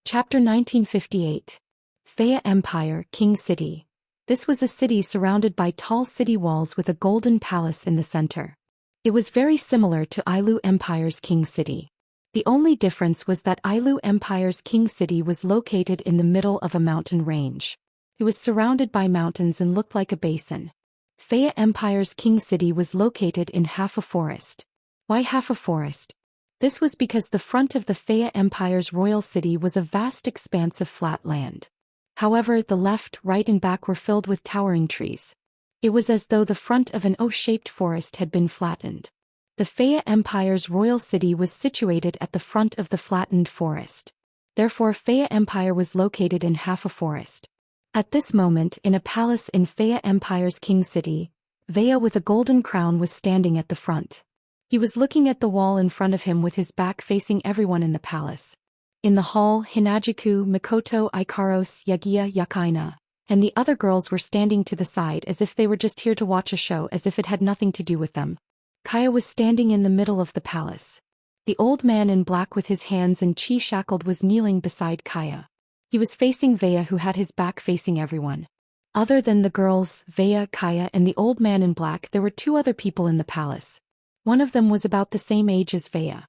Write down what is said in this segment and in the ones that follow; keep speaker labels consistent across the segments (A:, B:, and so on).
A: Chapter 1958. Faya Empire, King City. This was a city surrounded by tall city walls with a golden palace in the center. It was very similar to Ailu Empire's King City. The only difference was that Ailu Empire's King City was located in the middle of a mountain range. It was surrounded by mountains and looked like a basin. Faya Empire's King City was located in half a forest. Why half a forest? This was because the front of the Faya Empire's royal city was a vast expanse of flat land. However, the left, right and back were filled with towering trees. It was as though the front of an O-shaped forest had been flattened. The Faya Empire's royal city was situated at the front of the flattened forest. Therefore, Faya Empire was located in half a forest. At this moment, in a palace in Faya Empire's King City, Vaya with a golden crown was standing at the front. He was looking at the wall in front of him with his back facing everyone in the palace. In the hall, Hinajuku, Mikoto, Ikaros, Yagia, Yakaina, and the other girls were standing to the side as if they were just here to watch a show, as if it had nothing to do with them. Kaya was standing in the middle of the palace. The old man in black with his hands and chi shackled was kneeling beside Kaya. He was facing Vaya, who had his back facing everyone. Other than the girls, Vaya, Kaya and the old man in black, there were two other people in the palace. One of them was about the same age as Vaya.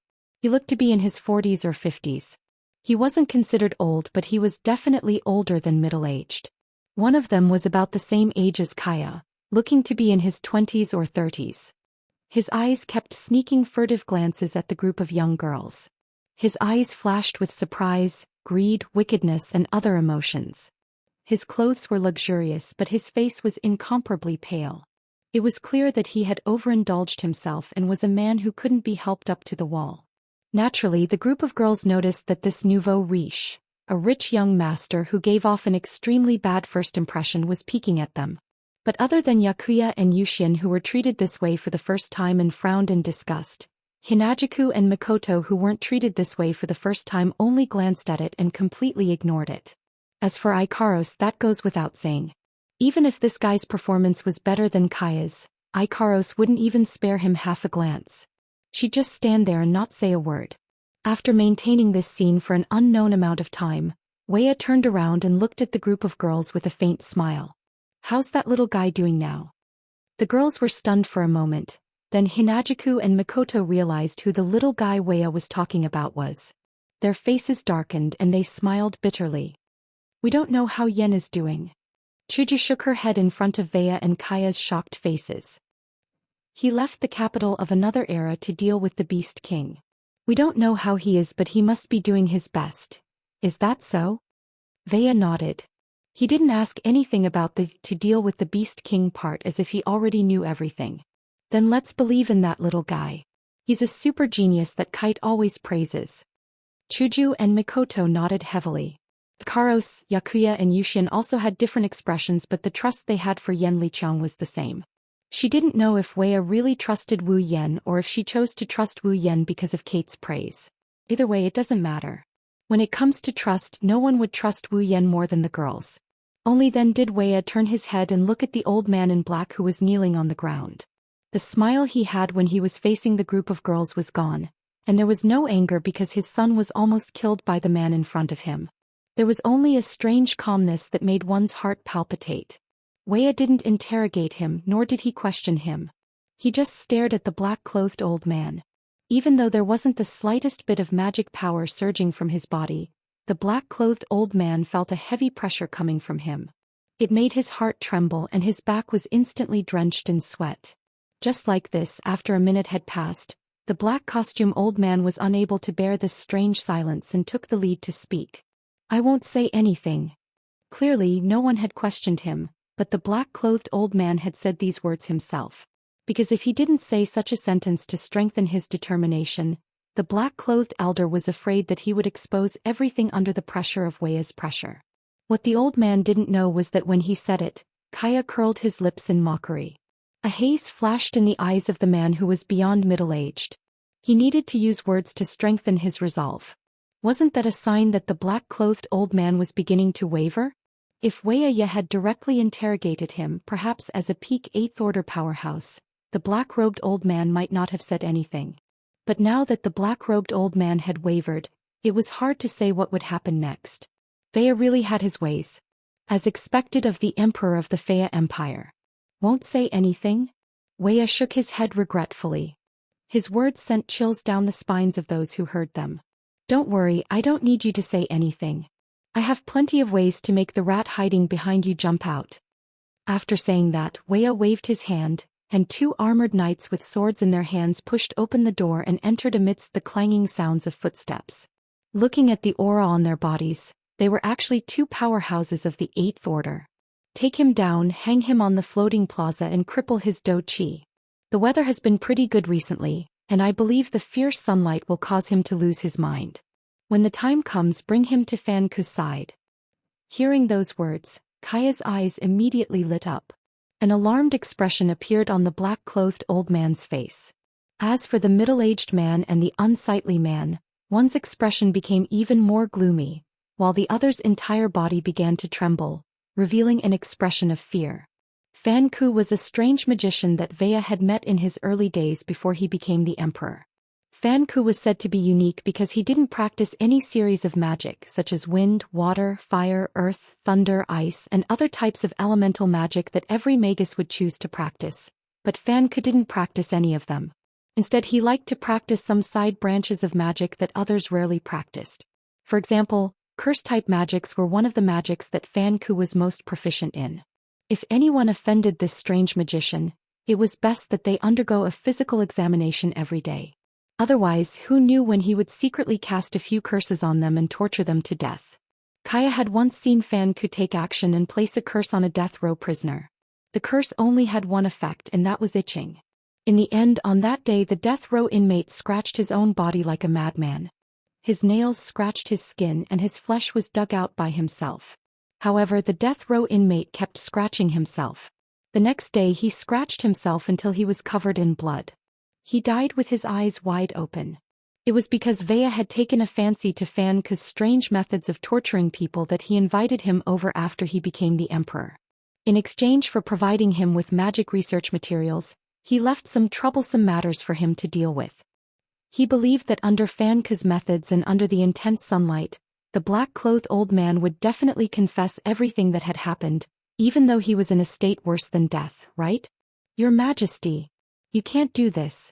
A: He looked to be in his 40s or 50s. He wasn't considered old, but he was definitely older than middle-aged. One of them was about the same age as Kaya, looking to be in his 20s or 30s. His eyes kept sneaking furtive glances at the group of young girls. His eyes flashed with surprise, greed, wickedness and other emotions. His clothes were luxurious, but his face was incomparably pale. It was clear that he had overindulged himself and was a man who couldn't be helped up to the wall. Naturally, the group of girls noticed that this nouveau riche, a rich young master who gave off an extremely bad first impression, was peeking at them. But other than Yakuya and Zhou Xian, who were treated this way for the first time and frowned in disgust, Hinajuku and Mikoto, who weren't treated this way for the first time, only glanced at it and completely ignored it. As for Ikaros, that goes without saying. Even if this guy's performance was better than Kaya's, Ikaros wouldn't even spare him half a glance. She'd just stand there and not say a word. After maintaining this scene for an unknown amount of time, Waya turned around and looked at the group of girls with a faint smile. "How's that little guy doing now?" The girls were stunned for a moment. Then Hinajuku and Mikoto realized who the little guy Waya was talking about was. Their faces darkened and they smiled bitterly. "We don't know how Yen is doing." Chuju shook her head in front of Vaya and Kaya's shocked faces. "He left the capital of another era to deal with the Beast King. We don't know how he is, but he must be doing his best. Is that so?" Vaya nodded. He didn't ask anything about the to deal with the Beast King part, as if he already knew everything. "Then let's believe in that little guy. He's a super genius that Kite always praises." Chuju and Mikoto nodded heavily. Karos, Yakuya and Zhou Xian also had different expressions, but the trust they had for Yen Liqiang was the same. She didn't know if Waya really trusted Wu Yen or if she chose to trust Wu Yen because of Kate's praise. Either way, it doesn't matter. When it comes to trust, no one would trust Wu Yen more than the girls. Only then did Waya turn his head and look at the old man in black who was kneeling on the ground. The smile he had when he was facing the group of girls was gone, and there was no anger because his son was almost killed by the man in front of him. There was only a strange calmness that made one's heart palpitate. Waya didn't interrogate him, nor did he question him. He just stared at the black-clothed old man. Even though there wasn't the slightest bit of magic power surging from his body, the black-clothed old man felt a heavy pressure coming from him. It made his heart tremble and his back was instantly drenched in sweat. Just like this, after a minute had passed, the black-costume old man was unable to bear this strange silence and took the lead to speak. "I won't say anything." Clearly, no one had questioned him, but the black-clothed old man had said these words himself. Because if he didn't say such a sentence to strengthen his determination, the black-clothed elder was afraid that he would expose everything under the pressure of Waya's pressure. What the old man didn't know was that when he said it, Kaya curled his lips in mockery. A haze flashed in the eyes of the man who was beyond middle-aged. He needed to use words to strengthen his resolve. Wasn't that a sign that the black-clothed old man was beginning to waver? If Waya had directly interrogated him, perhaps as a peak 8th Order powerhouse, the black-robed old man might not have said anything. But now that the black-robed old man had wavered, It was hard to say what would happen next. Fea really had his ways. As expected of the emperor of the Fea Empire. Won't say anything? Wei shook his head regretfully. His words sent chills down the spines of those who heard them. Don't worry, I don't need you to say anything. I have plenty of ways to make the rat hiding behind you jump out. After saying that, Wei waved his hand, and 2 armored knights with swords in their hands pushed open the door and entered amidst the clanging sounds of footsteps. Looking at the aura on their bodies, they were actually 2 powerhouses of the 8th Order. Take him down, hang him on the floating plaza and cripple his Dou Qi. The weather has been pretty good recently, and I believe the fierce sunlight will cause him to lose his mind. When the time comes, bring him to Fan Ku's side. Hearing those words, Kaya's eyes immediately lit up. An alarmed expression appeared on the black-clothed old man's face. As for the middle-aged man and the unsightly man, one's expression became even more gloomy, while the other's entire body began to tremble, revealing an expression of fear. Fan Ku was a strange magician that Vea had met in his early days before he became the emperor. Fan Ku was said to be unique because he didn't practice any series of magic such as wind, water, fire, earth, thunder, ice, and other types of elemental magic that every magus would choose to practice. But Fan Ku didn't practice any of them. Instead, he liked to practice some side branches of magic that others rarely practiced. For example, curse-type magics were one of the magics that Fan Ku was most proficient in. If anyone offended this strange magician, it was best that they undergo a physical examination every day. Otherwise, who knew when he would secretly cast a few curses on them and torture them to death. Kaya had once seen Fan Ku take action and place a curse on a death row prisoner. The curse only had one effect, and that was itching. In the end, on that day, the death row inmate scratched his own body like a madman. His nails scratched his skin and his flesh was dug out by himself. However, the death row inmate kept scratching himself. The next day he scratched himself until he was covered in blood. He died with his eyes wide open. It was because Vea had taken a fancy to Fan Ku's strange methods of torturing people that he invited him over after he became the emperor. In exchange for providing him with magic research materials, he left some troublesome matters for him to deal with. He believed that under Fan Ku's methods and under the intense sunlight, the black-clothed old man would definitely confess everything that had happened, even though he was in a state worse than death, right? Your Majesty, you can't do this.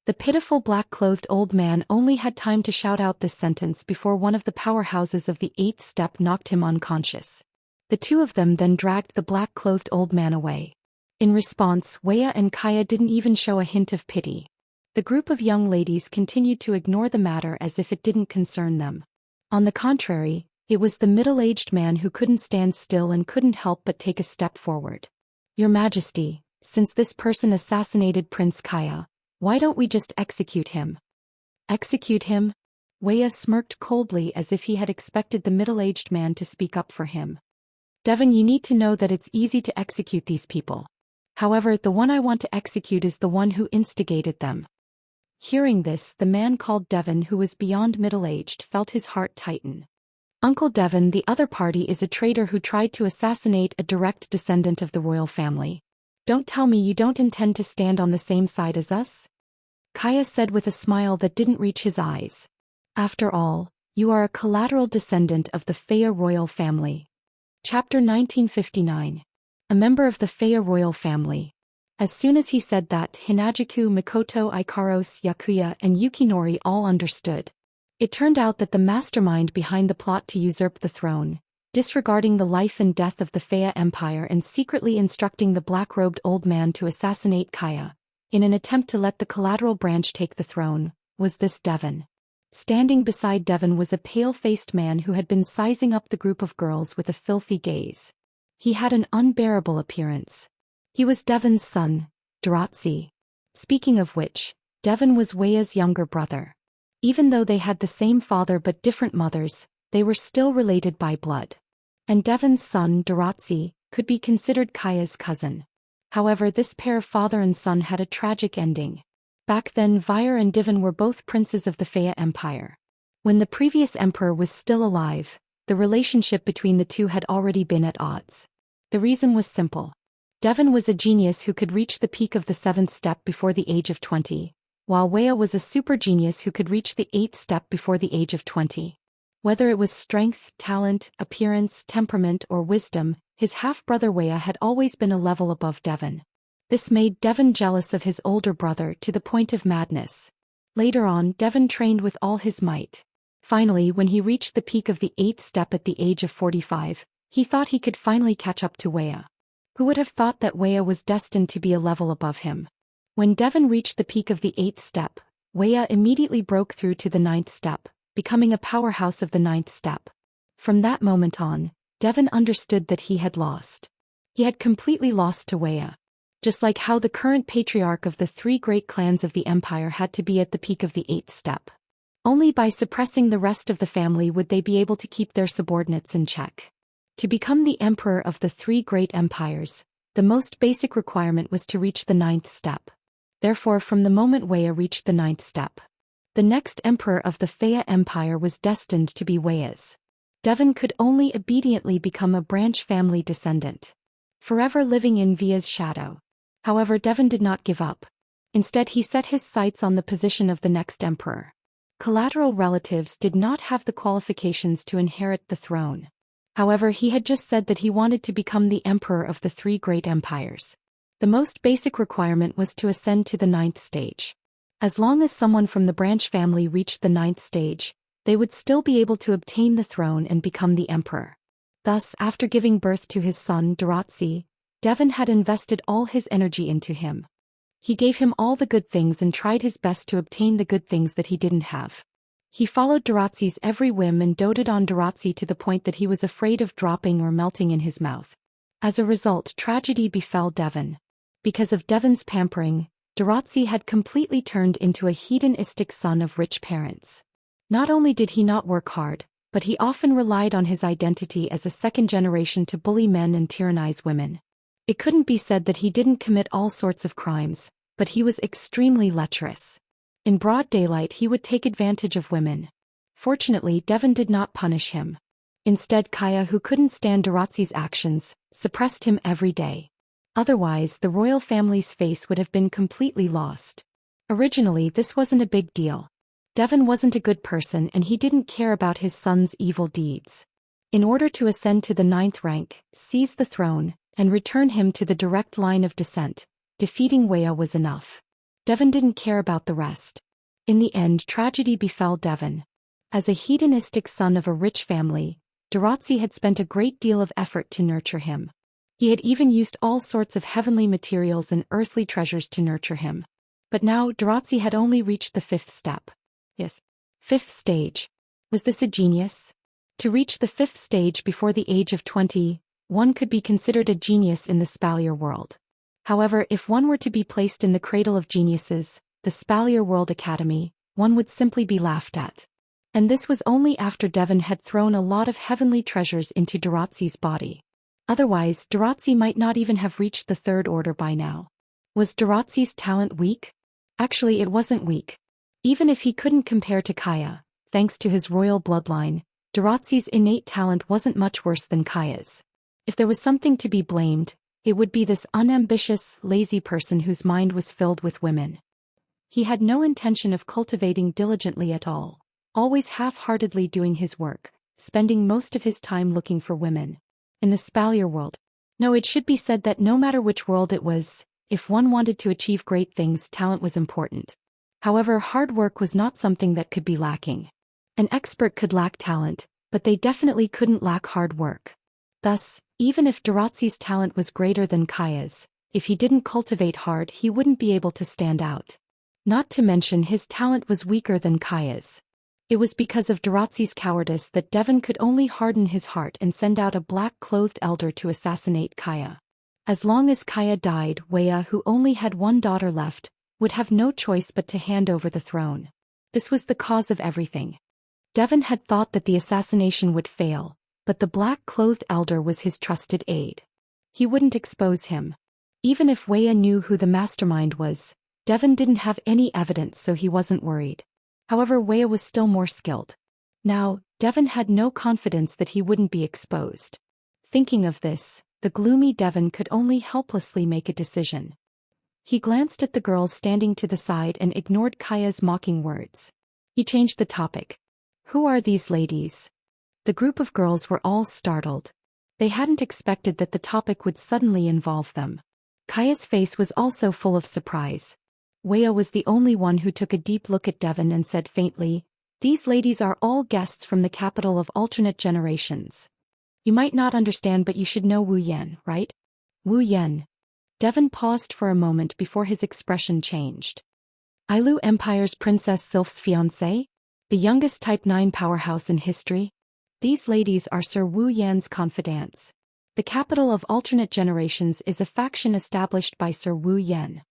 A: The pitiful black-clothed old man only had time to shout out this sentence before one of the powerhouses of the 8th step knocked him unconscious. The 2 of them then dragged the black-clothed old man away. In response, Wea and Kaya didn't even show a hint of pity. The group of young ladies continued to ignore the matter as if it didn't concern them. On the contrary, it was the middle-aged man who couldn't stand still and couldn't help but take a step forward. Your Majesty, since this person assassinated Prince Kaya, why don't we just execute him? Execute him? Wea smirked coldly as if he had expected the middle-aged man to speak up for him. Devon, you need to know that it's easy to execute these people. However, the one I want to execute is the one who instigated them. Hearing this, the man called Devon, who was beyond middle-aged, felt his heart tighten. Uncle Devon, the other party, is a traitor who tried to assassinate a direct descendant of the royal family. Don't tell me you don't intend to stand on the same side as us? Kaya said with a smile that didn't reach his eyes. After all, you are a collateral descendant of the Fea royal family. Chapter 1959. A member of the Fea royal family. As soon as he said that, Hinajiku, Mikoto, Ikaros, Yakuya, and Yukinori all understood. It turned out that the mastermind behind the plot to usurp the throne, disregarding the life and death of the Fea Empire and secretly instructing the black-robed old man to assassinate Kaya, in an attempt to let the collateral branch take the throne, was this Devon. Standing beside Devon was a pale-faced man who had been sizing up the group of girls with a filthy gaze. He had an unbearable appearance. He was Devon's son, Daoist. Speaking of which, Devon was Wea's younger brother. Even though they had the same father but different mothers, they were still related by blood. And Devon's son, Daoist, could be considered Kaya's cousin. However, this pair of father and son had a tragic ending. Back then, Vir and Divin were both princes of the Fea Empire. When the previous emperor was still alive, the relationship between the two had already been at odds. The reason was simple. Devon was a genius who could reach the peak of the 7th step before the age of 20, while Weia was a super genius who could reach the 8th step before the age of 20. Whether it was strength, talent, appearance, temperament, or wisdom, his half-brother Weia had always been a level above Devon. This made Devon jealous of his older brother to the point of madness. Later on, Devon trained with all his might. Finally, when he reached the peak of the 8th step at the age of 45, he thought he could finally catch up to Weia. Who would have thought that Weia was destined to be a level above him? When Devon reached the peak of the 8th step, Weia immediately broke through to the 9th step, becoming a powerhouse of the 9th step. From that moment on, Devon understood that he had lost. He had completely lost to Weia. Just like how the current patriarch of the 3 great clans of the empire had to be at the peak of the 8th step. Only by suppressing the rest of the family would they be able to keep their subordinates in check. To become the emperor of the 3 great empires, the most basic requirement was to reach the 9th step. Therefore, from the moment Weia reached the 9th step, the next emperor of the Faya Empire was destined to be Weia's. Devon could only obediently become a branch family descendant, forever living in Via's shadow. However, Devon did not give up. Instead, he set his sights on the position of the next emperor. Collateral relatives did not have the qualifications to inherit the throne. However, he had just said that he wanted to become the emperor of the 3 great empires. The most basic requirement was to ascend to the 9th stage. As long as someone from the branch family reached the 9th stage, they would still be able to obtain the throne and become the emperor. Thus, after giving birth to his son Daoist, Devon had invested all his energy into him. He gave him all the good things and tried his best to obtain the good things that he didn't have. He followed Daoist's every whim and doted on Daoist to the point that he was afraid of dropping or melting in his mouth. As a result, tragedy befell Devon. Because of Devon's pampering, Daoist had completely turned into a hedonistic son of rich parents. Not only did he not work hard, but he often relied on his identity as a second generation to bully men and tyrannize women. It couldn't be said that he didn't commit all sorts of crimes, but he was extremely lecherous. In broad daylight he would take advantage of women. Fortunately, Devon did not punish him. Instead, Kaya, who couldn't stand Daoist's actions, suppressed him every day. Otherwise, the royal family's face would have been completely lost. Originally, this wasn't a big deal. Devon wasn't a good person and he didn't care about his son's evil deeds. In order to ascend to the 9th rank, seize the throne, and return him to the direct line of descent, defeating Weia was enough. Devon didn't care about the rest. In the end, tragedy befell Devon. As a hedonistic son of a rich family, Daoist had spent a great deal of effort to nurture him. He had even used all sorts of heavenly materials and earthly treasures to nurture him. But now Daoist had only reached the 5th step. Yes, 5th stage. Was this a genius? To reach the 5th stage before the age of 20, one could be considered a genius in the Spalier world. However, if one were to be placed in the cradle of geniuses, the Spalier World Academy, one would simply be laughed at. And this was only after Devon had thrown a lot of heavenly treasures into Daoist's body. Otherwise, Daoist might not even have reached the 3rd order by now. Was Daoist's talent weak? Actually, it wasn't weak. Even if he couldn't compare to Kaya, thanks to his royal bloodline, Daoist's innate talent wasn't much worse than Kaya's. If there was something to be blamed, it would be this unambitious, lazy person whose mind was filled with women. He had no intention of cultivating diligently at all, always half-heartedly doing his work, spending most of his time looking for women. In the Spalier world. No, it should be said that no matter which world it was, if one wanted to achieve great things, talent was important. However, hard work was not something that could be lacking. An expert could lack talent, but they definitely couldn't lack hard work. Thus, even if Daoist's talent was greater than Kaya's, if he didn't cultivate hard, he wouldn't be able to stand out. Not to mention his talent was weaker than Kaya's. It was because of Daoist's cowardice that Devon could only harden his heart and send out a black-clothed elder to assassinate Kaya. As long as Kaya died, Weia, who only had one daughter left, would have no choice but to hand over the throne. This was the cause of everything. Devon had thought that the assassination would fail, but the black-clothed elder was his trusted aide. He wouldn't expose him. Even if Weia knew who the mastermind was, Devon didn't have any evidence, so he wasn't worried. However, Weia was still more skilled. Now, Devon had no confidence that he wouldn't be exposed. Thinking of this, the gloomy Devon could only helplessly make a decision. He glanced at the girls standing to the side and ignored Kaya's mocking words. He changed the topic. Who are these ladies? The group of girls were all startled. They hadn't expected that the topic would suddenly involve them. Kaya's face was also full of surprise. Wea was the only one who took a deep look at Devon and said faintly, "These ladies are all guests from the capital of alternate generations. You might not understand, but you should know Wu Yan, right?" Wu Yan. Devon paused for a moment before his expression changed. Ailu Empire's Princess Sylph's fiancé? The youngest Type 9 powerhouse in history? These ladies are Sir Wu Yan's confidants. The capital of alternate generations is a faction established by Sir Wu Yan.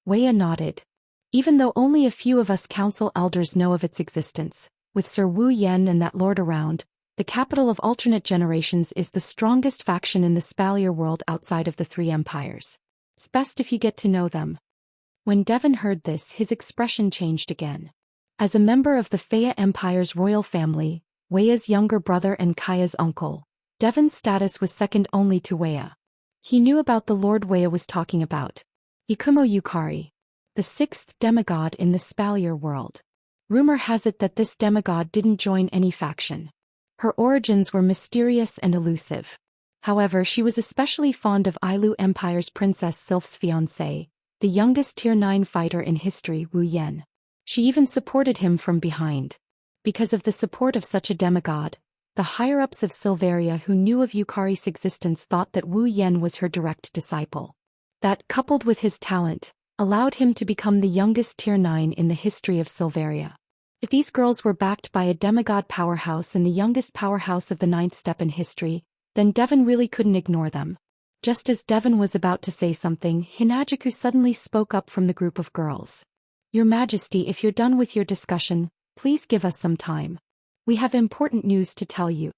A: Wea nodded. Even though only a few of us council elders know of its existence, with Sir Wu Yan and that lord around, the capital of alternate generations is the strongest faction in the Spalier world outside of the three empires. It's best if you get to know them. When Devon heard this, his expression changed again. As a member of the Fea Empire's royal family, Wea's younger brother and Kaya's uncle, Devon's status was second only to Wea. He knew about the Lord Wea was talking about. Ikumo Yukari, the sixth demigod in the Spalier world. Rumor has it that this demigod didn't join any faction. Her origins were mysterious and elusive. However, she was especially fond of Ailu Empire's Princess Sylph's fiancé, the youngest Tier 9 fighter in history, Wu Yan. She even supported him from behind. Because of the support of such a demigod, the higher-ups of Silveria who knew of Yukari's existence thought that Wu Yan was her direct disciple. That, coupled with his talent, allowed him to become the youngest Tier 9 in the history of Silveria. If these girls were backed by a demigod powerhouse and the youngest powerhouse of the ninth step in history, then Devon really couldn't ignore them. Just as Devon was about to say something, Hinajuku suddenly spoke up from the group of girls. "Your Majesty, if you're done with your discussion, please give us some time. We have important news to tell you."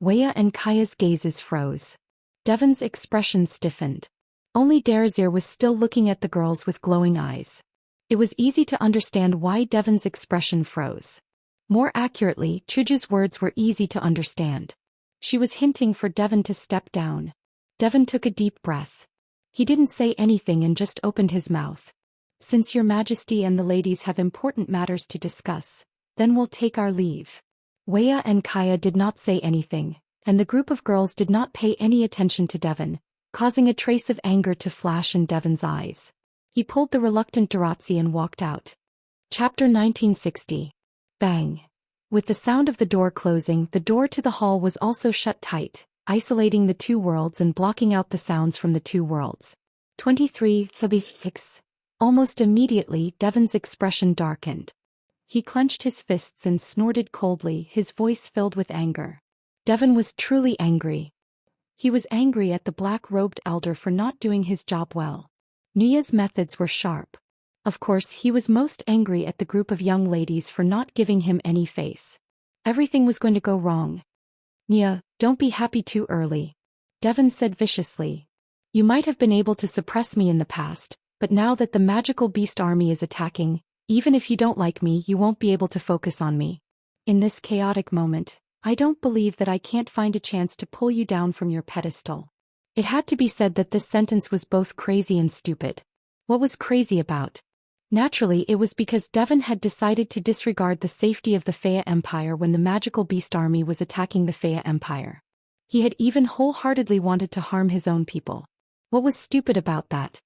A: Wea and Kaya's gazes froze. Devon's expression stiffened. Only Derazir was still looking at the girls with glowing eyes. It was easy to understand why Devon's expression froze. More accurately, Chuju's words were easy to understand. She was hinting for Devon to step down. Devon took a deep breath. He didn't say anything and just opened his mouth. "Since your Majesty and the ladies have important matters to discuss, then we'll take our leave." Wea and Kaya did not say anything, and the group of girls did not pay any attention to Devon, causing a trace of anger to flash in Devon's eyes. He pulled the reluctant Daoist and walked out. Chapter 1960. Bang. With the sound of the door closing, the door to the hall was also shut tight, isolating the two worlds and blocking out the sounds from the two worlds. 23. Almost immediately, Devon's expression darkened. He clenched his fists and snorted coldly, his voice filled with anger. Devon was truly angry. He was angry at the black-robed elder for not doing his job well. Nuya's methods were sharp. Of course, he was most angry at the group of young ladies for not giving him any face. Everything was going to go wrong. "Nuya, don't be happy too early," Devon said viciously. "You might have been able to suppress me in the past, but now that the magical beast army is attacking, even if you don't like me, you won't be able to focus on me. In this chaotic moment, I don't believe that I can't find a chance to pull you down from your pedestal." It had to be said that this sentence was both crazy and stupid. What was crazy about? Naturally, it was because Devon had decided to disregard the safety of the Fea Empire when the magical beast army was attacking the Fea Empire. He had even wholeheartedly wanted to harm his own people. What was stupid about that?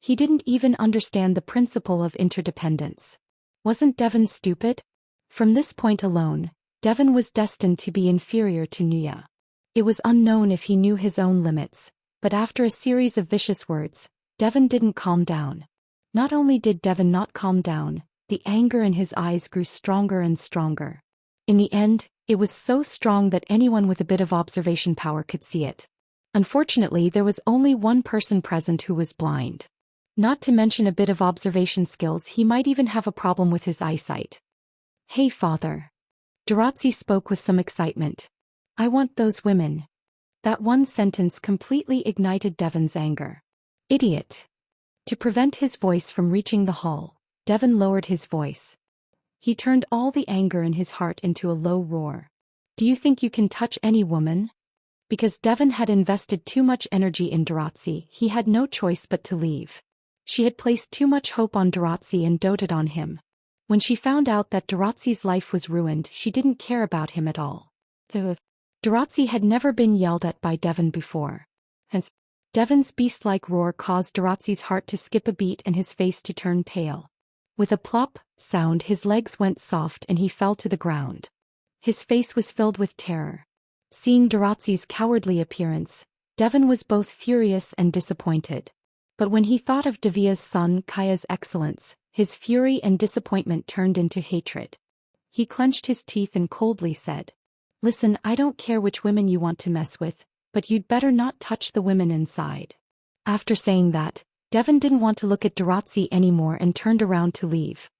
A: He didn't even understand the principle of interdependence. Wasn't Devon stupid? From this point alone, Devon was destined to be inferior to Nuya. It was unknown if he knew his own limits, but after a series of vicious words, Devon didn't calm down. Not only did Devon not calm down, the anger in his eyes grew stronger and stronger. In the end, it was so strong that anyone with a bit of observation power could see it. Unfortunately, there was only one person present who was blind. Not to mention a bit of observation skills, he might even have a problem with his eyesight. "Hey, father." Daoist spoke with some excitement. "I want those women." That one sentence completely ignited Devon's anger. "Idiot." To prevent his voice from reaching the hall, Devon lowered his voice. He turned all the anger in his heart into a low roar. "Do you think you can touch any woman?" Because Devon had invested too much energy in Daoist, he had no choice but to leave. She had placed too much hope on Daoist and doted on him. When she found out that Daoist's life was ruined, she didn't care about him at all. Daoist had never been yelled at by Devon before. Hence, Devon's beast-like roar caused Daoist's heart to skip a beat and his face to turn pale. With a plop sound, his legs went soft and he fell to the ground. His face was filled with terror. Seeing Daoist's cowardly appearance, Devon was both furious and disappointed. But when he thought of Davia's son Kaya's excellence, his fury and disappointment turned into hatred. He clenched his teeth and coldly said, "Listen, I don't care which women you want to mess with, but you'd better not touch the women inside." After saying that, Devon didn't want to look at Daoist anymore and turned around to leave.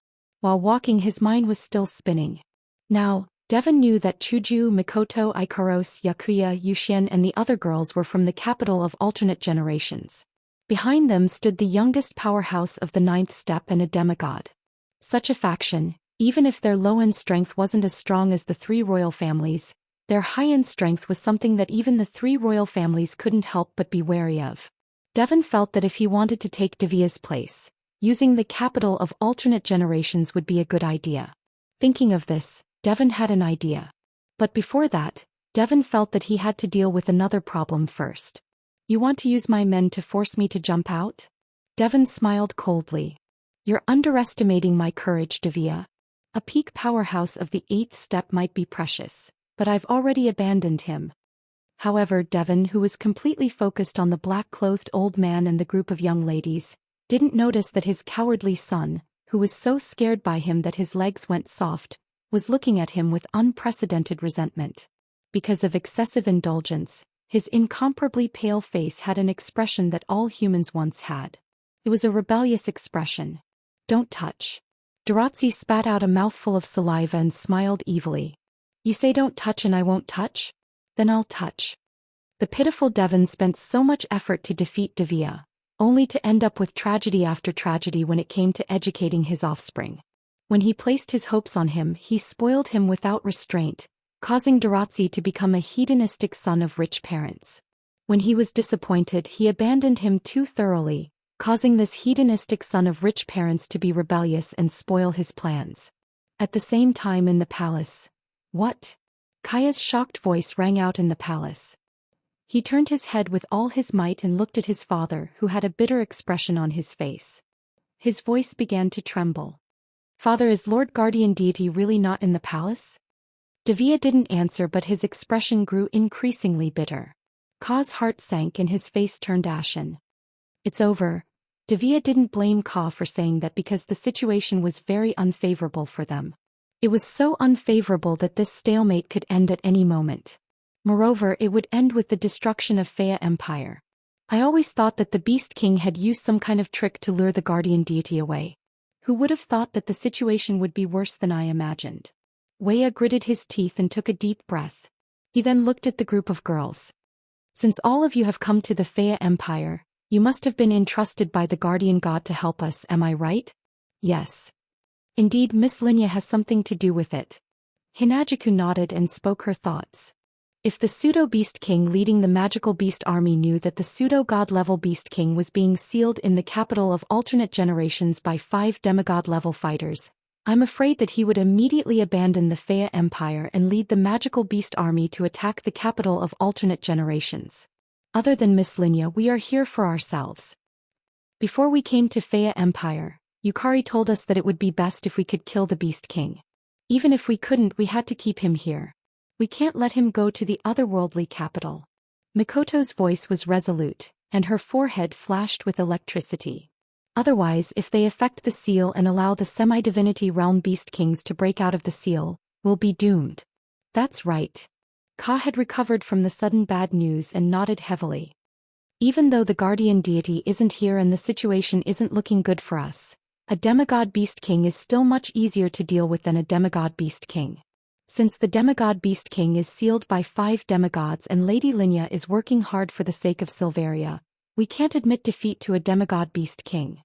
A: While walking, his mind was still spinning. Now, Devon knew that Chuju, Mikoto, Ikaros, Yakuya, Zhou Xian and the other girls were from the capital of alternate generations. Behind them stood the youngest powerhouse of the 9th step and a demigod. Such a faction, even if their low-end strength wasn't as strong as the 3 royal families, their high-end strength was something that even the 3 royal families couldn't help but be wary of. Devon felt that if he wanted to take Davia's place, using the capital of alternate generations would be a good idea. Thinking of this, Devon had an idea. But before that, Devon felt that he had to deal with another problem first. "You want to use my men to force me to jump out?" Devon smiled coldly. "You're underestimating my courage, Davia. A peak powerhouse of the 8th step might be precious, but I've already abandoned him." However, Devon, who was completely focused on the black-clothed old man and the group of young ladies, didn't notice that his cowardly son, who was so scared by him that his legs went soft, was looking at him with unprecedented resentment. Because of excessive indulgence, his incomparably pale face had an expression that all humans once had. It was a rebellious expression. "Don't touch." Daoist spat out a mouthful of saliva and smiled evilly. "You say don't touch and I won't touch? Then I'll touch." The pitiful Devon spent so much effort to defeat Davia, only to end up with tragedy after tragedy when it came to educating his offspring. When he placed his hopes on him, he spoiled him without restraint, causing Daoist to become a hedonistic son of rich parents. When he was disappointed, he abandoned him too thoroughly, causing this hedonistic son of rich parents to be rebellious and spoil his plans. At the same time in the palace. "What?" Kaya's shocked voice rang out in the palace. He turned his head with all his might and looked at his father, who had a bitter expression on his face. His voice began to tremble. "Father, is Lord Guardian Deity really not in the palace?" Davia didn't answer, but his expression grew increasingly bitter. Ka's heart sank and his face turned ashen. "It's over." Davia didn't blame Ka for saying that because the situation was very unfavorable for them. It was so unfavorable that this stalemate could end at any moment. Moreover, it would end with the destruction of Faya Empire. "I always thought that the Beast King had used some kind of trick to lure the Guardian Deity away. Who would have thought that the situation would be worse than I imagined?" Weya gritted his teeth and took a deep breath. He then looked at the group of girls. "Since all of you have come to the Faya Empire, you must have been entrusted by the Guardian God to help us, am I right?" "Yes. Indeed, Miss Linya has something to do with it." Hinajiku nodded and spoke her thoughts. If the pseudo-Beast King leading the magical beast army knew that the pseudo-god-level Beast King was being sealed in the capital of alternate generations by 5 demigod-level fighters, I'm afraid that he would immediately abandon the Faya Empire and lead the magical beast army to attack the capital of alternate generations. Other than Miss Linya, we are here for ourselves. Before we came to Faya Empire, Yukari told us that it would be best if we could kill the Beast King. Even if we couldn't, we had to keep him here. We can't let him go to the otherworldly capital. Mikoto's voice was resolute, and her forehead flashed with electricity. Otherwise, if they affect the seal and allow the semi-divinity realm Beast Kings to break out of the seal, we'll be doomed. That's right. Ka had recovered from the sudden bad news and nodded heavily. Even though the guardian deity isn't here and the situation isn't looking good for us, a demigod Beast King is still much easier to deal with than a demigod Beast King. Since the demigod Beast King is sealed by 5 demigods and Lady Linya is working hard for the sake of Silveria, we can't admit defeat to a demigod Beast King.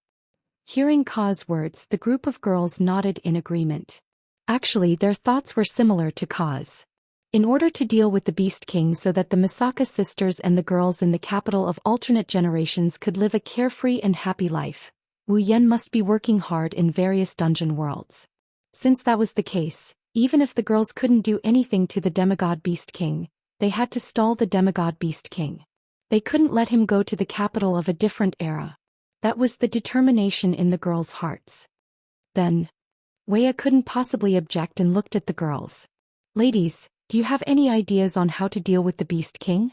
A: Hearing Ka's words, the group of girls nodded in agreement. Actually, their thoughts were similar to Ka's. In order to deal with the Beast King so that the Misaka sisters and the girls in the capital of alternate generations could live a carefree and happy life, Wu Yan must be working hard in various dungeon worlds. Since that was the case, even if the girls couldn't do anything to the demigod Beast King, they had to stall the demigod Beast King. They couldn't let him go to the capital of a different era. That was the determination in the girls' hearts. Then, Wei couldn't possibly object and looked at the girls. Ladies, do you have any ideas on how to deal with the Beast King?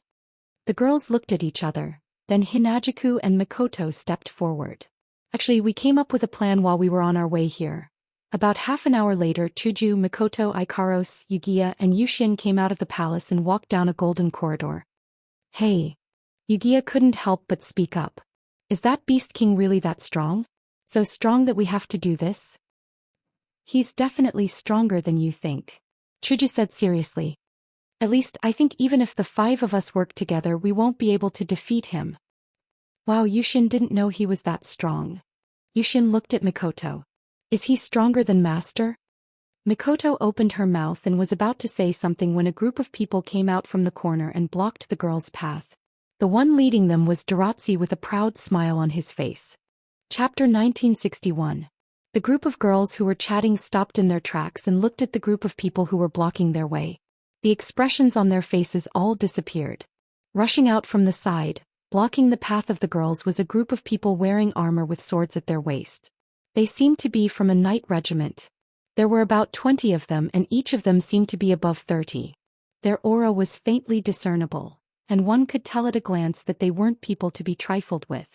A: The girls looked at each other, then Hinajuku and Mikoto stepped forward. Actually, we came up with a plan while we were on our way here. About half an hour later, Chuju, Mikoto, Ikaros, Yugiya and Zhou Xian came out of the palace and walked down a golden corridor. Hey! Yugiya couldn't help but speak up. Is that Beast King really that strong? So strong that we have to do this? He's definitely stronger than you think. Chuju said seriously. At least I think even if the 5 of us work together we won't be able to defeat him. Wow, Zhou Xian didn't know he was that strong. Zhou Xian looked at Mikoto. Is he stronger than Master? Mikoto opened her mouth and was about to say something when a group of people came out from the corner and blocked the girls' path. The one leading them was Daoist with a proud smile on his face. Chapter 1961. The group of girls who were chatting stopped in their tracks and looked at the group of people who were blocking their way. The expressions on their faces all disappeared. Rushing out from the side, blocking the path of the girls was a group of people wearing armor with swords at their waists. They seemed to be from a knight regiment. There were about 20 of them and each of them seemed to be above 30. Their aura was faintly discernible, and one could tell at a glance that they weren't people to be trifled with.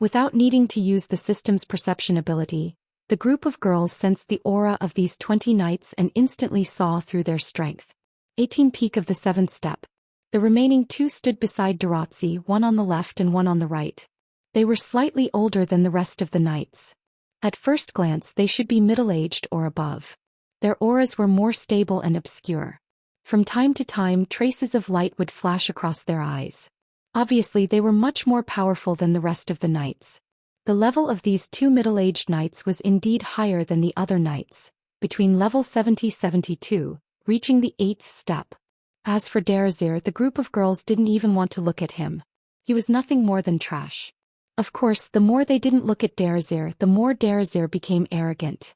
A: Without needing to use the system's perception ability, the group of girls sensed the aura of these 20 knights and instantly saw through their strength. 18 peak of the 7th step. The remaining 2 stood beside Daoist, one on the left and one on the right. They were slightly older than the rest of the knights. At first glance they should be middle-aged or above. Their auras were more stable and obscure. From time to time traces of light would flash across their eyes. Obviously they were much more powerful than the rest of the knights. The level of these 2 middle-aged knights was indeed higher than the other knights, between level 70-72, reaching the 8th step. As for Daoist, the group of girls didn't even want to look at him. He was nothing more than trash. Of course, the more they didn't look at Daoist, the more Daoist became arrogant.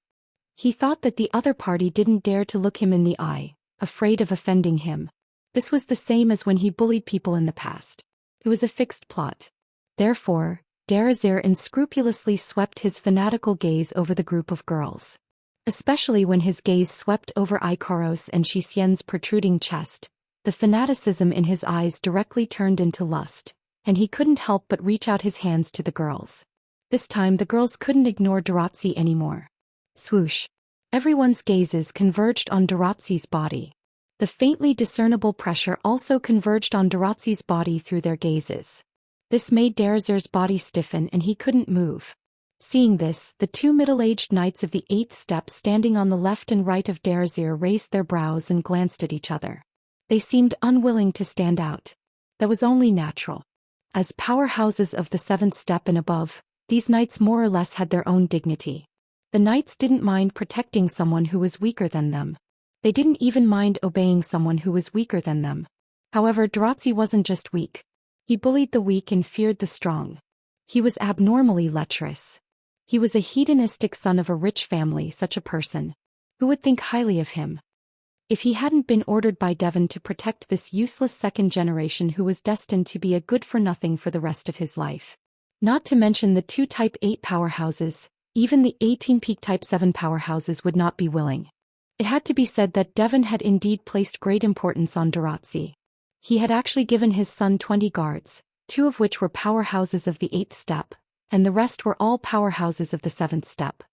A: He thought that the other party didn't dare to look him in the eye, afraid of offending him. This was the same as when he bullied people in the past. It was a fixed plot. Therefore, Daoist unscrupulously swept his fanatical gaze over the group of girls. Especially when his gaze swept over Ikaros and Zhou Xian's protruding chest, the fanaticism in his eyes directly turned into lust, and he couldn't help but reach out his hands to the girls. This time the girls couldn't ignore Daoist anymore. Swoosh. Everyone's gazes converged on Daoist's body. The faintly discernible pressure also converged on Daoist's body through their gazes. This made Daoist's body stiffen and he couldn't move. Seeing this, the 2 middle-aged knights of the 8th step standing on the left and right of Daoist raised their brows and glanced at each other. They seemed unwilling to stand out. That was only natural. As powerhouses of the 7th step and above, these knights more or less had their own dignity. The knights didn't mind protecting someone who was weaker than them. They didn't even mind obeying someone who was weaker than them. However, Daoist wasn't just weak. He bullied the weak and feared the strong. He was abnormally lecherous. He was a hedonistic son of a rich family. Such a person. Who would think highly of him? If he hadn't been ordered by Devon to protect this useless second generation who was destined to be a good-for-nothing for the rest of his life. Not to mention the 2 Type 8 powerhouses, even the 18 peak Type 7 powerhouses would not be willing. It had to be said that Devon had indeed placed great importance on Daoist. He had actually given his son 20 guards, 2 of which were powerhouses of the 8th step, and the rest were all powerhouses of the 7th step.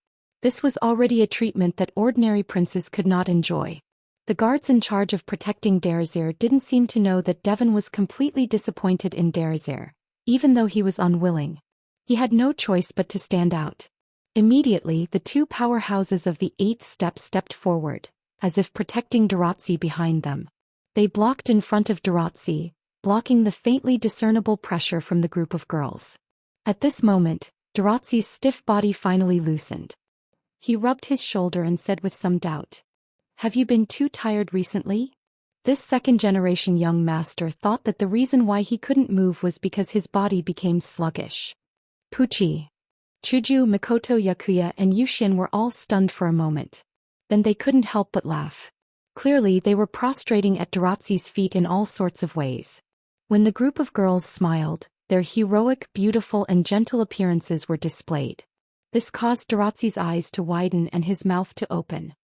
A: This was already a treatment that ordinary princes could not enjoy. The guards in charge of protecting Daoist didn't seem to know that Devon was completely disappointed in Daoist, even though he was unwilling. He had no choice but to stand out. Immediately the 2 powerhouses of the 8th step stepped forward, as if protecting Daoist behind them. They blocked in front of Daoist, blocking the faintly discernible pressure from the group of girls. At this moment, Daoist's stiff body finally loosened. He rubbed his shoulder and said with some doubt, "Have you been too tired recently?" This second-generation young master thought that the reason why he couldn't move was because his body became sluggish. Poochie. Chuju, Mikoto, Yakuya, and Zhou Xian were all stunned for a moment. Then they couldn't help but laugh. Clearly they were prostrating at Daratzi's feet in all sorts of ways. When the group of girls smiled, their heroic, beautiful and gentle appearances were displayed. This caused Daratzi's eyes to widen and his mouth to open.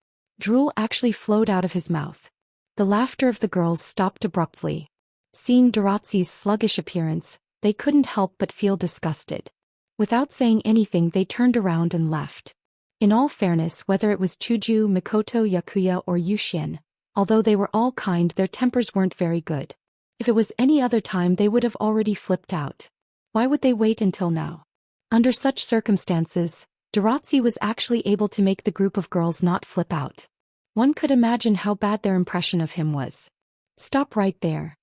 A: Drool actually flowed out of his mouth. The laughter of the girls stopped abruptly. Seeing Daratzi's sluggish appearance, they couldn't help but feel disgusted. Without saying anything they turned around and left. In all fairness, whether it was Chuju, Mikoto, Yakuya or Zhou Xian, although they were all kind, their tempers weren't very good. If it was any other time they would have already flipped out. Why would they wait until now? Under such circumstances, Daratzi was actually able to make the group of girls not flip out. One could imagine how bad their impression of him was. Stop right there.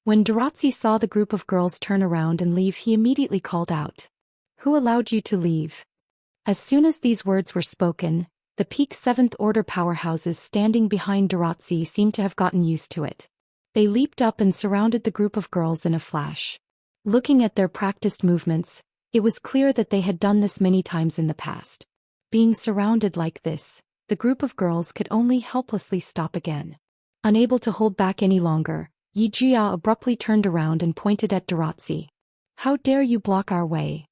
A: When Daratzi saw the group of girls turn around and leave, he immediately called out. Who allowed you to leave? As soon as these words were spoken, the peak 7th Order powerhouses standing behind Daratzi seemed to have gotten used to it. They leaped up and surrounded the group of girls in a flash. Looking at their practiced movements, it was clear that they had done this many times in the past. Being surrounded like this, the group of girls could only helplessly stop again. Unable to hold back any longer, Yijia abruptly turned around and pointed at Daratzi. How dare you block our way?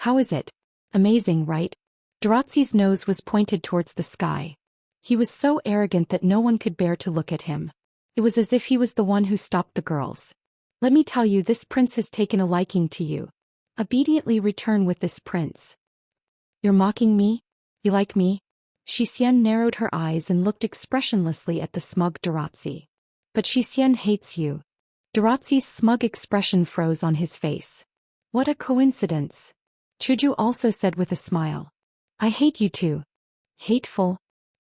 A: How is it? Amazing, right? Daratzi's nose was pointed towards the sky. He was so arrogant that no one could bear to look at him. It was as if he was the one who stopped the girls. Let me tell you, this prince has taken a liking to you. Obediently return with this prince. You're mocking me? You like me? Xian narrowed her eyes and looked expressionlessly at the smug Daratzi. But Xian hates you. Daratzi's smug expression froze on his face. What a coincidence. Chuju also said with a smile. I hate you too. Hateful.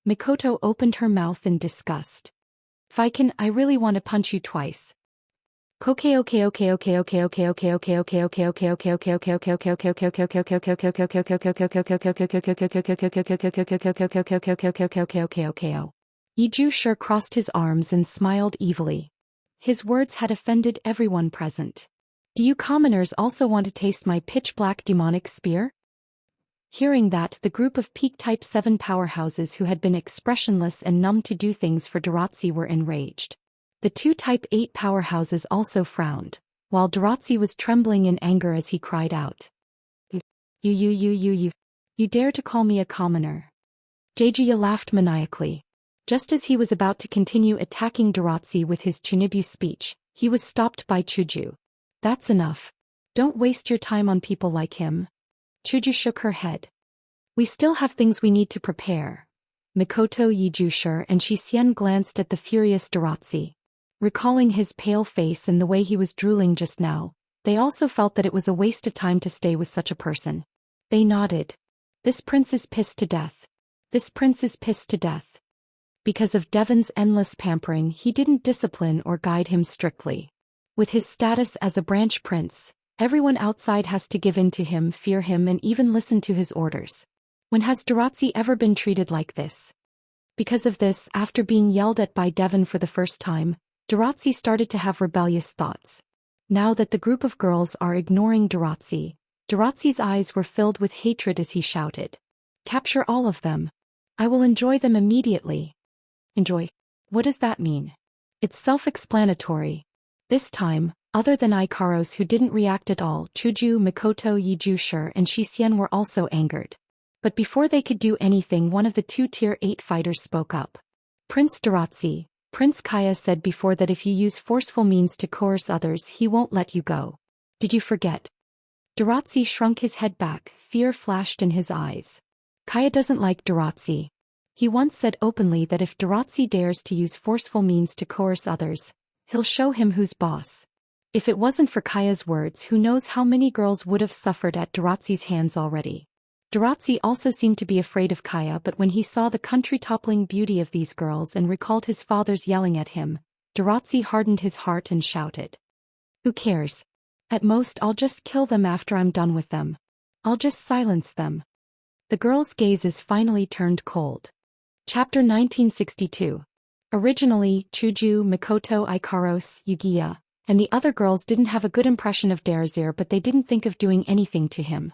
A: Mikoto opened her mouth in disgust. If I can, I really want to punch you twice. Okay. Yiju sure crossed his arms and smiled evilly. His words had offended everyone present. Do you commoners also want to taste my pitch-black demonic spear? Hearing that, the group of peak Type 7 powerhouses who had been expressionless and numb to do things for Daratzi were enraged. The 2 Type 8 powerhouses also frowned, while Daratzi was trembling in anger as he cried out. You dare to call me a commoner? Jejuya laughed maniacally. Just as he was about to continue attacking Daratzi with his Chunibu speech, he was stopped by Chuju. That's enough. Don't waste your time on people like him. Chuju shook her head. We still have things we need to prepare. Mikoto, Yijusher and Xian glanced at the furious Daratzi. Recalling his pale face and the way he was drooling just now, they also felt that it was a waste of time to stay with such a person. They nodded. This prince is pissed to death. This prince is pissed to death. Because of Devon's endless pampering, he didn't discipline or guide him strictly. With his status as a branch prince, everyone outside has to give in to him, fear him and even listen to his orders. When has Daratzi ever been treated like this? Because of this, after being yelled at by Devon for the first time, Daratzi started to have rebellious thoughts. Now that the group of girls are ignoring Daratzi, Daratzi's eyes were filled with hatred as he shouted. Capture all of them. I will enjoy them immediately. Enjoy? What does that mean? It's self-explanatory. This time, other than Ikaros who didn't react at all, Chuju, Mikoto, Yijusher and Xian were also angered. But before they could do anything, one of the 2 Tier 8 fighters spoke up. Prince Daratzi, Prince Kaya said before that if you use forceful means to coerce others he won't let you go. Did you forget? Daratzi shrunk his head back, fear flashed in his eyes. Kaya doesn't like Daratzi. He once said openly that if Daratzi dares to use forceful means to coerce others, he'll show him who's boss. If it wasn't for Kaya's words, who knows how many girls would have suffered at Daratzi's hands already. Daratzi also seemed to be afraid of Kaya, but when he saw the country-toppling beauty of these girls and recalled his father's yelling at him, Daratzi hardened his heart and shouted. Who cares? At most I'll just kill them after I'm done with them. I'll just silence them. The girls' gazes finally turned cold. Chapter 1962. Originally, Chuju, Mikoto, Ikaros, Yugiya, and the other girls didn't have a good impression of Darazir, but they didn't think of doing anything to him.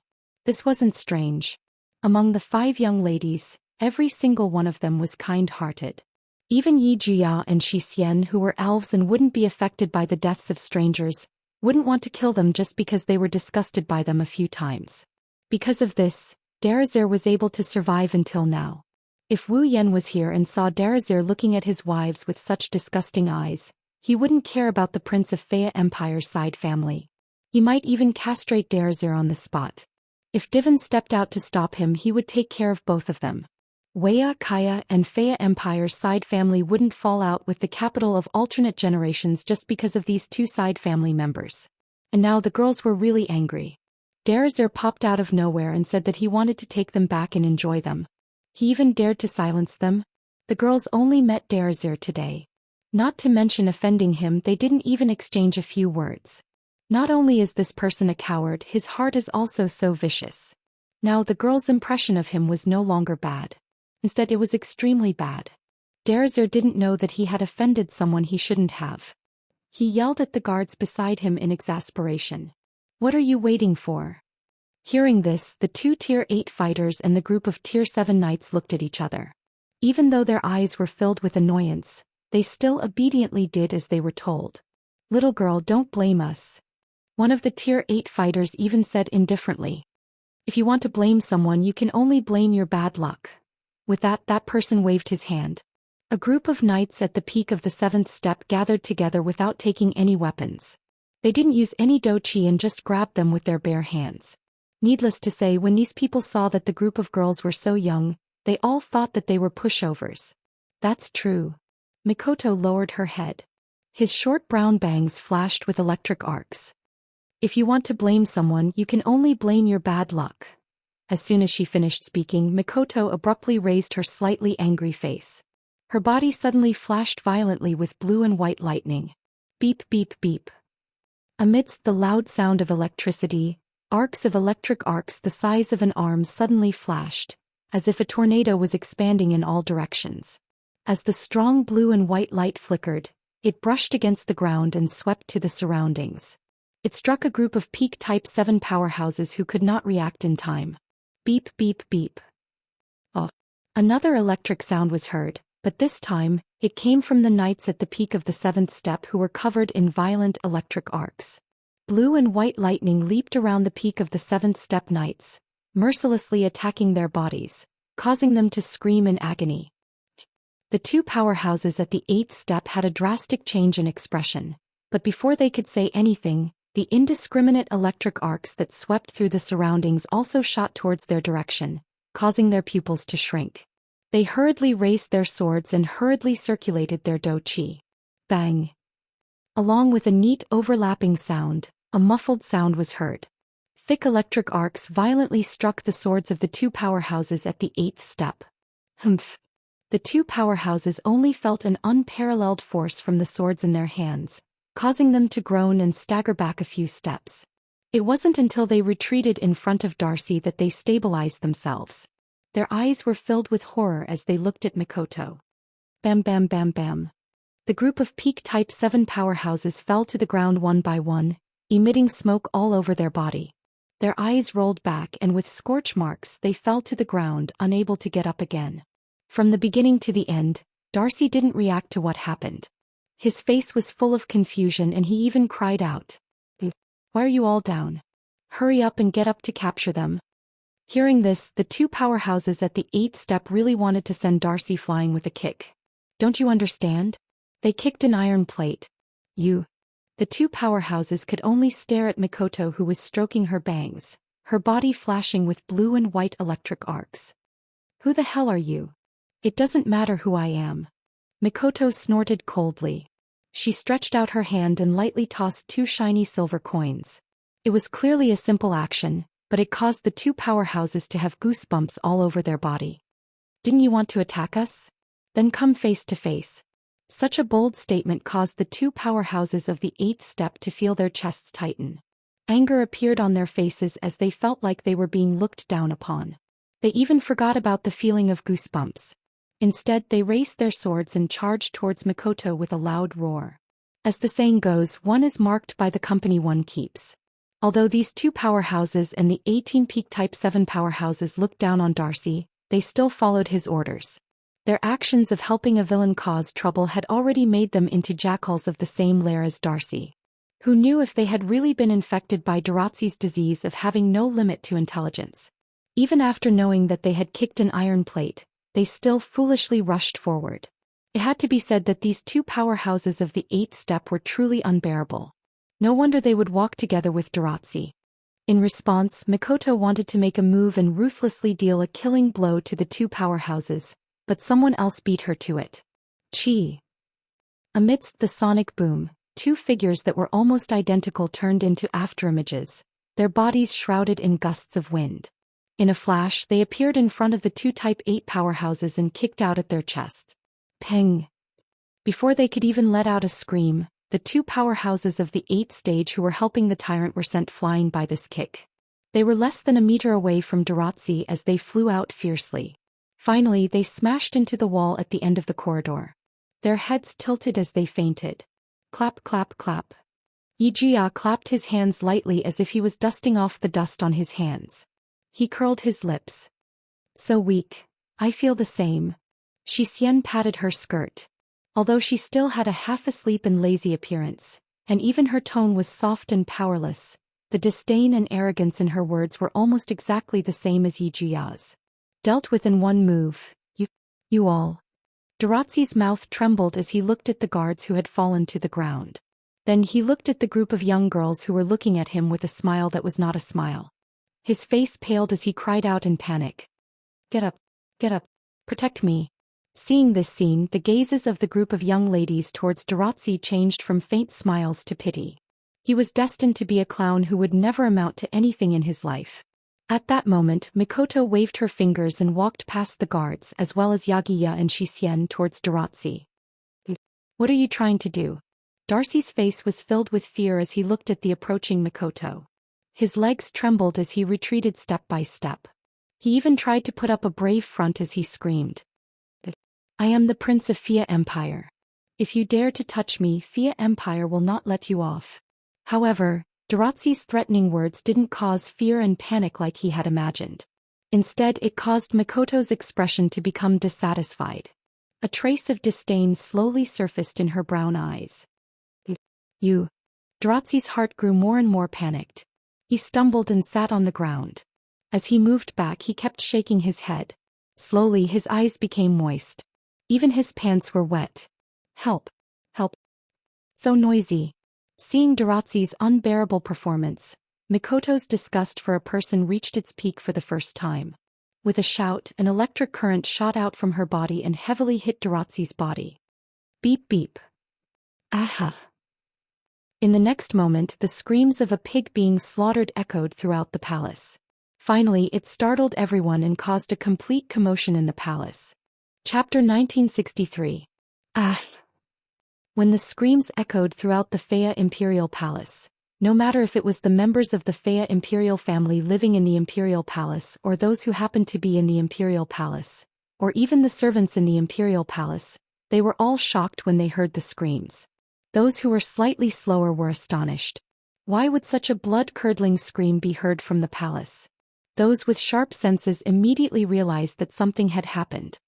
A: This wasn't strange. Among the 5 young ladies, every single one of them was kind-hearted. Even Yi Jia and Zhou Xian, who were elves and wouldn't be affected by the deaths of strangers, wouldn't want to kill them just because they were disgusted by them a few times. Because of this, Darazir was able to survive until now. If Wu Yan was here and saw Darazir looking at his wives with such disgusting eyes, he wouldn't care about the Prince of Faya Empire's side family. He might even castrate Darazir on the spot. If Divan stepped out to stop him, he would take care of both of them. Waya, Kaya, and Faya Empire's side family wouldn't fall out with the capital of alternate generations just because of these 2 side family members. And now the girls were really angry. Darazir popped out of nowhere and said that he wanted to take them back and enjoy them. He even dared to silence them. The girls only met Darazir today. Not to mention offending him, they didn't even exchange a few words. Not only is this person a coward, his heart is also so vicious. Now the girl's impression of him was no longer bad. Instead, it was extremely bad. Darazir didn't know that he had offended someone he shouldn't have. He yelled at the guards beside him in exasperation. "What are you waiting for?" Hearing this, the 2 Tier 8 fighters and the group of Tier 7 knights looked at each other. Even though their eyes were filled with annoyance, they still obediently did as they were told. "Little girl, don't blame us." One of the Tier 8 fighters even said indifferently. "If you want to blame someone, you can only blame your bad luck." With that person waved his hand. A group of knights at the peak of the 7th step gathered together without taking any weapons. They didn't use any dochi and just grabbed them with their bare hands. Needless to say, when these people saw that the group of girls were so young, they all thought that they were pushovers. That's true. Mikoto lowered her head. His short brown bangs flashed with electric arcs. "If you want to blame someone, you can only blame your bad luck." As soon as she finished speaking, Mikoto abruptly raised her slightly angry face. Her body suddenly flashed violently with blue and white lightning. Beep beep beep. Amidst the loud sound of electricity, arcs of electric arcs the size of an arm suddenly flashed, as if a tornado was expanding in all directions. As the strong blue and white light flickered, it brushed against the ground and swept to the surroundings. It struck a group of peak Type 7 powerhouses who could not react in time. Beep beep beep. Oh. Another electric sound was heard, but this time, it came from the knights at the peak of the 7th step who were covered in violent electric arcs. Blue and white lightning leaped around the peak of the 7th step knights, mercilessly attacking their bodies, causing them to scream in agony. The 2 powerhouses at the 8th step had a drastic change in expression, but before they could say anything, the indiscriminate electric arcs that swept through the surroundings also shot towards their direction, causing their pupils to shrink. They hurriedly raised their swords and hurriedly circulated their dochi. Bang! Along with a neat overlapping sound, a muffled sound was heard. Thick electric arcs violently struck the swords of the 2 powerhouses at the 8th step. Humph! The 2 powerhouses only felt an unparalleled force from the swords in their hands, causing them to groan and stagger back a few steps. It wasn't until they retreated in front of Darcy that they stabilized themselves. Their eyes were filled with horror as they looked at Mikoto. Bam bam bam bam. The group of peak Type 7 powerhouses fell to the ground one by one, emitting smoke all over their body. Their eyes rolled back and with scorch marks they fell to the ground, unable to get up again. From the beginning to the end, Darcy didn't react to what happened. His face was full of confusion and he even cried out. "Why are you all down? Hurry up and get up to capture them." Hearing this, the 2 powerhouses at the 8th step really wanted to send Darcy flying with a kick. "Don't you understand?" They kicked an iron plate. "You." The 2 powerhouses could only stare at Mikoto, who was stroking her bangs, her body flashing with blue and white electric arcs. "Who the hell are you?" "It doesn't matter who I am." Mikoto snorted coldly. She stretched out her hand and lightly tossed 2 shiny silver coins. It was clearly a simple action, but it caused the 2 powerhouses to have goosebumps all over their body. "Didn't you want to attack us? Then come face to face." Such a bold statement caused the 2 powerhouses of the 8th step to feel their chests tighten. Anger appeared on their faces as they felt like they were being looked down upon. They even forgot about the feeling of goosebumps. Instead, they raised their swords and charged towards Mikoto with a loud roar. As the saying goes, one is marked by the company one keeps. Although these two powerhouses and the 18 peak Type 7 powerhouses looked down on Darcy, they still followed his orders. Their actions of helping a villain cause trouble had already made them into jackals of the same lair as Darcy. Who knew if they had really been infected by Daratzi's disease of having no limit to intelligence? Even after knowing that they had kicked an iron plate, they still foolishly rushed forward. It had to be said that these two powerhouses of the 8th step were truly unbearable. No wonder they would walk together with Daratzi. In response, Mikoto wanted to make a move and ruthlessly deal a killing blow to the two powerhouses, but someone else beat her to it. Chi. Amidst the sonic boom, two figures that were almost identical turned into afterimages, their bodies shrouded in gusts of wind. In a flash, they appeared in front of the two Type 8 powerhouses and kicked out at their chests. Peng! Before they could even let out a scream, the two powerhouses of the 8th stage who were helping the tyrant were sent flying by this kick. They were less than a meter away from Daratzi as they flew out fiercely. Finally, they smashed into the wall at the end of the corridor. Their heads tilted as they fainted. Clap, clap, clap. Yijia clapped his hands lightly as if he was dusting off the dust on his hands. He curled his lips. So weak. I feel the same. Xian patted her skirt. Although she still had a half-asleep and lazy appearance, and even her tone was soft and powerless, the disdain and arrogance in her words were almost exactly the same as Yijia's. Dealt with in one move, you all. Daratzi's mouth trembled as he looked at the guards who had fallen to the ground. Then he looked at the group of young girls who were looking at him with a smile that was not a smile. His face paled as he cried out in panic. Get up, protect me. Seeing this scene, the gazes of the group of young ladies towards Daratzi changed from faint smiles to pity. He was destined to be a clown who would never amount to anything in his life. At that moment, Mikoto waved her fingers and walked past the guards as well as Yagiya and Xian towards Daratzi. What are you trying to do? Darcy's face was filled with fear as he looked at the approaching Mikoto. His legs trembled as he retreated step by step. He even tried to put up a brave front as he screamed. I am the Prince of Fia Empire. If you dare to touch me, Fia Empire will not let you off. However, Daratzi's threatening words didn't cause fear and panic like he had imagined. Instead, it caused Mikoto's expression to become dissatisfied. A trace of disdain slowly surfaced in her brown eyes. You. Daratzi's heart grew more and more panicked. He stumbled and sat on the ground. As he moved back, he kept shaking his head. Slowly, his eyes became moist. Even his pants were wet. Help. So noisy. Seeing Daratzi's unbearable performance, Mikoto's disgust for a person reached its peak for the first time. With a shout, an electric current shot out from her body and heavily hit Daratzi's body. Beep beep. Aha. In the next moment, the screams of a pig being slaughtered echoed throughout the palace. Finally, it startled everyone and caused a complete commotion in the palace. Chapter 1963. Ah! When the screams echoed throughout the Fea Imperial Palace, no matter if it was the members of the Fea Imperial family living in the Imperial Palace or those who happened to be in the Imperial Palace, or even the servants in the Imperial Palace, they were all shocked when they heard the screams. Those who were slightly slower were astonished. Why would such a blood-curdling scream be heard from the palace? Those with sharp senses immediately realized that something had happened.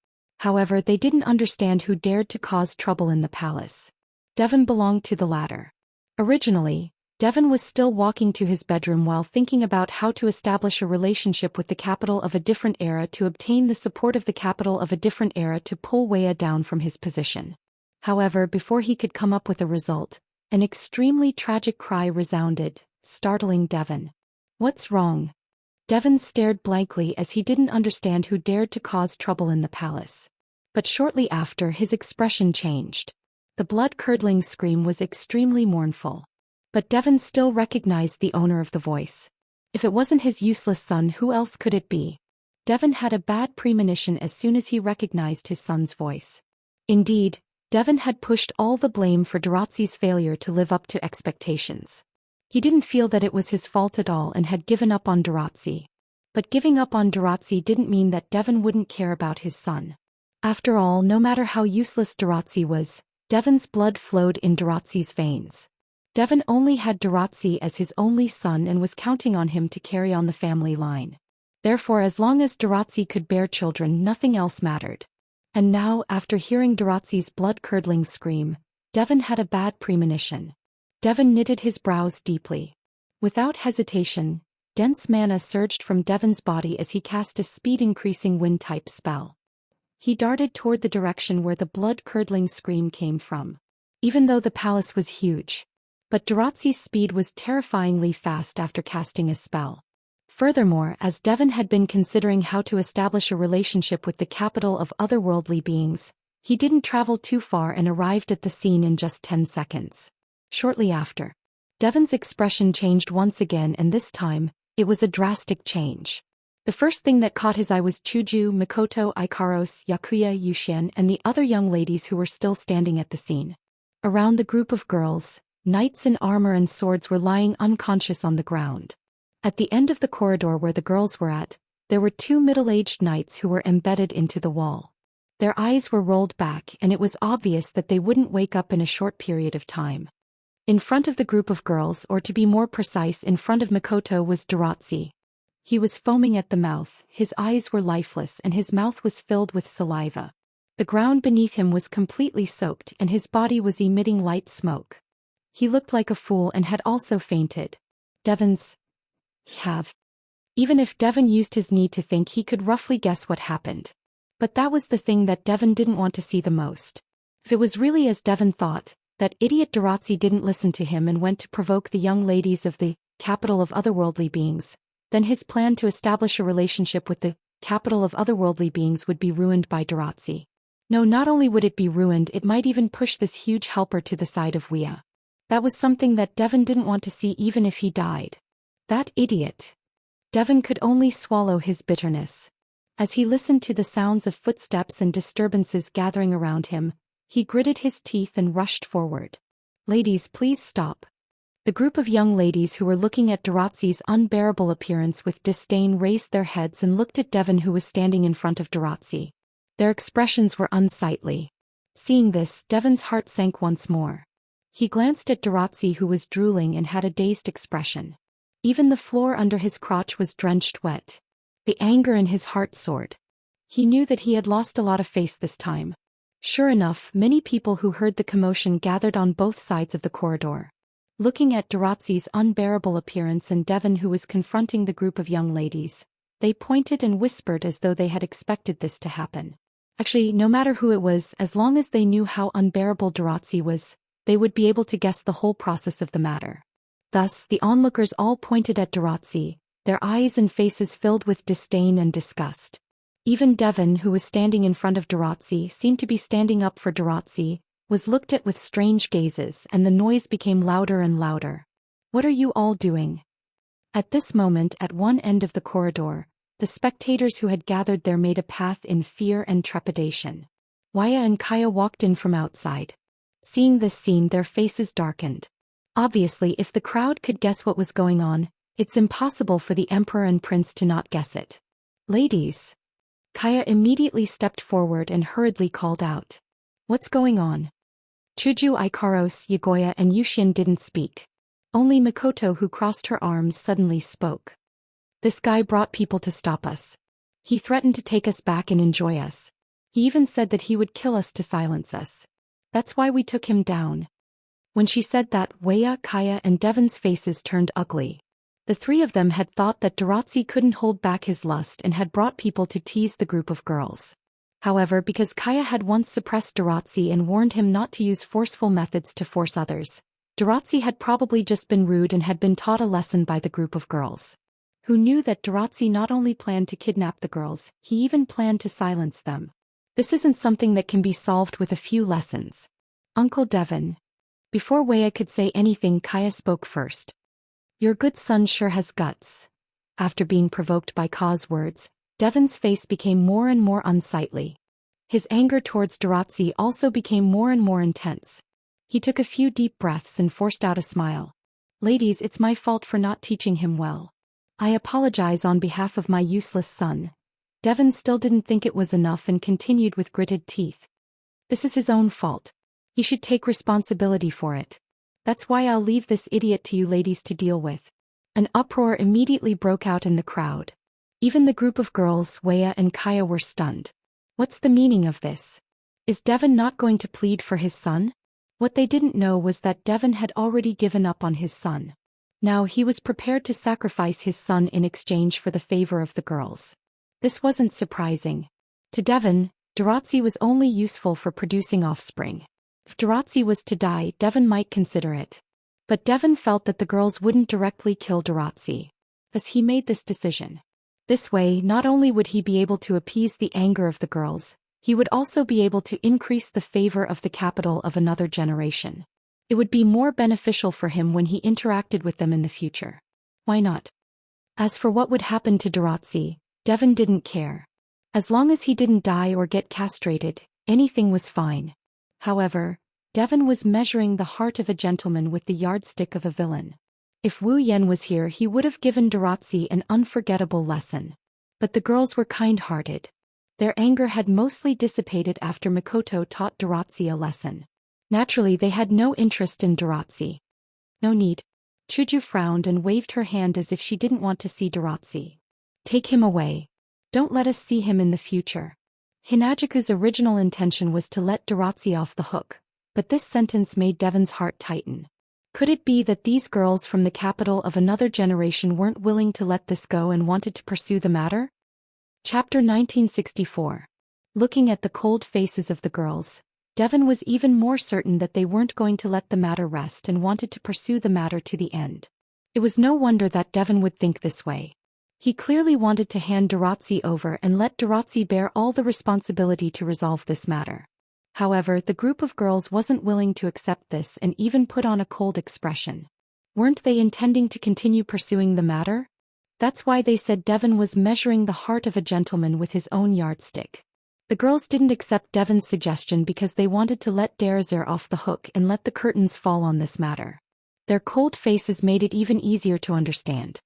A: However, they didn't understand who dared to cause trouble in the palace. Devon belonged to the latter. Originally, Devon was still walking to his bedroom while thinking about how to establish a relationship with the capital of a different era to obtain the support of the capital of a different era to pull Wea down from his position. However, before he could come up with a result, an extremely tragic cry resounded, startling Devon. What's wrong? Devon stared blankly as he didn't understand who dared to cause trouble in the palace. But shortly after, his expression changed. The blood-curdling scream was extremely mournful. But Devon still recognized the owner of the voice. If it wasn't his useless son, who else could it be? Devon had a bad premonition as soon as he recognized his son's voice. Indeed, Devon had pushed all the blame for Daratzi's failure to live up to expectations. He didn't feel that it was his fault at all and had given up on Daratzi. But giving up on Daratzi didn't mean that Devon wouldn't care about his son. After all, no matter how useless Daratzi was, Devon's blood flowed in Daratzi's veins. Devon only had Daoist as his only son and was counting on him to carry on the family line. Therefore, as long as Daoist could bear children, nothing else mattered. And now, after hearing Daoist's blood-curdling scream, Devon had a bad premonition. Devon knitted his brows deeply. Without hesitation, dense mana surged from Devon's body as he cast a speed-increasing wind-type spell. He darted toward the direction where the blood-curdling scream came from. Even though the palace was huge, but Daoist's speed was terrifyingly fast after casting a spell. Furthermore, as Devon had been considering how to establish a relationship with the capital of otherworldly beings, he didn't travel too far and arrived at the scene in just 10 seconds. Shortly after, Devon's expression changed once again, and this time, it was a drastic change. The first thing that caught his eye was Chuju, Mikoto, Ikaros, Yakuya, Zhou Xian, and the other young ladies who were still standing at the scene. Around the group of girls, knights in armor and swords were lying unconscious on the ground. At the end of the corridor where the girls were at, there were 2 middle-aged knights who were embedded into the wall. Their eyes were rolled back, and it was obvious that they wouldn't wake up in a short period of time. In front of the group of girls, or to be more precise, in front of Mikoto, was Daoist. He was foaming at the mouth, his eyes were lifeless, and his mouth was filled with saliva. The ground beneath him was completely soaked, and his body was emitting light smoke. He looked like a fool and had also fainted. Even if Devon used his need to think, he could roughly guess what happened. But that was the thing that Devon didn't want to see the most. If it was really as Devon thought, that idiot Daoist didn't listen to him and went to provoke the young ladies of the capital of otherworldly beings, then his plan to establish a relationship with the capital of otherworldly beings would be ruined by Daoist. No, not only would it be ruined, it might even push this huge helper to the side of Wuxia. That was something that Devon didn't want to see even if he died. That idiot. Devon could only swallow his bitterness. As he listened to the sounds of footsteps and disturbances gathering around him, he gritted his teeth and rushed forward. Ladies, please stop. The group of young ladies who were looking at Daoist's unbearable appearance with disdain raised their heads and looked at Devon, who was standing in front of Daoist. Their expressions were unsightly. Seeing this, Devon's heart sank once more. He glanced at Daoist, who was drooling and had a dazed expression. Even the floor under his crotch was drenched wet. The anger in his heart soared. He knew that he had lost a lot of face this time. Sure enough, many people who heard the commotion gathered on both sides of the corridor. Looking at Daoist's unbearable appearance and Devon, who was confronting the group of young ladies, they pointed and whispered as though they had expected this to happen. Actually, no matter who it was, as long as they knew how unbearable Daoist was, they would be able to guess the whole process of the matter. Thus, the onlookers all pointed at Daoist, their eyes and faces filled with disdain and disgust. Even Devon, who was standing in front of Daoist, seemed to be standing up for Daoist, was looked at with strange gazes, and the noise became louder and louder. What are you all doing? At this moment, at one end of the corridor, the spectators who had gathered there made a path in fear and trepidation. Wuxia and Kaya walked in from outside. Seeing this scene, their faces darkened. Obviously, if the crowd could guess what was going on, it's impossible for the emperor and prince to not guess it. Ladies. Kaya immediately stepped forward and hurriedly called out. What's going on? Chuju, Ikaros, Yagoya, and Zhou Xian didn't speak. Only Mikoto, who crossed her arms, suddenly spoke. This guy brought people to stop us. He threatened to take us back and enjoy us. He even said that he would kill us to silence us. That's why we took him down. When she said that, Wuxia, Kaya, and Devon's faces turned ugly. The three of them had thought that Daoist couldn't hold back his lust and had brought people to tease the group of girls. However, because Kaya had once suppressed Daoist and warned him not to use forceful methods to force others, Daoist had probably just been rude and had been taught a lesson by the group of girls. Who knew that Daoist not only planned to kidnap the girls, he even planned to silence them. This isn't something that can be solved with a few lessons. Uncle Devon. Before Wuxia could say anything, Kaya spoke first. Your good son sure has guts. After being provoked by Ka's words, Devon's face became more and more unsightly. His anger towards Daoist also became more and more intense. He took a few deep breaths and forced out a smile. Ladies, it's my fault for not teaching him well. I apologize on behalf of my useless son. Devon still didn't think it was enough and continued with gritted teeth. This is his own fault. He should take responsibility for it. That's why I'll leave this idiot to you ladies to deal with. An uproar immediately broke out in the crowd. Even the group of girls, Wea and Kaya, were stunned. What's the meaning of this? Is Devon not going to plead for his son? What they didn't know was that Devon had already given up on his son. Now he was prepared to sacrifice his son in exchange for the favor of the girls. This wasn't surprising. To Devon, Daoist was only useful for producing offspring. If Daoist was to die, Devon might consider it. But Devon felt that the girls wouldn't directly kill Daoist. Thus he made this decision. This way, not only would he be able to appease the anger of the girls, he would also be able to increase the favor of the capital of another generation. It would be more beneficial for him when he interacted with them in the future. Why not? As for what would happen to Daoist, Devon didn't care. As long as he didn't die or get castrated, anything was fine. However, Devon was measuring the heart of a gentleman with the yardstick of a villain. If Wu Yan was here, he would have given Daoist an unforgettable lesson. But the girls were kind-hearted. Their anger had mostly dissipated after Mikoto taught Daoist a lesson. Naturally, they had no interest in Daoist. No need. Chuju frowned and waved her hand as if she didn't want to see Daoist. Take him away. Don't let us see him in the future. Hinajuku's original intention was to let Daoist off the hook, but this sentence made Devon's heart tighten. Could it be that these girls from the capital of another generation weren't willing to let this go and wanted to pursue the matter? Chapter 1964. Looking at the cold faces of the girls, Devon was even more certain that they weren't going to let the matter rest and wanted to pursue the matter to the end. It was no wonder that Devon would think this way. He clearly wanted to hand Daoist over and let Daoist bear all the responsibility to resolve this matter. However, the group of girls wasn't willing to accept this and even put on a cold expression. Weren't they intending to continue pursuing the matter? That's why they said Devon was measuring the heart of a gentleman with his own yardstick. The girls didn't accept Devon's suggestion because they wanted to let Daoist off the hook and let the curtains fall on this matter. Their cold faces made it even easier to understand.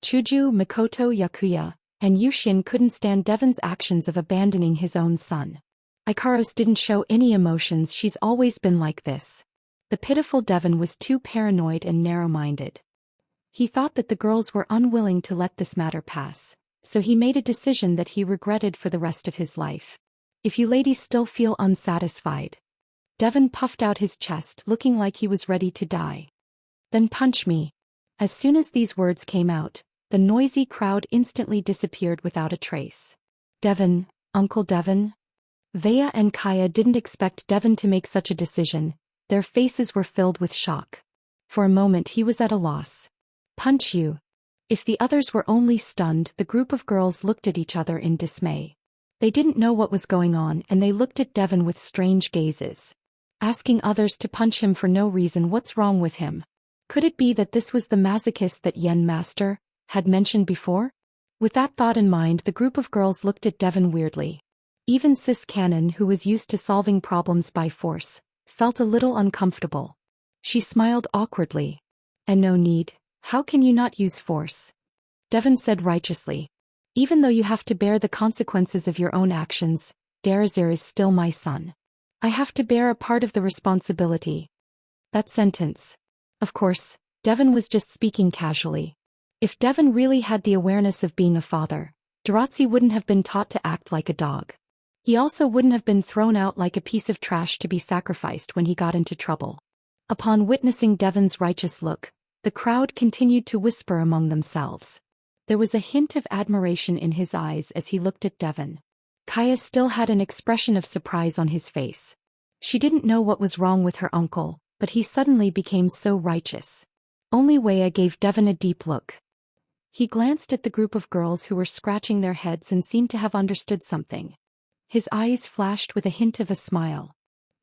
A: Chuju, Mikoto, Yakuya, and Zhou Xian couldn't stand Devon's actions of abandoning his own son. Ikaros didn't show any emotions. She's always been like this. The pitiful Devon was too paranoid and narrow-minded. He thought that the girls were unwilling to let this matter pass, so he made a decision that he regretted for the rest of his life. If you ladies still feel unsatisfied. Devon puffed out his chest, looking like he was ready to die. Then punch me. As soon as these words came out, the noisy crowd instantly disappeared without a trace. Devon, Uncle Devon? Vea and Kaya didn't expect Devon to make such a decision. Their faces were filled with shock. For a moment he was at a loss. Punch you. If the others were only stunned, the group of girls looked at each other in dismay. They didn't know what was going on and they looked at Devon with strange gazes. Asking others to punch him for no reason. What's wrong with him? Could it be that this was the masochist that Yen Master had mentioned before? With that thought in mind, the group of girls looked at Devon weirdly. Even Sis Cannon, who was used to solving problems by force, felt a little uncomfortable. She smiled awkwardly. And no need. How can you not use force? Devon said righteously. Even though you have to bear the consequences of your own actions, Daoist is still my son. I have to bear a part of the responsibility. That sentence. Of course, Devon was just speaking casually. If Devon really had the awareness of being a father, Daoist wouldn't have been taught to act like a dog. He also wouldn't have been thrown out like a piece of trash to be sacrificed when he got into trouble. Upon witnessing Devon's righteous look, the crowd continued to whisper among themselves. There was a hint of admiration in his eyes as he looked at Devon. Kaya still had an expression of surprise on his face. She didn't know what was wrong with her uncle, but he suddenly became so righteous. Only Wea gave Devon a deep look. He glanced at the group of girls who were scratching their heads and seemed to have understood something. His eyes flashed with a hint of a smile.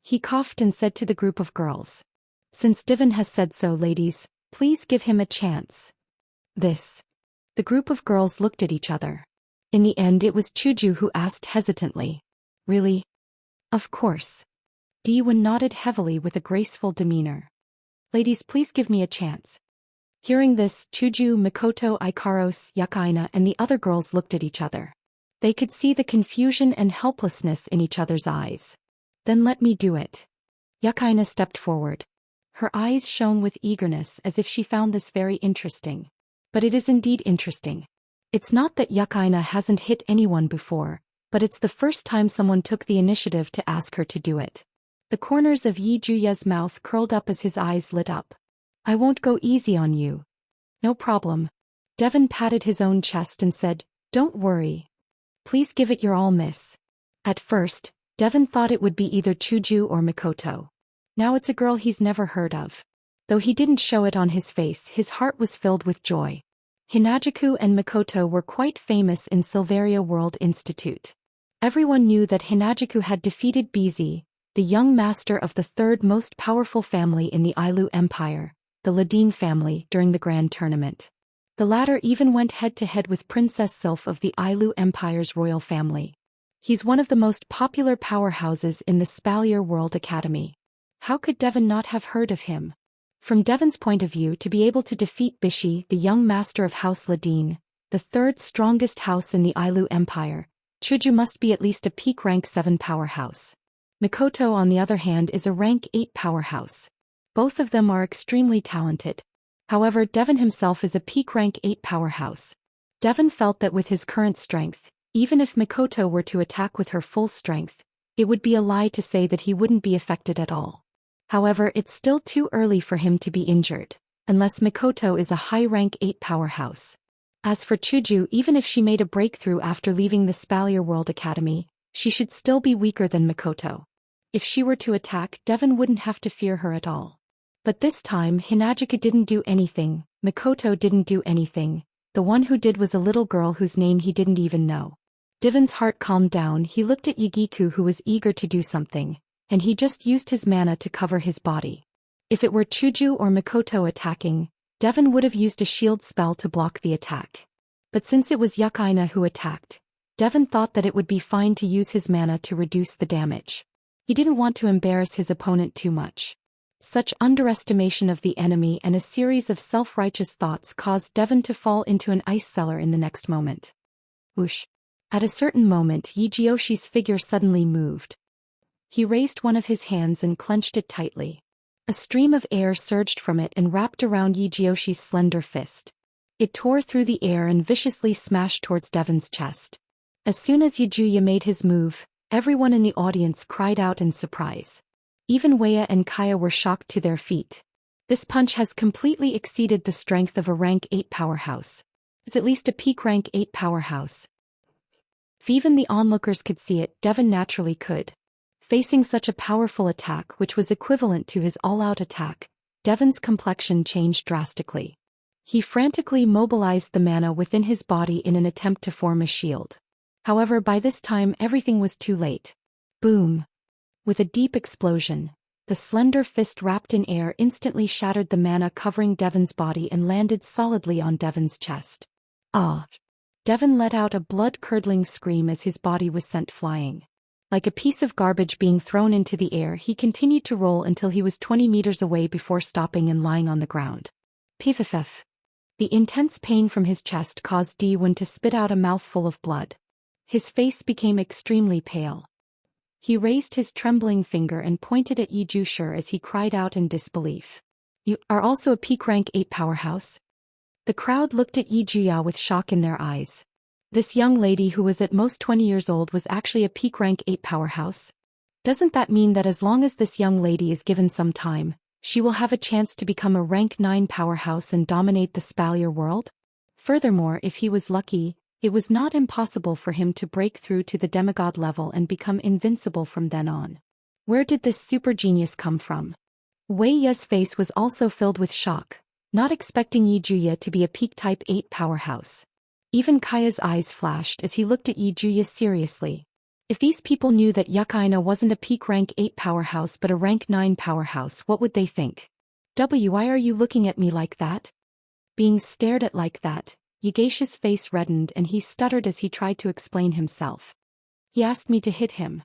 A: He coughed and said to the group of girls, "Since Devon has said so, ladies, please give him a chance." This. The group of girls looked at each other. In the end it was Chuju who asked hesitantly, "Really?" "Of course." Diwan nodded heavily with a graceful demeanor. "Ladies, please give me a chance." Hearing this, Chuju, Mikoto, Ikaros, Yakaina and the other girls looked at each other. They could see the confusion and helplessness in each other's eyes. "Then let me do it." Yakaina stepped forward. Her eyes shone with eagerness as if she found this very interesting. But it is indeed interesting. It's not that Yukaina hasn't hit anyone before, but it's the first time someone took the initiative to ask her to do it. The corners of Yi Juya's mouth curled up as his eyes lit up. I won't go easy on you. No problem. Devon patted his own chest and said, Don't worry. Please give it your all, miss. At first, Devon thought it would be either Chuju or Mikoto. Now it's a girl he's never heard of. Though he didn't show it on his face, his heart was filled with joy. Hinajuku and Mikoto were quite famous in Silveria World Institute. Everyone knew that Hinajuku had defeated Bizi, the young master of the third most powerful family in the Ailu Empire, the Ladine family, during the grand tournament. The latter even went head-to-head with Princess Sylph of the Ailu Empire's royal family. He's one of the most popular powerhouses in the Spalier World Academy. How could Devon not have heard of him? From Devon's point of view, to be able to defeat Bishi, the young master of House Ladine, the third strongest house in the Ailu Empire, Chuju must be at least a peak rank 7 powerhouse. Mikoto, on the other hand, is a rank 8 powerhouse. Both of them are extremely talented. However, Devon himself is a peak rank 8 powerhouse. Devon felt that with his current strength, even if Mikoto were to attack with her full strength, it would be a lie to say that he wouldn't be affected at all. However, it's still too early for him to be injured, unless Mikoto is a high rank 8 powerhouse. As for Chuju, even if she made a breakthrough after leaving the Spalier World Academy, she should still be weaker than Mikoto. If she were to attack, Devon wouldn't have to fear her at all. But this time, Hinajuku didn't do anything, Mikoto didn't do anything. The one who did was a little girl whose name he didn't even know. Devon's heart calmed down. He looked at Yugiku, who was eager to do something, and he just used his mana to cover his body. If it were Chuju or Mikoto attacking, Devon would have used a shield spell to block the attack. But since it was Yukaina who attacked, Devon thought that it would be fine to use his mana to reduce the damage. He didn't want to embarrass his opponent too much. Such underestimation of the enemy and a series of self-righteous thoughts caused Devon to fall into an ice cellar in the next moment. Whoosh. At a certain moment, Yijiyoshi's figure suddenly moved. He raised one of his hands and clenched it tightly. A stream of air surged from it and wrapped around Yijiyoshi's slender fist. It tore through the air and viciously smashed towards Devon's chest. As soon as Yijuya made his move, everyone in the audience cried out in surprise. Even Weya and Kaya were shocked to their feet. This punch has completely exceeded the strength of a rank 8 powerhouse. It's at least a peak rank 8 powerhouse. If even the onlookers could see it, Devon naturally could. Facing such a powerful attack, which was equivalent to his all-out attack, Devon's complexion changed drastically. He frantically mobilized the mana within his body in an attempt to form a shield. However, by this time everything was too late. Boom! With a deep explosion, the slender fist wrapped in air instantly shattered the mana covering Devon's body and landed solidly on Devon's chest. Ah! Devon let out a blood-curdling scream as his body was sent flying. Like a piece of garbage being thrown into the air, he continued to roll until he was 20 meters away before stopping and lying on the ground. Piff. The intense pain from his chest caused D1 to spit out a mouthful of blood. His face became extremely pale. He raised his trembling finger and pointed at Yijusher as he cried out in disbelief. You are also a peak rank 8 powerhouse? The crowd looked at Yijuya with shock in their eyes. This young lady who was at most 20 years old was actually a peak rank 8 powerhouse? Doesn't that mean that as long as this young lady is given some time, she will have a chance to become a rank 9 powerhouse and dominate the Spalier world? Furthermore, if he was lucky, it was not impossible for him to break through to the demigod level and become invincible from then on. Where did this super genius come from? Wei Ya's face was also filled with shock, not expecting Yijuya to be a peak type 8 powerhouse. Even Kaya's eyes flashed as he looked at Yijuya seriously. If these people knew that Yukaina wasn't a peak rank 8 powerhouse but a rank 9 powerhouse, what would they think? Why are you looking at me like that? Being stared at like that, Yigeisha's face reddened and he stuttered as he tried to explain himself. He asked me to hit him.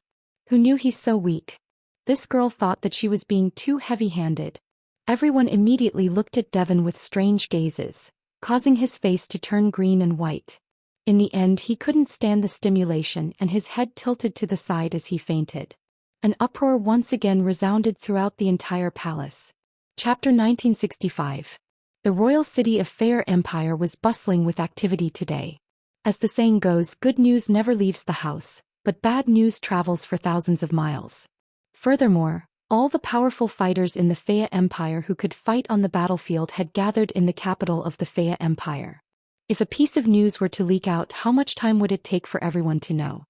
A: Who knew he's so weak? This girl thought that she was being too heavy-handed. Everyone immediately looked at Devon with strange gazes, causing his face to turn green and white. In the end, he couldn't stand the stimulation and his head tilted to the side as he fainted. An uproar once again resounded throughout the entire palace. Chapter 1965. The royal city of Fair Empire was bustling with activity today. As the saying goes, good news never leaves the house, but bad news travels for thousands of miles. Furthermore, all the powerful fighters in the Fair Empire who could fight on the battlefield had gathered in the capital of the Fair Empire. If a piece of news were to leak out, how much time would it take for everyone to know?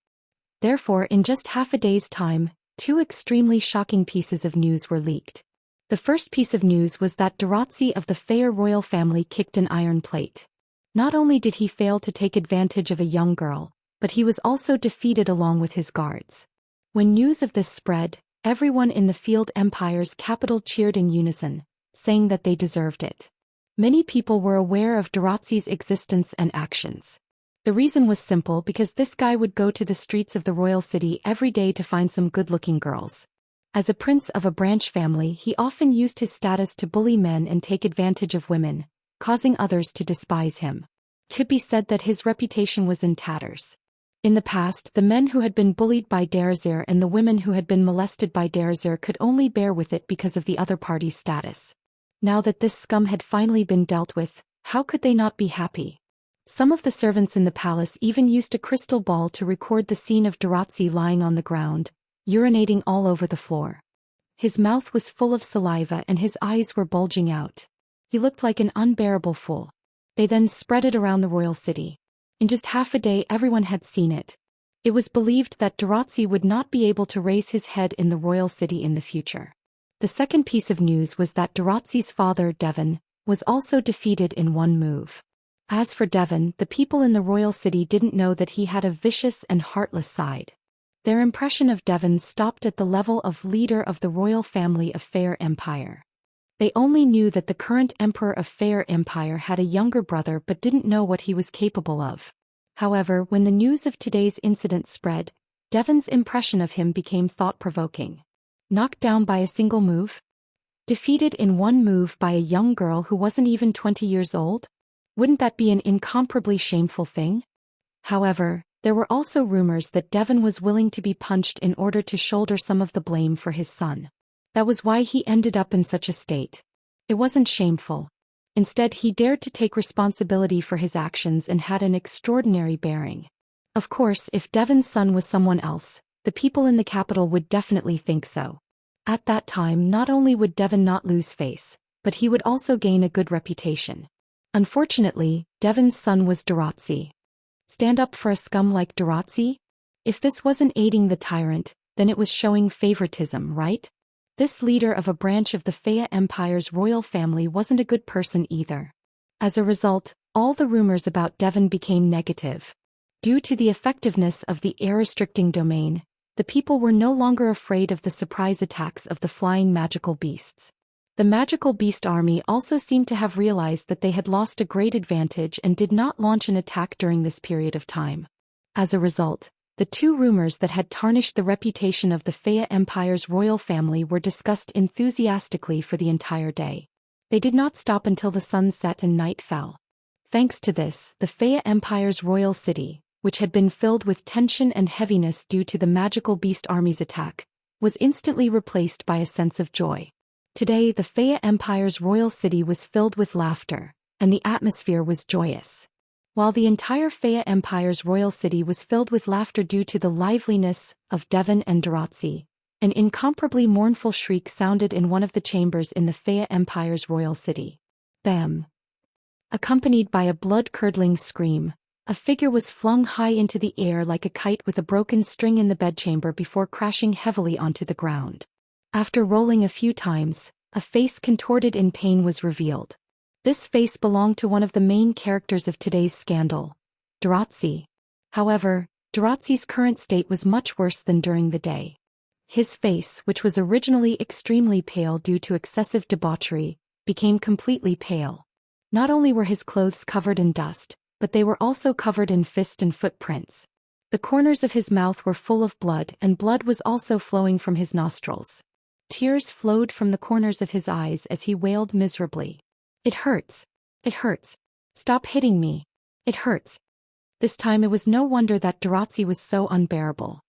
A: Therefore, in just half a day's time, two extremely shocking pieces of news were leaked. The first piece of news was that Daoist of the Fair royal family kicked an iron plate. Not only did he fail to take advantage of a young girl, but he was also defeated along with his guards. When news of this spread, everyone in the Field Empire's capital cheered in unison, saying that they deserved it. Many people were aware of Daoist's existence and actions. The reason was simple, because this guy would go to the streets of the royal city every day to find some good-looking girls. As a prince of a branch family, he often used his status to bully men and take advantage of women, causing others to despise him. It could be said that his reputation was in tatters. In the past, the men who had been bullied by Daoist and the women who had been molested by Daoist could only bear with it because of the other party's status. Now that this scum had finally been dealt with, how could they not be happy? Some of the servants in the palace even used a crystal ball to record the scene of Daoist lying on the ground, urinating all over the floor. His mouth was full of saliva and his eyes were bulging out. He looked like an unbearable fool. They then spread it around the royal city. In just half a day, everyone had seen it. It was believed that Daoist would not be able to raise his head in the royal city in the future. The second piece of news was that Daoist's father, Devon, was also defeated in one move. As for Devon, the people in the royal city didn't know that he had a vicious and heartless side. Their impression of Devon stopped at the level of leader of the royal family of Fair Empire. They only knew that the current emperor of Fair Empire had a younger brother but didn't know what he was capable of. However, when the news of today's incident spread, Devon's impression of him became thought-provoking. Knocked down by a single move? Defeated in one move by a young girl who wasn't even 20 years old? Wouldn't that be an incomparably shameful thing? However, there were also rumors that Devon was willing to be punched in order to shoulder some of the blame for his son. That was why he ended up in such a state. It wasn't shameful. Instead, he dared to take responsibility for his actions and had an extraordinary bearing. Of course, if Devon's son was someone else, the people in the capital would definitely think so. At that time, not only would Devon not lose face, but he would also gain a good reputation. Unfortunately, Devon's son was Daoist. Stand up for a scum like Daoist? If this wasn't aiding the tyrant, then it was showing favoritism, right? This leader of a branch of the Fair Empire's royal family wasn't a good person either. As a result, all the rumors about Devon became negative. Due to the effectiveness of the air-restricting domain, the people were no longer afraid of the surprise attacks of the flying magical beasts. The magical beast army also seemed to have realized that they had lost a great advantage and did not launch an attack during this period of time. As a result, the two rumors that had tarnished the reputation of the Fair Empire's royal family were discussed enthusiastically for the entire day. They did not stop until the sun set and night fell. Thanks to this, the Fair Empire's royal city, which had been filled with tension and heaviness due to the magical beast army's attack, was instantly replaced by a sense of joy. Today, the Fair Empire's royal city was filled with laughter, and the atmosphere was joyous. While the entire Fair Empire's royal city was filled with laughter due to the liveliness of Devon and Daoist, an incomparably mournful shriek sounded in one of the chambers in the Fair Empire's royal city. Bam! Accompanied by a blood-curdling scream, a figure was flung high into the air like a kite with a broken string in the bedchamber before crashing heavily onto the ground. After rolling a few times, a face contorted in pain was revealed. This face belonged to one of the main characters of today's scandal, Daoist. However, Daoist's current state was much worse than during the day. His face, which was originally extremely pale due to excessive debauchery, became completely pale. Not only were his clothes covered in dust, but they were also covered in fist and footprints. The corners of his mouth were full of blood, and blood was also flowing from his nostrils. Tears flowed from the corners of his eyes as he wailed miserably. "It hurts. It hurts. Stop hitting me. It hurts." This time it was no wonder that Daoist was so unbearable.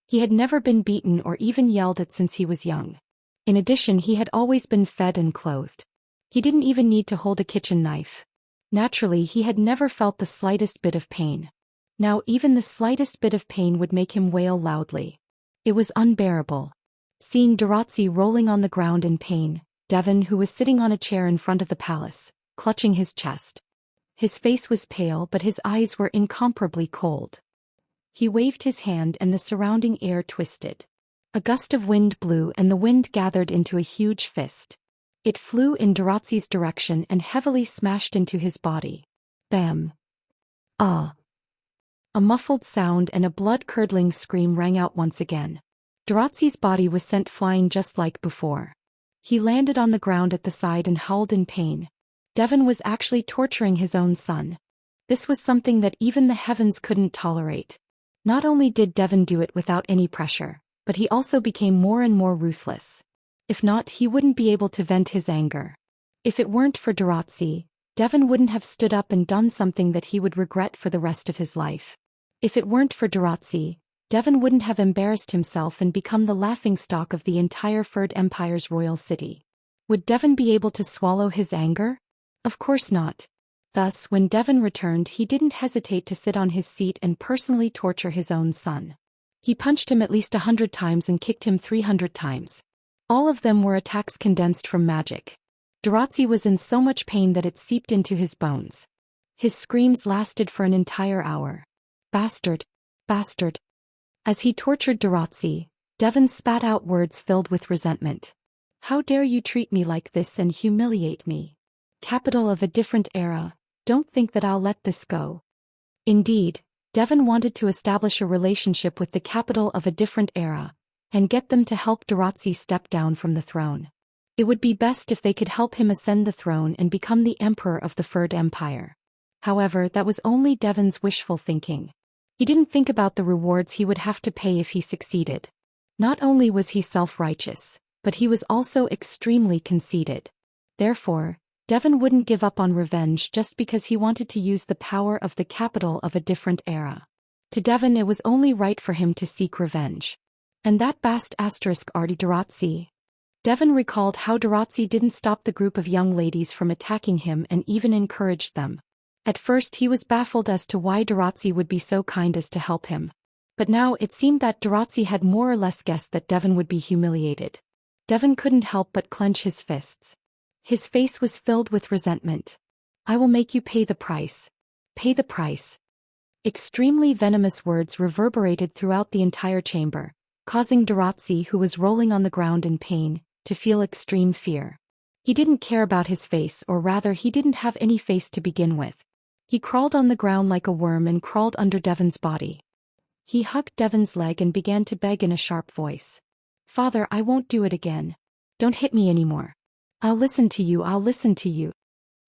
A: He had never been beaten or even yelled at since he was young. In addition, he had always been fed and clothed. He didn't even need to hold a kitchen knife. Naturally, he had never felt the slightest bit of pain. Now even the slightest bit of pain would make him wail loudly. It was unbearable. Seeing Daoist rolling on the ground in pain, Devon, who was sitting on a chair in front of the palace, clutching his chest. His face was pale but his eyes were incomparably cold. He waved his hand and the surrounding air twisted. A gust of wind blew and the wind gathered into a huge fist. It flew in Daoist's direction and heavily smashed into his body. Bam! Ah! A muffled sound and a blood-curdling scream rang out once again. Daoist's body was sent flying just like before. He landed on the ground at the side and howled in pain. Devon was actually torturing his own son. This was something that even the heavens couldn't tolerate. Not only did Devon do it without any pressure, but he also became more and more ruthless. If not, he wouldn't be able to vent his anger. If it weren't for Daoist, Devon wouldn't have stood up and done something that he would regret for the rest of his life. If it weren't for Daoist, Devon wouldn't have embarrassed himself and become the laughingstock of the entire Third Empire's royal city. Would Devon be able to swallow his anger? Of course not. Thus, when Devon returned, he didn't hesitate to sit on his seat and personally torture his own son. He punched him at least 100 times and kicked him 300 times. All of them were attacks condensed from magic. Daoist was in so much pain that it seeped into his bones. His screams lasted for an entire hour. Bastard! Bastard! As he tortured Daoist, Devon spat out words filled with resentment. How dare you treat me like this and humiliate me? Capital of a different era, don't think that I'll let this go. Indeed, Devon wanted to establish a relationship with the capital of a different era, and get them to help Daoist step down from the throne. It would be best if they could help him ascend the throne and become the emperor of the Third Empire. However, that was only Devon's wishful thinking. He didn't think about the rewards he would have to pay if he succeeded. Not only was he self-righteous, but he was also extremely conceited. Therefore, Devon wouldn't give up on revenge just because he wanted to use the power of the capital of a different era. To Devon, it was only right for him to seek revenge. And that bast asterisk arty Daoist. Devon recalled how Daoist didn't stop the group of young ladies from attacking him and even encouraged them. At first he was baffled as to why Daoist would be so kind as to help him. But now it seemed that Daoist had more or less guessed that Devon would be humiliated. Devon couldn't help but clench his fists. His face was filled with resentment. I will make you pay the price. Pay the price. Extremely venomous words reverberated throughout the entire chamber, causing Daoist, who was rolling on the ground in pain, to feel extreme fear. He didn't care about his face, or rather he didn't have any face to begin with. He crawled on the ground like a worm and crawled under Devon's body. He hugged Devon's leg and began to beg in a sharp voice. Father, I won't do it again. Don't hit me anymore. I'll listen to you, I'll listen to you.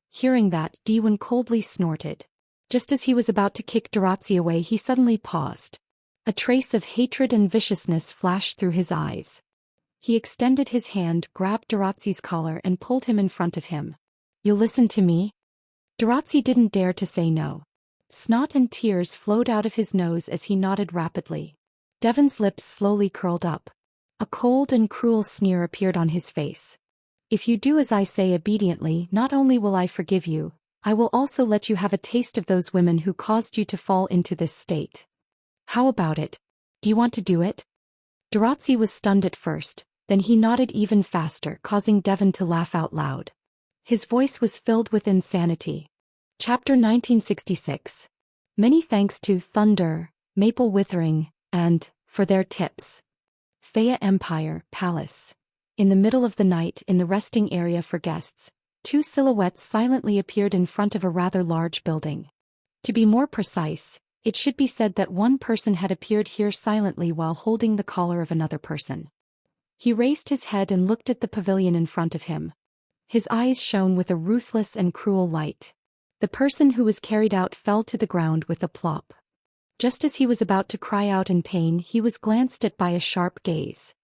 A: Hearing that, Devon coldly snorted. Just as he was about to kick Daoist away, he suddenly paused. A trace of hatred and viciousness flashed through his eyes. He extended his hand, grabbed Daoist's collar and pulled him in front of him. You'll listen to me? Daoist didn't dare to say no. Snot and tears flowed out of his nose as he nodded rapidly. Devon's lips slowly curled up. A cold and cruel sneer appeared on his face. If you do as I say obediently, not only will I forgive you, I will also let you have a taste of those women who caused you to fall into this state. How about it? Do you want to do it? Daoist was stunned at first, then he nodded even faster, causing Devon to laugh out loud. His voice was filled with insanity. Chapter 1966. Many thanks to Thunder, Maple Withering, and, for their tips. Faya Empire, Palace. In the middle of the night, in the resting area for guests, two silhouettes silently appeared in front of a rather large building. To be more precise, it should be said that one person had appeared here silently while holding the collar of another person. He raised his head and looked at the pavilion in front of him. His eyes shone with a ruthless and cruel light. The person who was carried out fell to the ground with a plop. Just as he was about to cry out in pain, he was glanced at by a sharp gaze.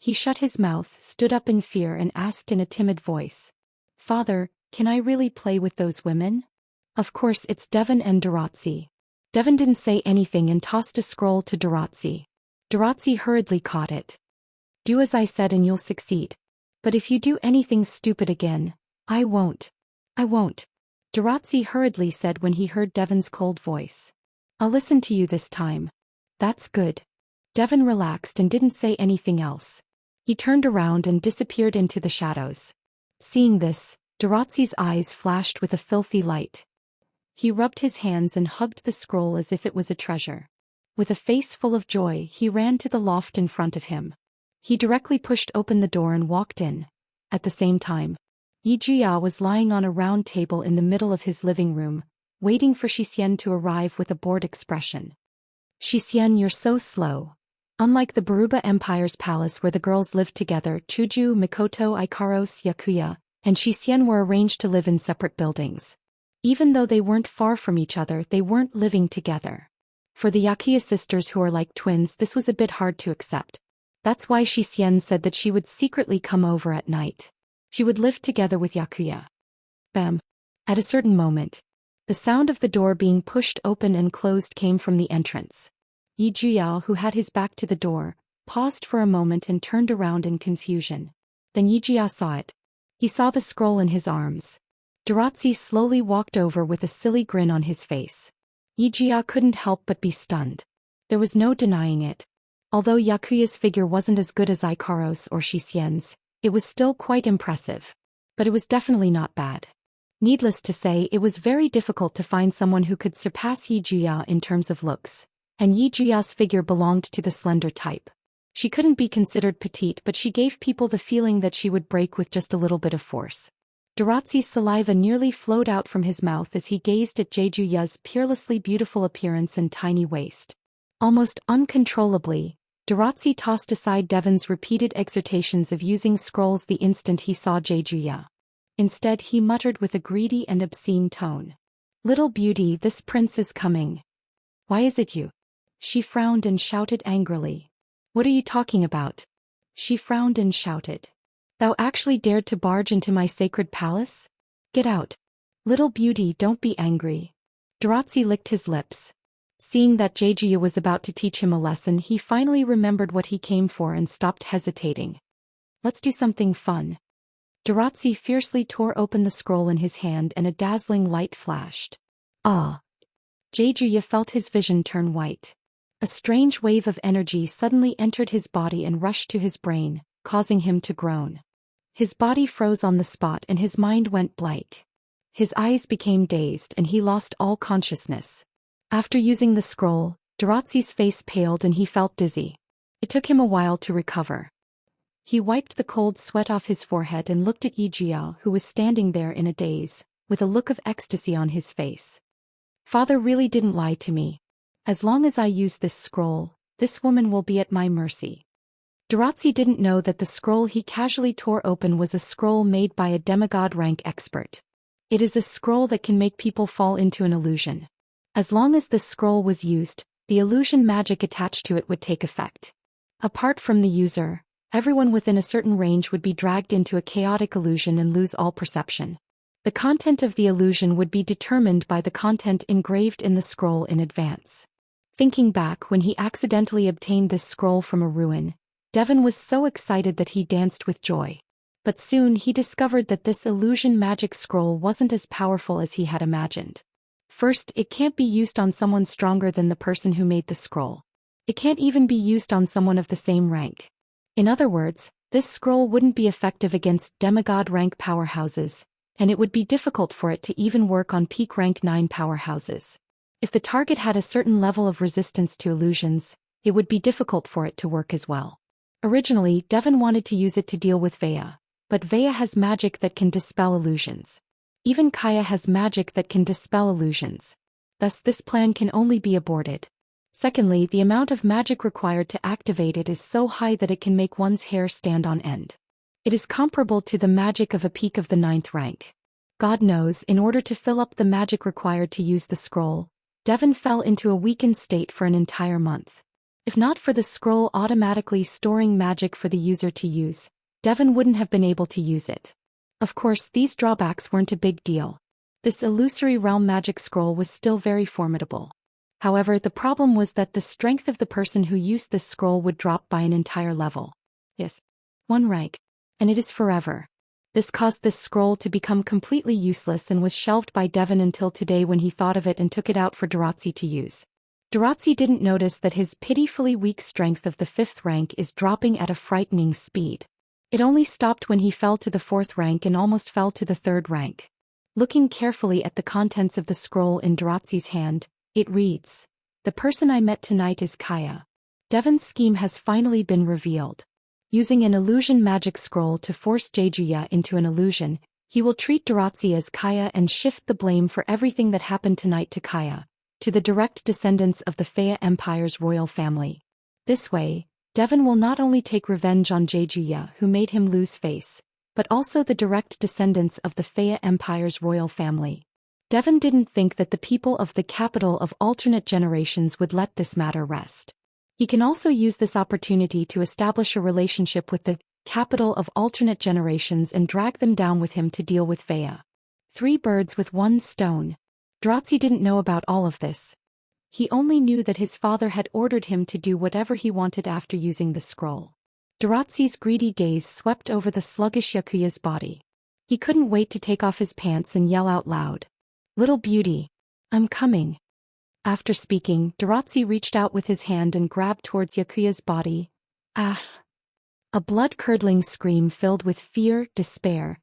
A: He shut his mouth, stood up in fear and asked in a timid voice. Father, can I really play with those women? Of course it's Devon and Daoist. Devon didn't say anything and tossed a scroll to Daoist. Daoist hurriedly caught it. Do as I said and you'll succeed. But if you do anything stupid again, I won't. I won't. Daoist hurriedly said when he heard Devon's cold voice. I'll listen to you this time. That's good. Devon relaxed and didn't say anything else. He turned around and disappeared into the shadows. Seeing this, Daoist's eyes flashed with a filthy light. He rubbed his hands and hugged the scroll as if it was a treasure. With a face full of joy, he ran to the loft in front of him. He directly pushed open the door and walked in. At the same time, Wuxia was lying on a round table in the middle of his living room, waiting for Xian to arrive with a bored expression. Xian, you're so slow. Unlike the Baruba Empire's palace where the girls lived together, Chuju, Mikoto, Ikaros, Yakuya, and Xian were arranged to live in separate buildings. Even though they weren't far from each other, they weren't living together. For the Yakuya sisters who are like twins, this was a bit hard to accept. That's why Xian said that she would secretly come over at night. She would live together with Yakuya. Bam. At a certain moment, the sound of the door being pushed open and closed came from the entrance. Wuxia, who had his back to the door, paused for a moment and turned around in confusion. Then Wuxia saw it. He saw the scroll in his arms. Daoist slowly walked over with a silly grin on his face. Wuxia couldn't help but be stunned. There was no denying it. Although Yakuya's figure wasn't as good as Ikaros or Xian's, it was still quite impressive. But it was definitely not bad. Needless to say, it was very difficult to find someone who could surpass Wuxia in terms of looks, and Wuxia's figure belonged to the slender type. She couldn't be considered petite, but she gave people the feeling that she would break with just a little bit of force. Daoist's saliva nearly flowed out from his mouth as he gazed at Wuxia's peerlessly beautiful appearance and tiny waist. Almost uncontrollably, Daoist tossed aside Devon's repeated exhortations of using scrolls the instant he saw Wuxia. Instead, he muttered with a greedy and obscene tone. Little beauty, this prince is coming. Why is it you? She frowned and shouted angrily. What are you talking about? She frowned and shouted. Thou actually dared to barge into my sacred palace? Get out. Little beauty, don't be angry. Daoist licked his lips. Seeing that Wuxia was about to teach him a lesson, he finally remembered what he came for and stopped hesitating. Let's do something fun. Daoist fiercely tore open the scroll in his hand and a dazzling light flashed. Ah! Wuxia felt his vision turn white. A strange wave of energy suddenly entered his body and rushed to his brain, causing him to groan. His body froze on the spot and his mind went blank. His eyes became dazed and he lost all consciousness. After using the scroll, Daoist's face paled and he felt dizzy. It took him a while to recover. He wiped the cold sweat off his forehead and looked at Wuxia, who was standing there in a daze, with a look of ecstasy on his face. Father really didn't lie to me. As long as I use this scroll, this woman will be at my mercy. Daoist didn't know that the scroll he casually tore open was a scroll made by a demigod rank expert. It is a scroll that can make people fall into an illusion. As long as this scroll was used, the illusion magic attached to it would take effect. Apart from the user, everyone within a certain range would be dragged into a chaotic illusion and lose all perception. The content of the illusion would be determined by the content engraved in the scroll in advance. Thinking back when he accidentally obtained this scroll from a ruin, Devon was so excited that he danced with joy. But soon he discovered that this illusion magic scroll wasn't as powerful as he had imagined. First, it can't be used on someone stronger than the person who made the scroll. It can't even be used on someone of the same rank. In other words, this scroll wouldn't be effective against demigod rank powerhouses, and it would be difficult for it to even work on peak rank 9 powerhouses. If the target had a certain level of resistance to illusions, it would be difficult for it to work as well. Originally, Devon wanted to use it to deal with Vaya, but Vaya has magic that can dispel illusions. Even Kaya has magic that can dispel illusions. Thus this plan can only be aborted. Secondly, the amount of magic required to activate it is so high that it can make one's hair stand on end. It is comparable to the magic of a peak of the 9th rank. God knows, in order to fill up the magic required to use the scroll, Devon fell into a weakened state for an entire month. If not for the scroll automatically storing magic for the user to use, Devon wouldn't have been able to use it. Of course, these drawbacks weren't a big deal. This illusory realm magic scroll was still very formidable. However, the problem was that the strength of the person who used this scroll would drop by an entire level. Yes. 1 rank. and it is forever. This caused this scroll to become completely useless and was shelved by Devon until today when he thought of it and took it out for Daoist to use. Daoist didn't notice that his pitifully weak strength of the 5th rank is dropping at a frightening speed. It only stopped when he fell to the 4th rank and almost fell to the 3rd rank. Looking carefully at the contents of the scroll in Daoist's hand, it reads, "The person I met tonight is Kaya." Devon's scheme has finally been revealed. Using an illusion magic scroll to force Zhou into an illusion, he will treat Daoist as Kaya and shift the blame for everything that happened tonight to Kaya, to the direct descendants of the Faya Empire's royal family. This way, Devon will not only take revenge on Zhou, who made him lose face, but also the direct descendants of the Faya Empire's royal family. Devon didn't think that the people of the capital of alternate generations would let this matter rest. He can also use this opportunity to establish a relationship with the capital of alternate generations and drag them down with him to deal with Faya. 3 birds with 1 stone. Daoist didn't know about all of this. He only knew that his father had ordered him to do whatever he wanted after using the scroll. Daoist's greedy gaze swept over the sluggish Yakuya's body. He couldn't wait to take off his pants and yell out loud, "Little beauty, I'm coming." After speaking, Daoist reached out with his hand and grabbed towards Yakuya's body. Ah! A blood-curdling scream filled with fear, despair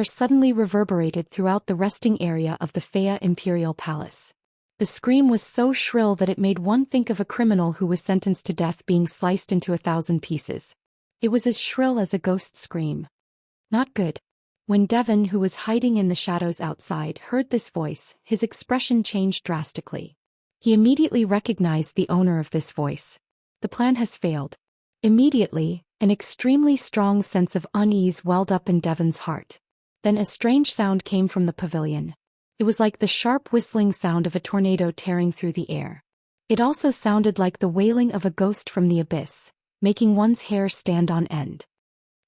A: suddenly reverberated throughout the resting area of the Faya Imperial Palace. The scream was so shrill that it made one think of a criminal who was sentenced to death being sliced into 1,000 pieces. It was as shrill as a ghost scream. Not good. When Devon, who was hiding in the shadows outside, heard this voice, his expression changed drastically. He immediately recognized the owner of this voice. The plan has failed. Immediately, an extremely strong sense of unease welled up in Devon's heart. Then a strange sound came from the pavilion. It was like the sharp whistling sound of a tornado tearing through the air. It also sounded like the wailing of a ghost from the abyss, making one's hair stand on end.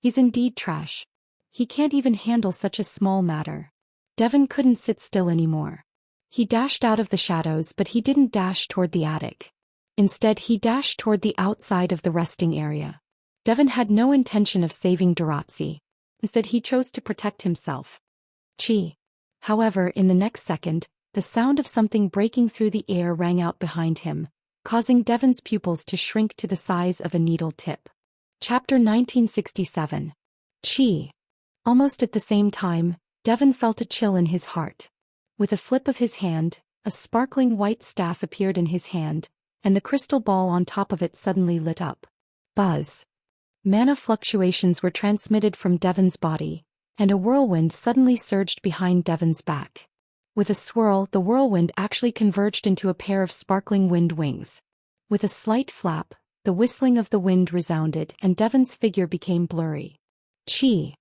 A: He's indeed trash. He can't even handle such a small matter. Devon couldn't sit still anymore. He dashed out of the shadows, but he didn't dash toward the attic. Instead, he dashed toward the outside of the resting area. Devon had no intention of saving Daoist. Instead, he chose to protect himself. Chi. However, in the next second, the sound of something breaking through the air rang out behind him, causing Devon's pupils to shrink to the size of a needle tip. Chapter 1967. Chi. Almost at the same time, Devon felt a chill in his heart. With a flip of his hand, a sparkling white staff appeared in his hand, and the crystal ball on top of it suddenly lit up. Buzz. Mana fluctuations were transmitted from Devon's body, and a whirlwind suddenly surged behind Devon's back. With a swirl, the whirlwind actually converged into a pair of sparkling wind wings. With a slight flap, the whistling of the wind resounded and Devon's figure became blurry. Chi.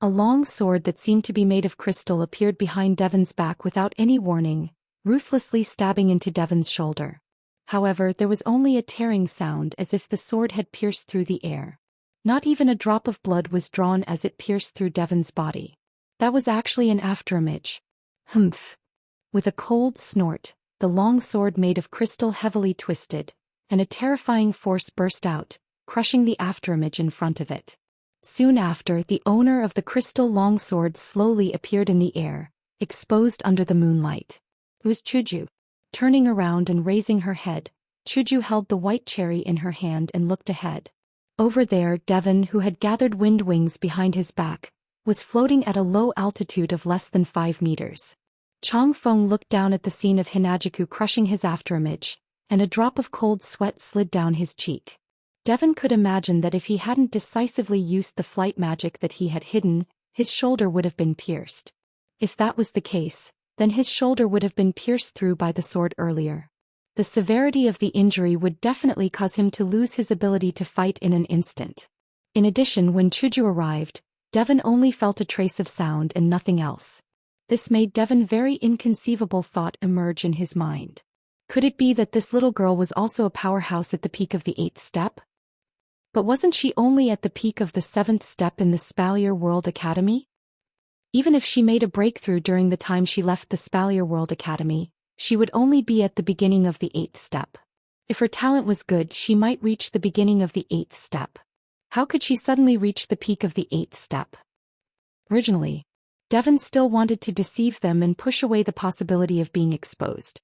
A: A long sword that seemed to be made of crystal appeared behind Devon's back without any warning, ruthlessly stabbing into Devon's shoulder. However, there was only a tearing sound as if the sword had pierced through the air. Not even a drop of blood was drawn as it pierced through Devon's body. That was actually an afterimage. Humph. With a cold snort, the long sword made of crystal heavily twisted, and a terrifying force burst out, crushing the afterimage in front of it. Soon after, the owner of the crystal longsword slowly appeared in the air, exposed under the moonlight. It was Chuju. Turning around and raising her head, Chuju held the white cherry in her hand and looked ahead. Over there, Devon, who had gathered wind wings behind his back, was floating at a low altitude of less than 5 meters. Chong Feng looked down at the scene of Hinajiku crushing his afterimage, and a drop of cold sweat slid down his cheek. Devon could imagine that if he hadn't decisively used the flight magic that he had hidden, his shoulder would have been pierced. If that was the case, then his shoulder would have been pierced through by the sword earlier. The severity of the injury would definitely cause him to lose his ability to fight in an instant. In addition, when Chuju arrived, Devon only felt a trace of sound and nothing else. This made Devon very inconceivable thought emerge in his mind. Could it be that this little girl was also a powerhouse at the peak of the 8th step? But wasn't she only at the peak of the 7th step in the Spalier World Academy? Even if she made a breakthrough during the time she left the Spalier World Academy, she would only be at the beginning of the 8th step. If her talent was good, she might reach the beginning of the 8th step. How could she suddenly reach the peak of the 8th step? Originally, Devon still wanted to deceive them and push away the possibility of being exposed.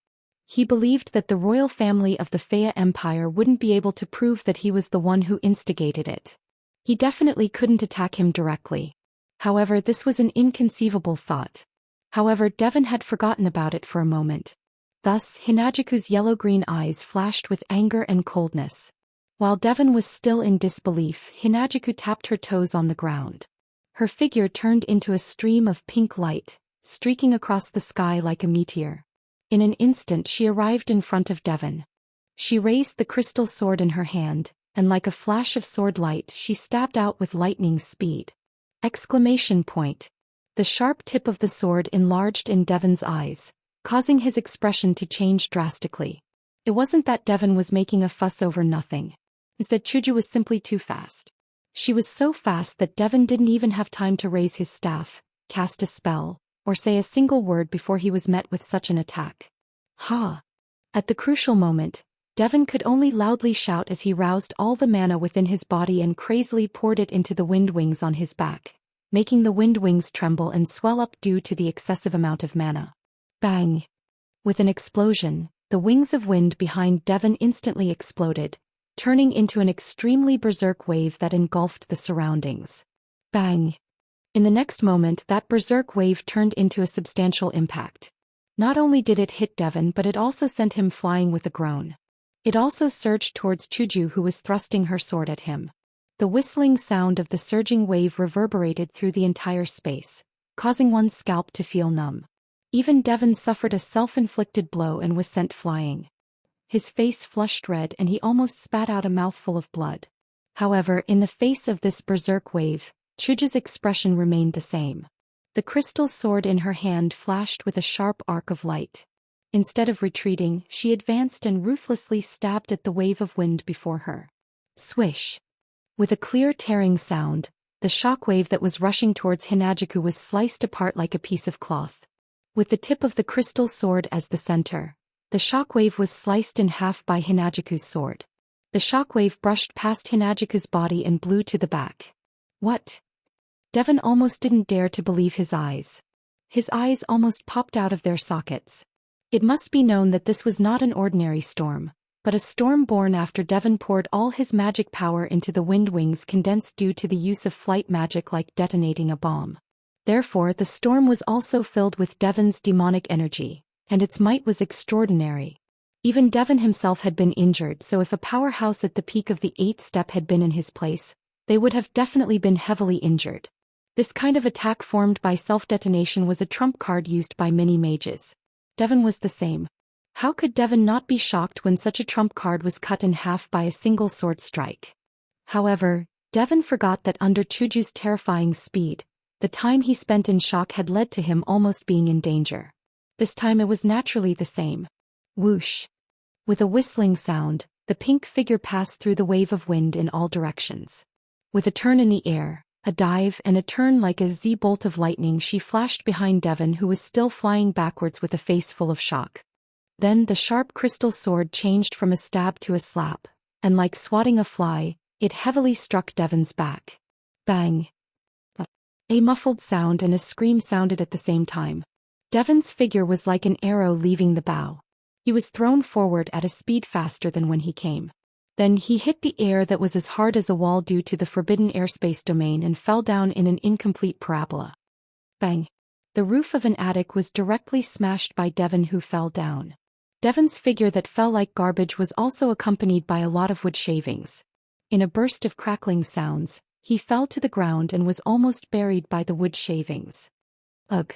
A: He believed that the royal family of the Faya Empire wouldn't be able to prove that he was the one who instigated it. He definitely couldn't attack him directly. However, this was an inconceivable thought. However, Devon had forgotten about it for a moment. Thus, Hinajuku's yellow-green eyes flashed with anger and coldness. While Devon was still in disbelief, Hinajuku tapped her toes on the ground. Her figure turned into a stream of pink light, streaking across the sky like a meteor. In an instant she arrived in front of Devon. She raised the crystal sword in her hand, and like a flash of sword light she stabbed out with lightning speed. Exclamation point. The sharp tip of the sword enlarged in Devon's eyes, causing his expression to change drastically. It wasn't that Devon was making a fuss over nothing. Instead, Chuju was simply too fast. She was so fast that Devon didn't even have time to raise his staff, cast a spell, or say a single word before he was met with such an attack. Ha! At the crucial moment, Devon could only loudly shout as he roused all the mana within his body and crazily poured it into the wind wings on his back, making the wind wings tremble and swell up due to the excessive amount of mana. Bang! With an explosion, the wings of wind behind Devon instantly exploded, turning into an extremely berserk wave that engulfed the surroundings. Bang! In the next moment, that berserk wave turned into a substantial impact. Not only did it hit Devon, but it also sent him flying with a groan. It also surged towards Chuju, who was thrusting her sword at him. The whistling sound of the surging wave reverberated through the entire space, causing one's scalp to feel numb. Even Devon suffered a self-inflicted blow and was sent flying. His face flushed red and he almost spat out a mouthful of blood. However, in the face of this berserk wave, Chuju's expression remained the same. The crystal sword in her hand flashed with a sharp arc of light. Instead of retreating, she advanced and ruthlessly stabbed at the wave of wind before her. Swish! With a clear tearing sound, the shockwave that was rushing towards Hinajuku was sliced apart like a piece of cloth. With the tip of the crystal sword as the center, the shockwave was sliced in half by Hinajuku's sword. The shockwave brushed past Hinajuku's body and blew to the back. What? Devon almost didn't dare to believe his eyes. His eyes almost popped out of their sockets. It must be known that this was not an ordinary storm, but a storm born after Devon poured all his magic power into the wind wings condensed due to the use of flight magic like detonating a bomb. Therefore, the storm was also filled with Devon's demonic energy, and its might was extraordinary. Even Devon himself had been injured, so if a powerhouse at the peak of the 8th step had been in his place, they would have definitely been heavily injured. This kind of attack formed by self-detonation was a trump card used by many mages. Devon was the same. How could Devon not be shocked when such a trump card was cut in half by a single sword strike? However, Devon forgot that under Chuju's terrifying speed, the time he spent in shock had led to him almost being in danger. This time it was naturally the same. Whoosh! With a whistling sound, the pink figure passed through the wave of wind in all directions. With a turn in the air, a dive and a turn like a Z-bolt of lightning, she flashed behind Devon, who was still flying backwards with a face full of shock. Then the sharp crystal sword changed from a stab to a slap, and like swatting a fly, it heavily struck Devon's back. Bang! A muffled sound and a scream sounded at the same time. Devon's figure was like an arrow leaving the bow. He was thrown forward at a speed faster than when he came. Then he hit the air that was as hard as a wall due to the forbidden airspace domain and fell down in an incomplete parabola. Bang! The roof of an attic was directly smashed by Devon, who fell down. Devon's figure that fell like garbage was also accompanied by a lot of wood shavings. In a burst of crackling sounds, he fell to the ground and was almost buried by the wood shavings. Ugh!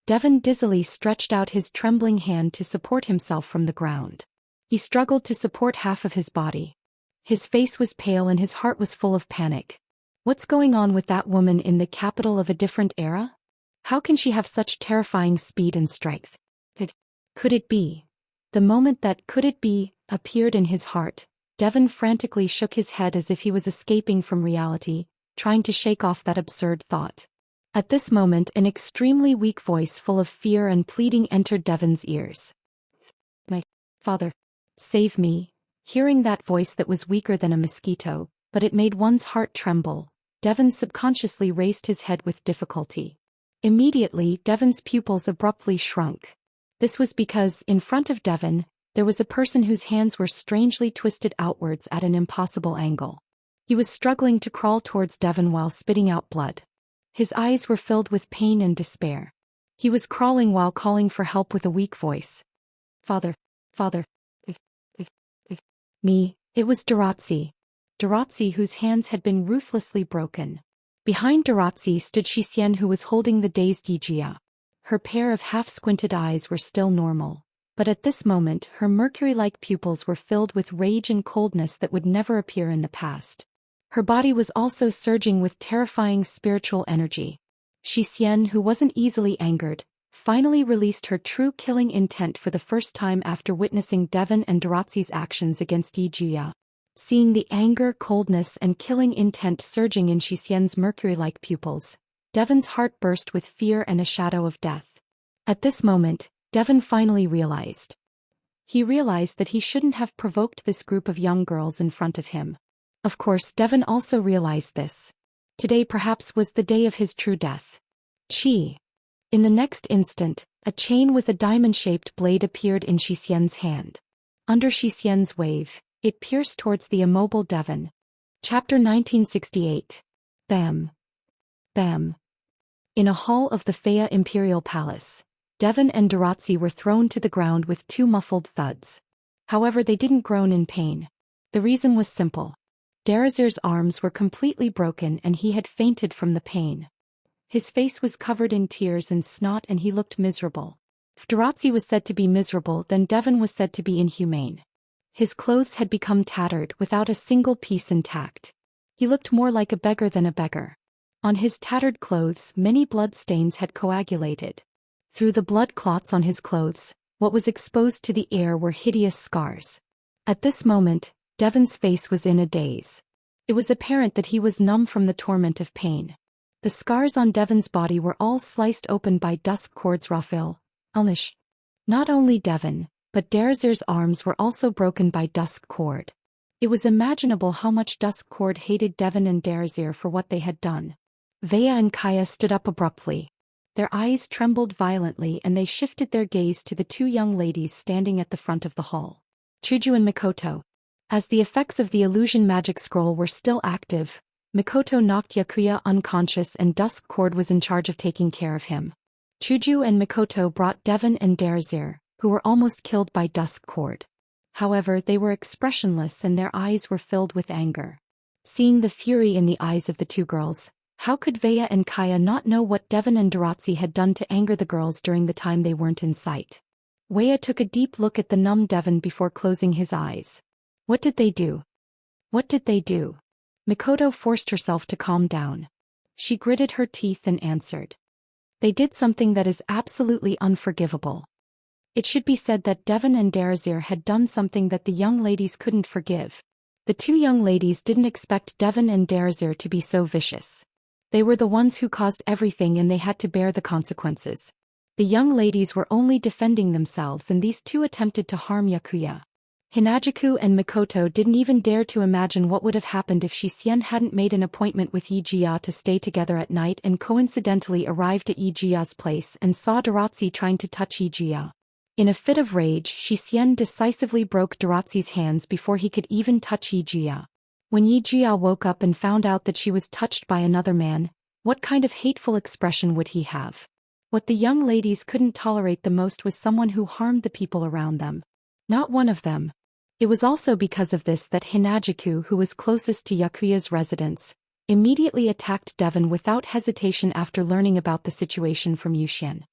A: Devon dizzily stretched out his trembling hand to support himself from the ground. He struggled to support half of his body. His face was pale and his heart was full of panic. What's going on with that woman in the capital of a different era? How can she have such terrifying speed and strength? Could it be? The moment that "could it be" appeared in his heart, Devon frantically shook his head as if he was escaping from reality, trying to shake off that absurd thought. At this moment, an extremely weak voice full of fear and pleading entered Devon's ears. "My father, save me." Hearing that voice that was weaker than a mosquito, but it made one's heart tremble. Devon subconsciously raised his head with difficulty. Immediately, Devon's pupils abruptly shrunk. This was because, in front of Devon, there was a person whose hands were strangely twisted outwards at an impossible angle. He was struggling to crawl towards Devon while spitting out blood. His eyes were filled with pain and despair. He was crawling while calling for help with a weak voice. Father, father, me, it was Daoist. Daoist, whose hands had been ruthlessly broken. Behind Daoist stood Zhou Xian, who was holding the dazed Yijia. Her pair of half-squinted eyes were still normal, but at this moment her mercury-like pupils were filled with rage and coldness that would never appear in the past. Her body was also surging with terrifying spiritual energy. Zhou Xian, who wasn't easily angered, finally released her true killing intent for the first time after witnessing Devon and Daoist's actions against Yijia. Seeing the anger, coldness and killing intent surging in Zhou Xian's mercury-like pupils, Devon's heart burst with fear and a shadow of death. At this moment, Devon finally realized. He realized that he shouldn't have provoked this group of young girls in front of him. Of course, Devon also realized this. Today perhaps was the day of his true death. Chi. In the next instant, a chain with a diamond-shaped blade appeared in Zhou Xian's hand. Under Zhou Xian's wave, it pierced towards the immobile Devon. Chapter 1968. Bam. Bam. In a hall of the Faya Imperial Palace, Devon and Daoist were thrown to the ground with two muffled thuds. However, they didn't groan in pain. The reason was simple. Daoist's arms were completely broken and he had fainted from the pain. His face was covered in tears and snot and he looked miserable. If Daoist was said to be miserable, then Devon was said to be inhumane. His clothes had become tattered without a single piece intact. He looked more like a beggar than a beggar. On his tattered clothes, many blood stains had coagulated. Through the blood clots on his clothes, what was exposed to the air were hideous scars. At this moment, Devon's face was in a daze. It was apparent that he was numb from the torment of pain. The scars on Devon's body were all sliced open by dusk cords. Raphael, Alnish. Not only Devon, but Daoist's arms were also broken by dusk cord. It was imaginable how much dusk cord hated Devon and Daoist for what they had done. Vaya and Kaya stood up abruptly. Their eyes trembled violently and they shifted their gaze to the two young ladies standing at the front of the hall. Chuju and Mikoto. As the effects of the illusion magic scroll were still active, Mikoto knocked Yakuya unconscious and dusk cord was in charge of taking care of him. Chuju and Mikoto brought Devon and Daoist, who were almost killed by dusk cord. However, they were expressionless and their eyes were filled with anger. Seeing the fury in the eyes of the two girls, how could Vaya and Kaya not know what Devon and Daoist had done to anger the girls during the time they weren't in sight? Vaya took a deep look at the numb Devon before closing his eyes. What did they do? What did they do? Mikoto forced herself to calm down. She gritted her teeth and answered. They did something that is absolutely unforgivable. It should be said that Devon and Daoist had done something that the young ladies couldn't forgive. The two young ladies didn't expect Devon and Daoist to be so vicious. They were the ones who caused everything and they had to bear the consequences. The young ladies were only defending themselves and these two attempted to harm Yakuya. Hinajuku and Mikoto didn't even dare to imagine what would have happened if Zhou Xian hadn't made an appointment with Yijia to stay together at night and coincidentally arrived at Yijia's place and saw Daoist trying to touch Yijia. In a fit of rage, Zhou Xian decisively broke Daoist's hands before he could even touch Yijia. When Yijia woke up and found out that she was touched by another man, what kind of hateful expression would he have? What the young ladies couldn't tolerate the most was someone who harmed the people around them. Not one of them. It was also because of this that Hinajuku, who was closest to Yakuya's residence, immediately attacked Devon without hesitation after learning about the situation from Zhou Xian.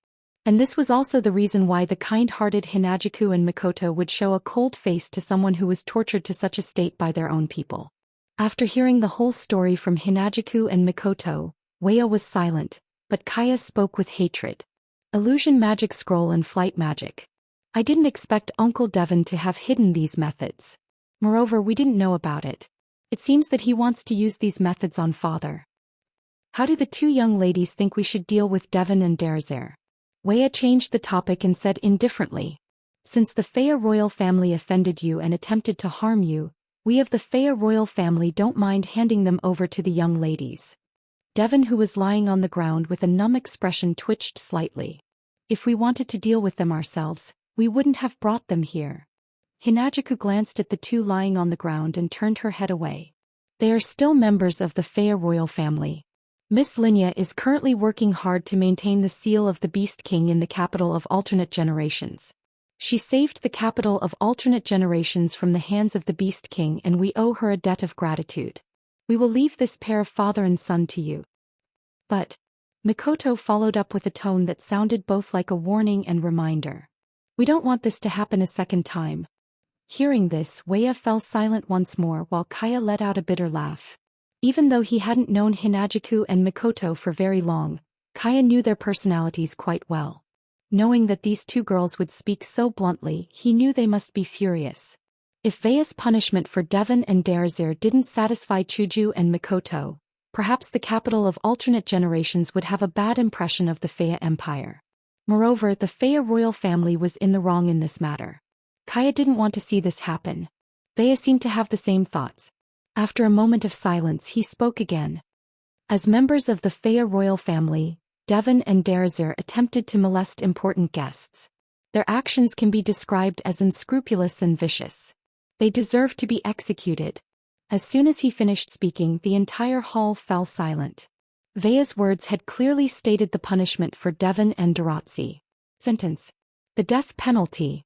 A: And this was also the reason why the kind-hearted Hinajuku and Mikoto would show a cold face to someone who was tortured to such a state by their own people. After hearing the whole story from Hinajuku and Mikoto, Waya was silent, but Kaya spoke with hatred. Illusion magic scroll and flight magic. I didn't expect Uncle Devon to have hidden these methods. Moreover, we didn't know about it. It seems that he wants to use these methods on father. How do the two young ladies think we should deal with Devon and Daoist? Waya changed the topic and said indifferently. Since the Faya royal family offended you and attempted to harm you, We of the Fea royal family don't mind handing them over to the young ladies. Devon, who was lying on the ground with a numb expression, twitched slightly. If we wanted to deal with them ourselves, we wouldn't have brought them here. Hinagiku glanced at the two lying on the ground and turned her head away. They are still members of the Fea royal family. Miss Linya is currently working hard to maintain the seal of the Beast King in the capital of alternate generations. She saved the capital of alternate generations from the hands of the Beast King, and we owe her a debt of gratitude. We will leave this pair of father and son to you. But Mikoto followed up with a tone that sounded both like a warning and reminder. We don't want this to happen a second time. Hearing this, Weya fell silent once more while Kaya let out a bitter laugh. Even though he hadn't known Hinagiku and Mikoto for very long, Kaya knew their personalities quite well. Knowing that these two girls would speak so bluntly, he knew they must be furious. If Weya's punishment for Devon and Derazir didn't satisfy Chuju and Mikoto, perhaps the capital of alternate generations would have a bad impression of the Fea Empire. Moreover, the Fea royal family was in the wrong in this matter. Kaya didn't want to see this happen. Weya seemed to have the same thoughts. After a moment of silence, he spoke again. As members of the Fea royal family, Devon and Derazir attempted to molest important guests. Their actions can be described as unscrupulous and vicious. They deserve to be executed. As soon as he finished speaking, the entire hall fell silent. Weya's words had clearly stated the punishment for Devon and Derazir. Sentence: the death penalty.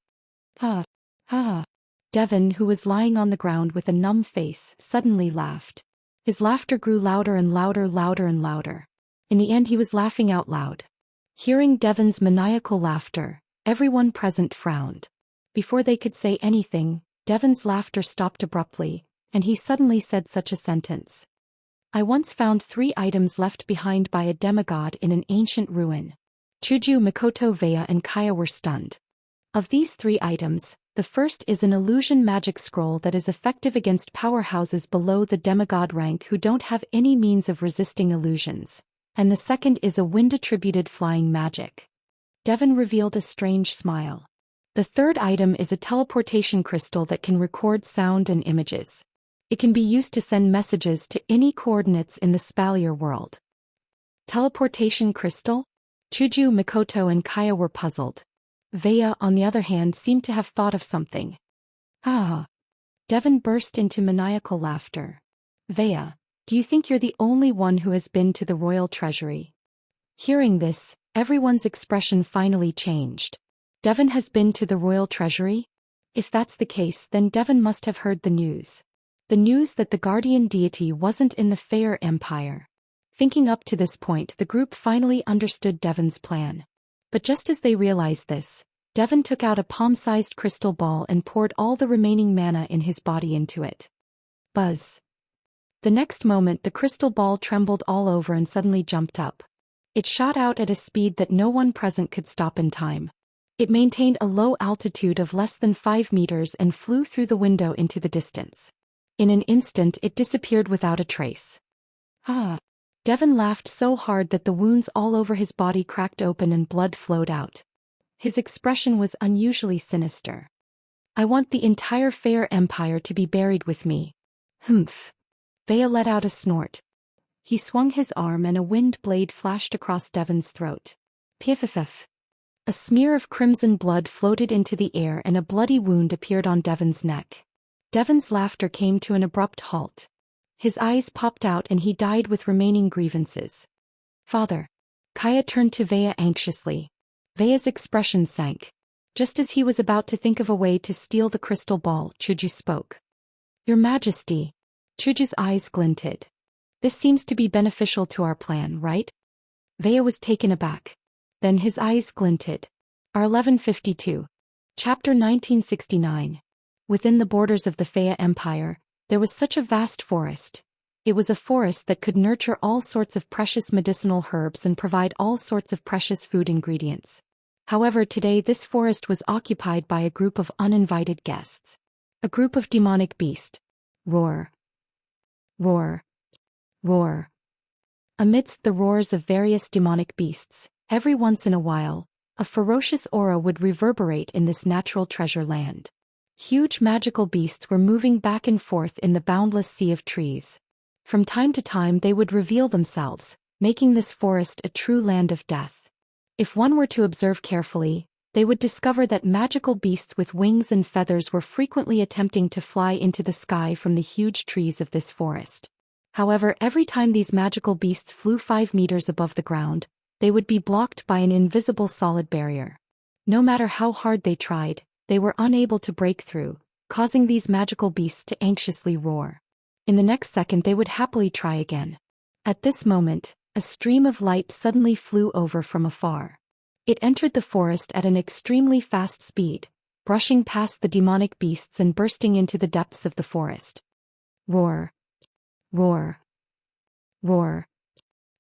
A: Ha! Ha! Devon, who was lying on the ground with a numb face, suddenly laughed. His laughter grew louder and louder, louder and louder. In the end, he was laughing out loud. Hearing Devon's maniacal laughter, everyone present frowned. Before they could say anything, Devon's laughter stopped abruptly, and he suddenly said such a sentence. I once found 3 items left behind by a demigod in an ancient ruin. Chuju, Mikoto, Weya, and Kaya were stunned. Of these 3 items, the first is an illusion magic scroll that is effective against powerhouses below the demigod rank who don't have any means of resisting illusions, and the second is a wind-attributed flying magic. Devon revealed a strange smile. The third item is a teleportation crystal that can record sound and images. It can be used to send messages to any coordinates in the Spalier world. Teleportation crystal? Chuju, Mikoto, and Kaya were puzzled. Weya, on the other hand, seemed to have thought of something. Ah! Devon burst into maniacal laughter. Weya, do you think you're the only one who has been to the royal treasury? Hearing this, everyone's expression finally changed. Devon has been to the royal treasury? If that's the case, then Devon must have heard the news. The news that the guardian deity wasn't in the Fea Empire. Thinking up to this point, the group finally understood Devon's plan. But just as they realized this, Devon took out a palm-sized crystal ball and poured all the remaining mana in his body into it. Buzz. The next moment, the crystal ball trembled all over and suddenly jumped up. It shot out at a speed that no one present could stop in time. It maintained a low altitude of less than 5 meters and flew through the window into the distance. In an instant, it disappeared without a trace. Ah! Devon laughed so hard that the wounds all over his body cracked open and blood flowed out. His expression was unusually sinister. I want the entire Fea Empire to be buried with me. Humph. Weya let out a snort. He swung his arm and a wind blade flashed across Devon's throat. Piff. A smear of crimson blood floated into the air and a bloody wound appeared on Devon's neck. Devon's laughter came to an abrupt halt. His eyes popped out and he died with remaining grievances. Father. Kaya turned to Weya anxiously. Weya's expression sank. Just as he was about to think of a way to steal the crystal ball, Chuju spoke. Your Majesty. Chuju's eyes glinted. This seems to be beneficial to our plan, right? Weya was taken aback. Then his eyes glinted. R1152. Chapter 1969. Within the borders of the Fea Empire, there was such a vast forest. It was a forest that could nurture all sorts of precious medicinal herbs and provide all sorts of precious food ingredients. However, today this forest was occupied by a group of uninvited guests. A group of demonic beasts. Roar. Roar. Roar. Amidst the roars of various demonic beasts, every once in a while, a ferocious aura would reverberate in this natural treasure land. Huge magical beasts were moving back and forth in the boundless sea of trees. From time to time they would reveal themselves, making this forest a true land of death. If one were to observe carefully, they would discover that magical beasts with wings and feathers were frequently attempting to fly into the sky from the huge trees of this forest. However, every time these magical beasts flew 5 meters above the ground, they would be blocked by an invisible solid barrier. No matter how hard they tried, they were unable to break through, causing these magical beasts to anxiously roar. In the next second they would happily try again. At this moment, a stream of light suddenly flew over from afar. It entered the forest at an extremely fast speed, brushing past the demonic beasts and bursting into the depths of the forest. Roar! Roar! Roar!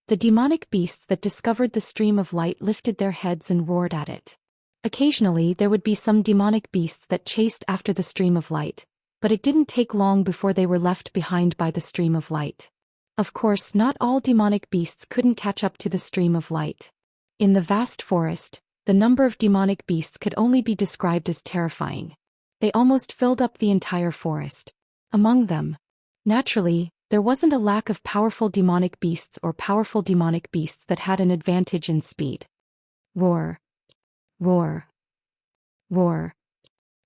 A: The demonic beasts that discovered the stream of light lifted their heads and roared at it. Occasionally there would be some demonic beasts that chased after the stream of light, but it didn't take long before they were left behind by the stream of light. Of course, not all demonic beasts couldn't catch up to the stream of light. In the vast forest, the number of demonic beasts could only be described as terrifying. They almost filled up the entire forest. Among them, naturally, there wasn't a lack of powerful demonic beasts or powerful demonic beasts that had an advantage in speed. Roar! Roar! Roar!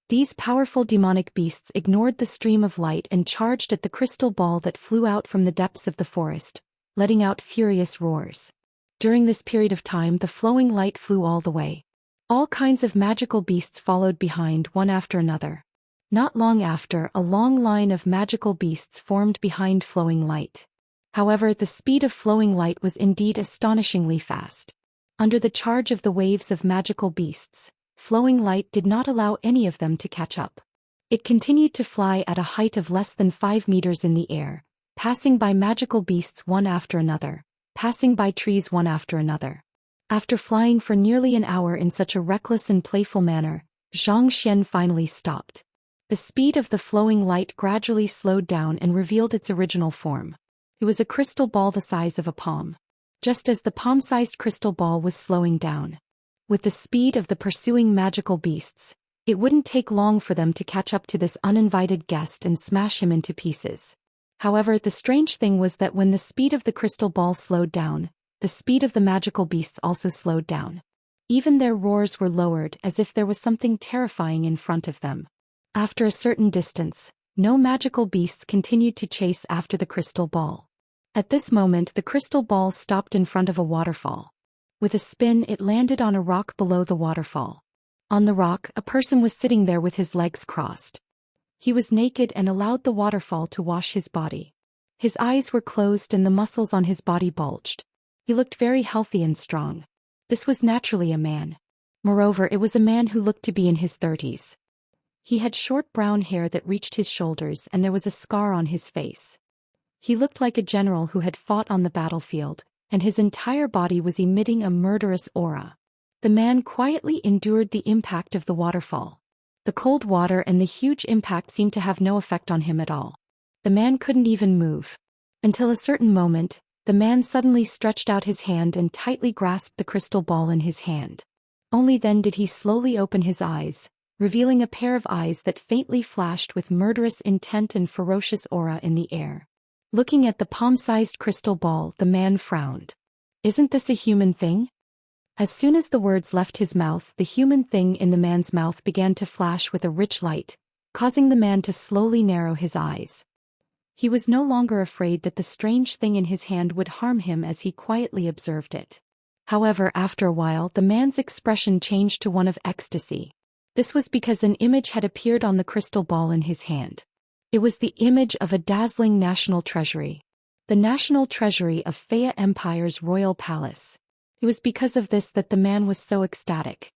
A: These powerful demonic beasts ignored the stream of light and charged at the crystal ball that flew out from the depths of the forest, letting out furious roars. During this period of time the flowing light flew all the way. All kinds of magical beasts followed behind one after another. Not long after, a long line of magical beasts formed behind flowing light. However, the speed of flowing light was indeed astonishingly fast. Under the charge of the waves of magical beasts, flowing light did not allow any of them to catch up. It continued to fly at a height of less than 5 meters in the air, passing by magical beasts one after another, passing by trees one after another. After flying for nearly an hour in such a reckless and playful manner, Zhou Xian finally stopped. The speed of the flowing light gradually slowed down and revealed its original form. It was a crystal ball the size of a palm. Just as the palm-sized crystal ball was slowing down. With the speed of the pursuing magical beasts, it wouldn't take long for them to catch up to this uninvited guest and smash him into pieces. However, the strange thing was that when the speed of the crystal ball slowed down, the speed of the magical beasts also slowed down. Even their roars were lowered as if there was something terrifying in front of them. After a certain distance, no magical beasts continued to chase after the crystal ball. At this moment the crystal ball stopped in front of a waterfall. With a spin it landed on a rock below the waterfall. On the rock, a person was sitting there with his legs crossed. He was naked and allowed the waterfall to wash his body. His eyes were closed and the muscles on his body bulged. He looked very healthy and strong. This was naturally a man. Moreover, it was a man who looked to be in his 30s. He had short brown hair that reached his shoulders and there was a scar on his face. He looked like a general who had fought on the battlefield, and his entire body was emitting a murderous aura. The man quietly endured the impact of the waterfall. The cold water and the huge impact seemed to have no effect on him at all. The man couldn't even move. Until a certain moment, the man suddenly stretched out his hand and tightly grasped the crystal ball in his hand. Only then did he slowly open his eyes, revealing a pair of eyes that faintly flashed with murderous intent and ferocious aura in the air. Looking at the palm-sized crystal ball, the man frowned. "Isn't this a human thing?" As soon as the words left his mouth, the human thing in the man's mouth began to flash with a rich light, causing the man to slowly narrow his eyes. He was no longer afraid that the strange thing in his hand would harm him as he quietly observed it. However, after a while, the man's expression changed to one of ecstasy. This was because an image had appeared on the crystal ball in his hand. It was the image of a dazzling national treasury. The national treasury of Faya Empire's royal palace. It was because of this that the man was so ecstatic.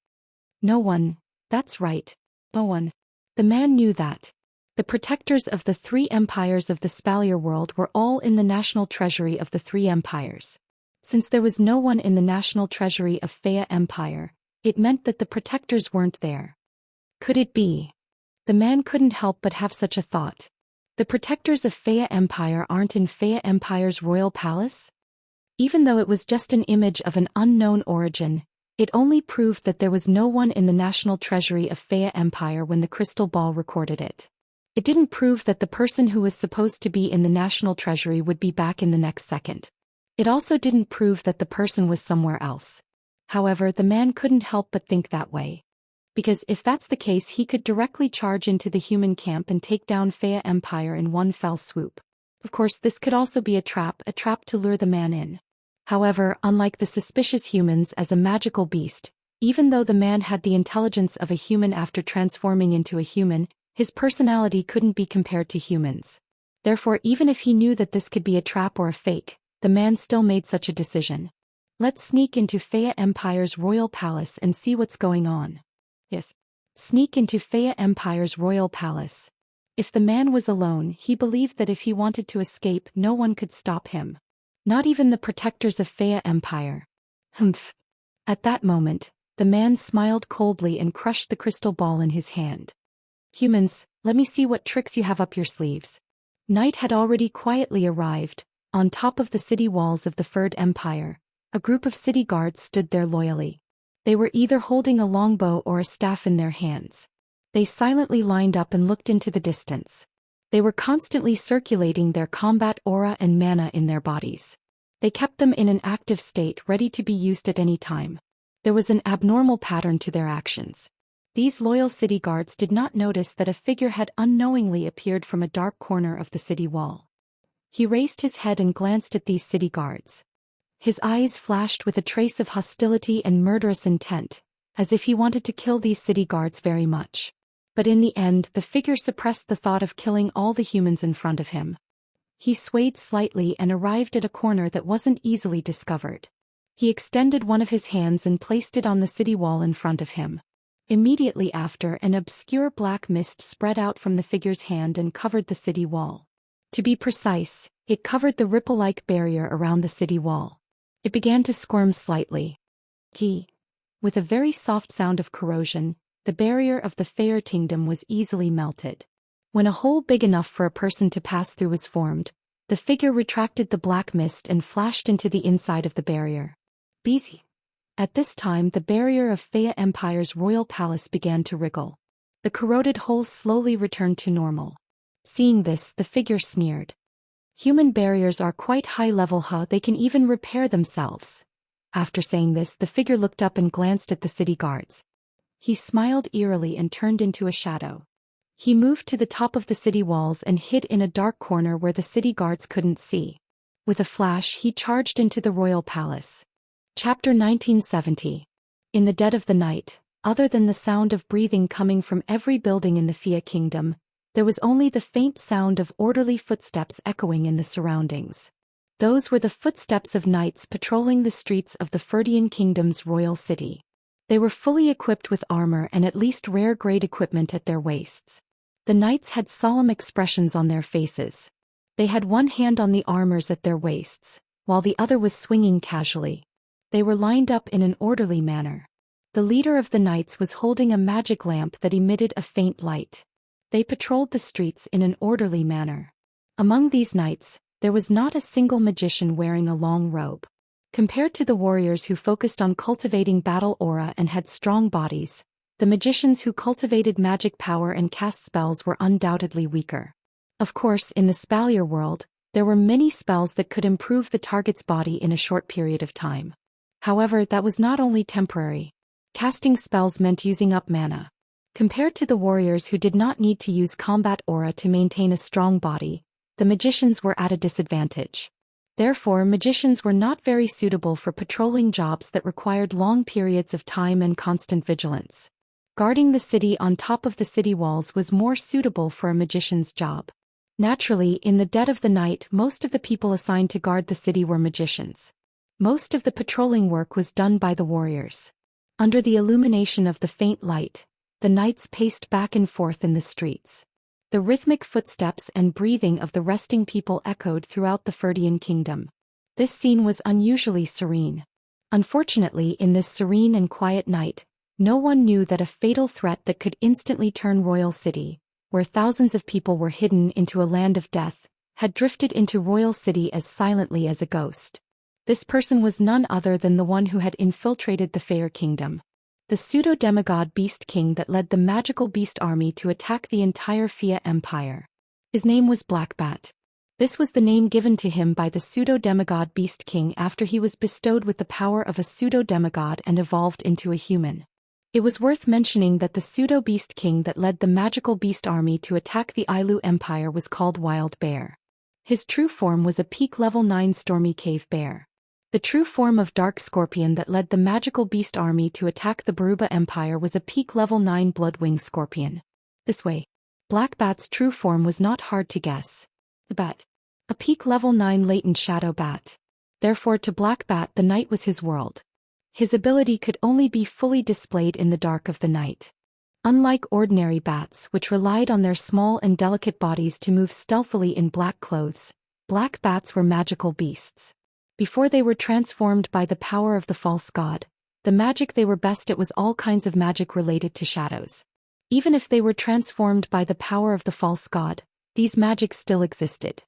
A: No one, that's right, no one. The man knew that. The protectors of the 3 empires of the Spalier world were all in the national treasury of the 3 empires. Since there was no one in the national treasury of Faya Empire, it meant that the protectors weren't there. Could it be? The man couldn't help but have such a thought. The protectors of Faya Empire aren't in Faya Empire's royal palace? Even though it was just an image of an unknown origin, It only proved that there was no one in the national treasury of Faya Empire when the crystal ball recorded it. It didn't prove that the person who was supposed to be in the national treasury would be back in the next second. It also didn't prove that the person was somewhere else. However, the man couldn't help but think that way. Because if that's the case, he could directly charge into the human camp and take down Faya Empire in one fell swoop. Of course, this could also be a trap to lure the man in. However, unlike the suspicious humans as a magical beast, even though the man had the intelligence of a human after transforming into a human, his personality couldn't be compared to humans. Therefore, even if he knew that this could be a trap or a fake, the man still made such a decision. Let's sneak into Faya Empire's royal palace and see what's going on. Yes. Sneak into Faya Empire's royal palace. If the man was alone, he believed that if he wanted to escape, no one could stop him. Not even the protectors of Faya Empire. Humph. At that moment, the man smiled coldly and crushed the crystal ball in his hand. Humans, let me see what tricks you have up your sleeves. Night had already quietly arrived. On top of the city walls of the Third Empire, a group of city guards stood there loyally. They were either holding a longbow or a staff in their hands. They silently lined up and looked into the distance. They were constantly circulating their combat aura and mana in their bodies. They kept them in an active state, ready to be used at any time. There was an abnormal pattern to their actions. These loyal city guards did not notice that a figure had unknowingly appeared from a dark corner of the city wall. He raised his head and glanced at these city guards. His eyes flashed with a trace of hostility and murderous intent, as if he wanted to kill these city guards very much. But in the end, the figure suppressed the thought of killing all the humans in front of him. He swayed slightly and arrived at a corner that wasn't easily discovered. He extended one of his hands and placed it on the city wall in front of him. Immediately after, an obscure black mist spread out from the figure's hand and covered the city wall. To be precise, it covered the ripple-like barrier around the city wall. It began to squirm slightly. With a very soft sound of corrosion, the barrier of the Fair Kingdom was easily melted. When a hole big enough for a person to pass through was formed, the figure retracted the black mist and flashed into the inside of the barrier. Busy. At this time, the barrier of Faya Empire's royal palace began to wriggle. The corroded hole slowly returned to normal. Seeing this, the figure sneered. Human barriers are quite high-level, they can even repair themselves. After saying this, the figure looked up and glanced at the city guards. He smiled eerily and turned into a shadow. He moved to the top of the city walls and hid in a dark corner where the city guards couldn't see. With a flash, he charged into the royal palace. Chapter 1970. In the dead of the night, other than the sound of breathing coming from every building in the Fia Kingdom, there was only the faint sound of orderly footsteps echoing in the surroundings. Those were the footsteps of knights patrolling the streets of the Ferdian Kingdom's royal city. They were fully equipped with armor and at least rare-grade equipment at their waists. The knights had solemn expressions on their faces. They had one hand on the armors at their waists, while the other was swinging casually. They were lined up in an orderly manner. The leader of the knights was holding a magic lamp that emitted a faint light. They patrolled the streets in an orderly manner. Among these knights, there was not a single magician wearing a long robe. Compared to the warriors who focused on cultivating battle aura and had strong bodies, the magicians who cultivated magic power and cast spells were undoubtedly weaker. Of course, in the Spalier world, there were many spells that could improve the target's body in a short period of time. However, that was not only temporary. Casting spells meant using up mana. Compared to the warriors who did not need to use combat aura to maintain a strong body, the magicians were at a disadvantage. Therefore, magicians were not very suitable for patrolling jobs that required long periods of time and constant vigilance. Guarding the city on top of the city walls was more suitable for a magician's job. Naturally, in the dead of the night, most of the people assigned to guard the city were magicians. Most of the patrolling work was done by the warriors. Under the illumination of the faint light, the knights paced back and forth in the streets. The rhythmic footsteps and breathing of the resting people echoed throughout the Ferdian Kingdom. This scene was unusually serene. Unfortunately, in this serene and quiet night, no one knew that a fatal threat that could instantly turn Royal City, where thousands of people were hidden into a land of death, had drifted into Royal City as silently as a ghost. This person was none other than the one who had infiltrated the Feyre kingdom. The pseudo-demigod beast king that led the magical beast army to attack the entire Fia Empire. His name was Blackbat. This was the name given to him by the pseudo-demigod beast king after he was bestowed with the power of a pseudo-demigod and evolved into a human. It was worth mentioning that the pseudo-beast king that led the magical beast army to attack the Ailu Empire was called Wild Bear. His true form was a peak level 9 stormy cave bear. The true form of Dark Scorpion that led the magical beast army to attack the Baruba Empire was a peak level 9 Bloodwing Scorpion. This way, Blackbat's true form was not hard to guess. The bat. A peak level 9 latent shadow bat. Therefore to Blackbat the night was his world. His ability could only be fully displayed in the dark of the night. Unlike ordinary bats which relied on their small and delicate bodies to move stealthily in black clothes, black bats were magical beasts. Before they were transformed by the power of the false god, the magic they were best at was all kinds of magic related to shadows. Even if they were transformed by the power of the false god, these magics still existed.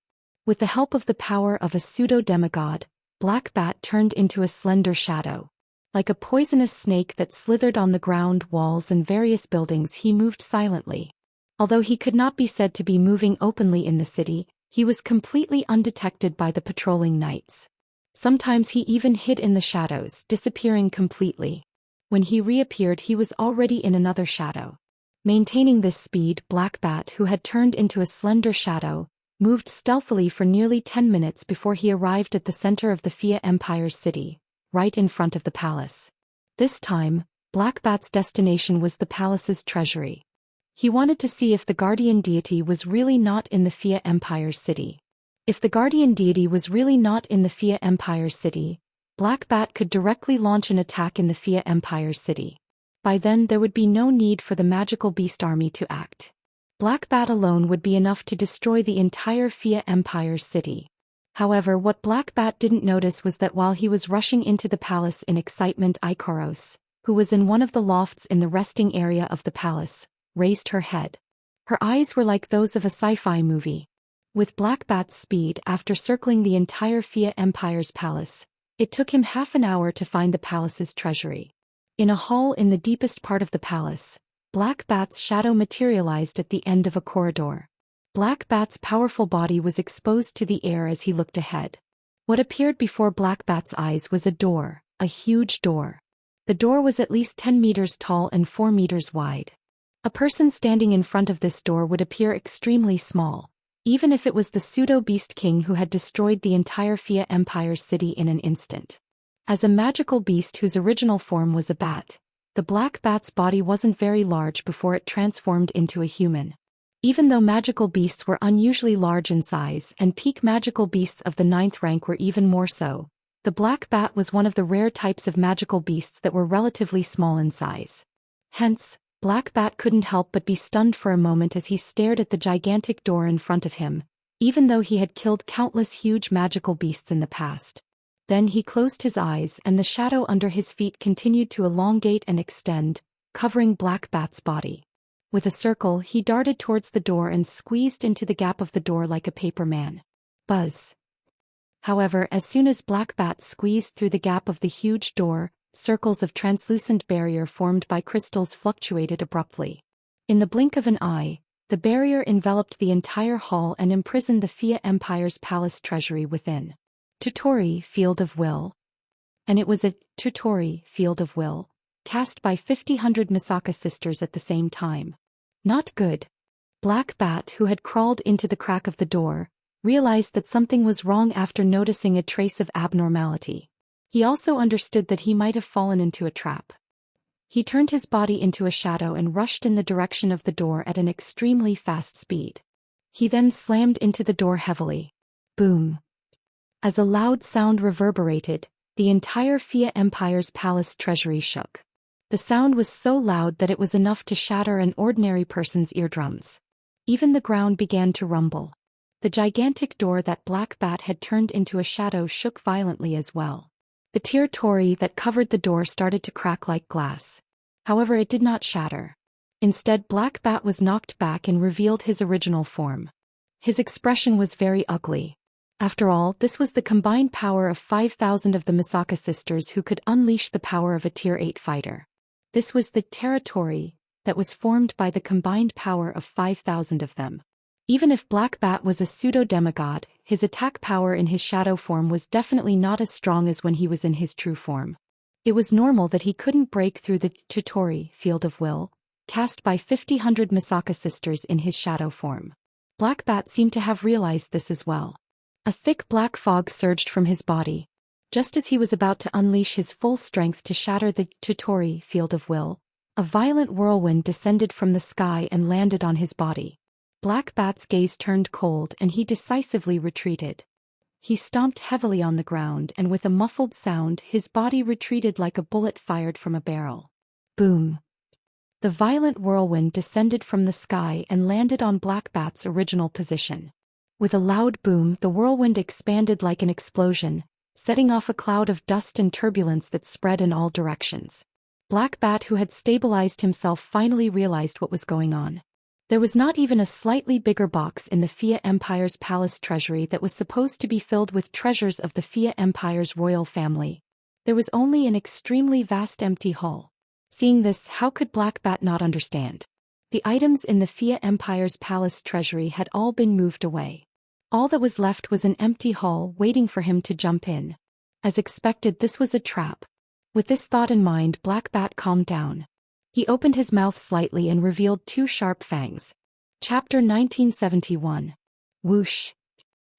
A: With the help of the power of a pseudo-demigod, Blackbat turned into a slender shadow. Like a poisonous snake that slithered on the ground, walls and various buildings, he moved silently. Although he could not be said to be moving openly in the city, he was completely undetected by the patrolling knights. Sometimes he even hid in the shadows, disappearing completely. When he reappeared, he was already in another shadow. Maintaining this speed, Blackbat, who had turned into a slender shadow, moved stealthily for nearly 10 minutes before he arrived at the center of the Fia Empire's city, right in front of the palace. This time, Blackbat's destination was the palace's treasury. He wanted to see if the guardian deity was really not in the Fia Empire's city. If the guardian deity was really not in the Fia Empire's city, Blackbat could directly launch an attack in the Fia Empire's city. By then there would be no need for the magical beast army to act. Blackbat alone would be enough to destroy the entire Fia Empire's city. However, what Blackbat didn't notice was that while he was rushing into the palace in excitement, Ikaros, who was in one of the lofts in the resting area of the palace, raised her head. Her eyes were like those of a sci-fi movie. With Blackbat's speed, after circling the entire Fia Empire's palace, it took him half an hour to find the palace's treasury. In a hall in the deepest part of the palace, Blackbat's shadow materialized at the end of a corridor. Blackbat's powerful body was exposed to the air as he looked ahead. What appeared before Blackbat's eyes was a door, a huge door. The door was at least 10 meters tall and 4 meters wide. A person standing in front of this door would appear extremely small, even if it was the pseudo-beast king who had destroyed the entire Fia Empire's city in an instant. As a magical beast whose original form was a bat, the black bat's body wasn't very large before it transformed into a human. Even though magical beasts were unusually large in size and peak magical beasts of the 9th rank were even more so, the black bat was one of the rare types of magical beasts that were relatively small in size. Hence, Black Bat couldn't help but be stunned for a moment as he stared at the gigantic door in front of him, even though he had killed countless huge magical beasts in the past. Then he closed his eyes and the shadow under his feet continued to elongate and extend, covering Black Bat's body. With a circle, he darted towards the door and squeezed into the gap of the door like a paper man. Buzz. However, as soon as Black Bat squeezed through the gap of the huge door, circles of translucent barrier formed by crystals fluctuated abruptly. In the blink of an eye, the barrier enveloped the entire hall and imprisoned the Fia Empire's palace treasury within. Tutori Field of Will. And it was a Tutori Field of Will, cast by 50 Misaka sisters at the same time. Not good. Black Bat, who had crawled into the crack of the door, realized that something was wrong after noticing a trace of abnormality. He also understood that he might have fallen into a trap. He turned his body into a shadow and rushed in the direction of the door at an extremely fast speed. He then slammed into the door heavily. Boom. As a loud sound reverberated, the entire Fia Empire's palace treasury shook. The sound was so loud that it was enough to shatter an ordinary person's eardrums. Even the ground began to rumble. The gigantic door that Black Bat had turned into a shadow shook violently as well. The territory that covered the door started to crack like glass. However, it did not shatter. Instead, Black Bat was knocked back and revealed his original form. His expression was very ugly. After all, this was the combined power of 5,000 of the Misaka sisters who could unleash the power of a Tier 8 fighter. This was the territory that was formed by the combined power of 5,000 of them. Even if Black Bat was a pseudo-demigod, his attack power in his shadow form was definitely not as strong as when he was in his true form. It was normal that he couldn't break through the Chitori field of will, cast by 50,000 Misaka sisters in his shadow form. Black Bat seemed to have realized this as well. A thick black fog surged from his body. Just as he was about to unleash his full strength to shatter the Chitori field of will, a violent whirlwind descended from the sky and landed on his body. Black Bat's gaze turned cold and he decisively retreated. He stomped heavily on the ground and with a muffled sound his body retreated like a bullet fired from a barrel. Boom! The violent whirlwind descended from the sky and landed on Black Bat's original position. With a loud boom, the whirlwind expanded like an explosion, setting off a cloud of dust and turbulence that spread in all directions. Black Bat, who had stabilized himself, finally realized what was going on. There was not even a slightly bigger box in the Fia Empire's palace treasury that was supposed to be filled with treasures of the Fia Empire's royal family. There was only an extremely vast empty hall. Seeing this, how could Black Bat not understand? The items in the Fia Empire's palace treasury had all been moved away. All that was left was an empty hall waiting for him to jump in. As expected, this was a trap. With this thought in mind, Black Bat calmed down. He opened his mouth slightly and revealed two sharp fangs. Chapter 1971. Whoosh!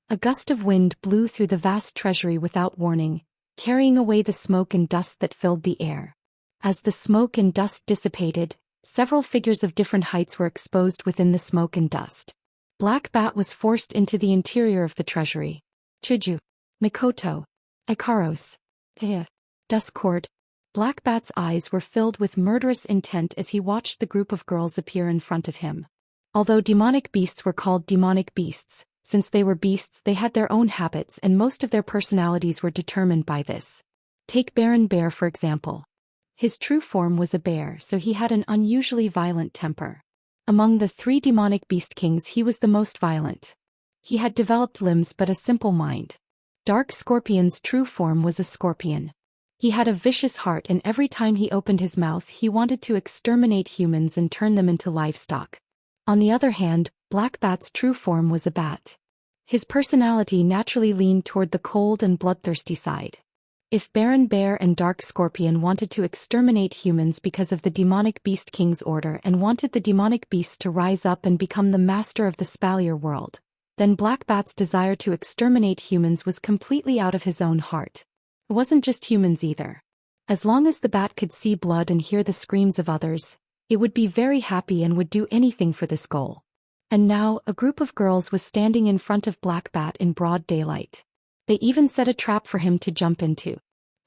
A: A gust of wind blew through the vast treasury without warning, carrying away the smoke and dust that filled the air. As the smoke and dust dissipated, several figures of different heights were exposed within the smoke and dust. Black Bat was forced into the interior of the treasury. Chuju, Mikoto, Ikaros, Thea, Duskcord. Black Bat's eyes were filled with murderous intent as he watched the group of girls appear in front of him. Although demonic beasts were called demonic beasts, since they were beasts they had their own habits and most of their personalities were determined by this. Take Baron Bear for example. His true form was a bear, so he had an unusually violent temper. Among the three demonic beast kings he was the most violent. He had developed limbs but a simple mind. Dark Scorpion's true form was a scorpion. He had a vicious heart and every time he opened his mouth he wanted to exterminate humans and turn them into livestock. On the other hand, Black Bat's true form was a bat. His personality naturally leaned toward the cold and bloodthirsty side. If Baron Bear and Dark Scorpion wanted to exterminate humans because of the demonic beast king's order and wanted the demonic beasts to rise up and become the master of the Spalier world, then Black Bat's desire to exterminate humans was completely out of his own heart. It wasn't just humans either. As long as the bat could see blood and hear the screams of others, it would be very happy and would do anything for this goal. And now, a group of girls was standing in front of Black Bat in broad daylight. They even set a trap for him to jump into.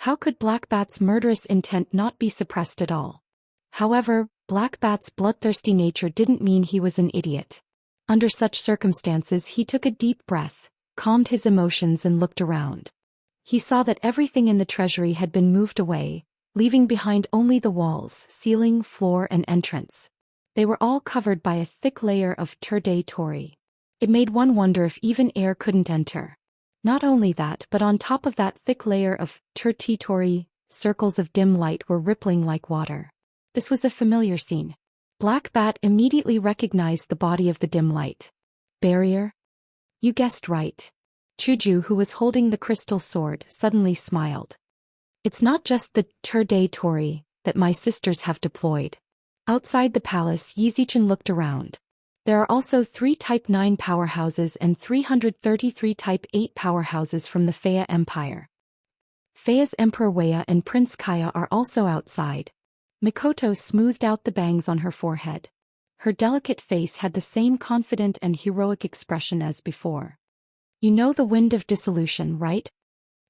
A: How could Black Bat's murderous intent not be suppressed at all? However, Black Bat's bloodthirsty nature didn't mean he was an idiot. Under such circumstances he took a deep breath, calmed his emotions and looked around. He saw that everything in the treasury had been moved away, leaving behind only the walls, ceiling, floor and entrance. They were all covered by a thick layer of Turde Tori. It made one wonder if even air couldn't enter. Not only that, but on top of that thick layer of Turde Tori, circles of dim light were rippling like water. This was a familiar scene. Black Bat immediately recognized the body of the dim light. Barrier? You guessed right. Chuju, who was holding the crystal sword, suddenly smiled. It's not just the Turde Tori that my sisters have deployed. Outside the palace, Yizichin looked around. There are also 3 Type 9 powerhouses and 333 Type 8 powerhouses from the Fea Empire. Fea's Emperor Weya and Prince Kaya are also outside. Mikoto smoothed out the bangs on her forehead. Her delicate face had the same confident and heroic expression as before. You know the wind of dissolution, right?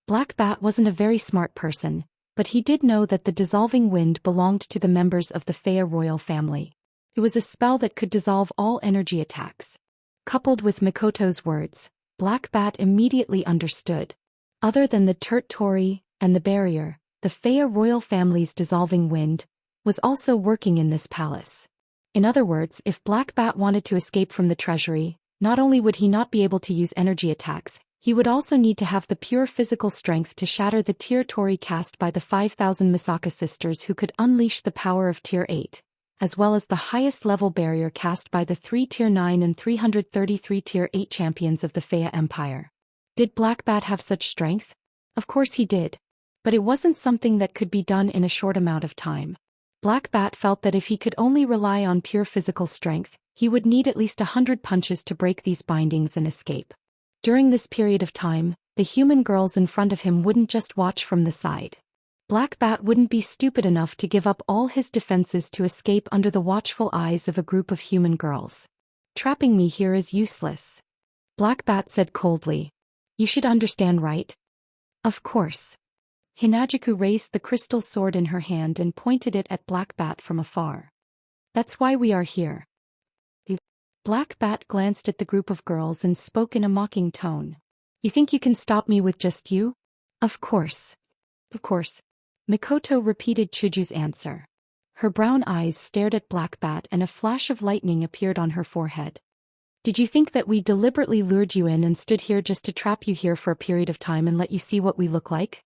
A: Black Bat wasn't a very smart person, but he did know that the dissolving wind belonged to the members of the Fea royal family. It was a spell that could dissolve all energy attacks. Coupled with Mikoto's words, Black Bat immediately understood. Other than the Turt Tori and the barrier, the Fea royal family's dissolving wind was also working in this palace. In other words, if Black Bat wanted to escape from the treasury, not only would he not be able to use energy attacks, He would also need to have the pure physical strength to shatter the Tier Tori cast by the 5,000 Misaka sisters who could unleash the power of Tier 8, as well as the highest level barrier cast by the 3 Tier 9 and 333 Tier 8 champions of the Faya Empire. Did Black Bat have such strength? Of course he did. But it wasn't something that could be done in a short amount of time. Black Bat felt that if he could only rely on pure physical strength, he would need at least 100 punches to break these bindings and escape. During this period of time, the human girls in front of him wouldn't just watch from the side. Black Bat wouldn't be stupid enough to give up all his defenses to escape under the watchful eyes of a group of human girls. Trapping me here is useless. Black Bat said coldly. You should understand, right? Of course. Hinajuku raised the crystal sword in her hand and pointed it at Black Bat from afar. That's why we are here. Black Bat glanced at the group of girls and spoke in a mocking tone. You think you can stop me with just you? Of course. Of course. Mikoto repeated Chuju's answer. Her brown eyes stared at Black Bat and a flash of lightning appeared on her forehead. Did you think that we deliberately lured you in and stood here just to trap you here for a period of time and let you see what we look like?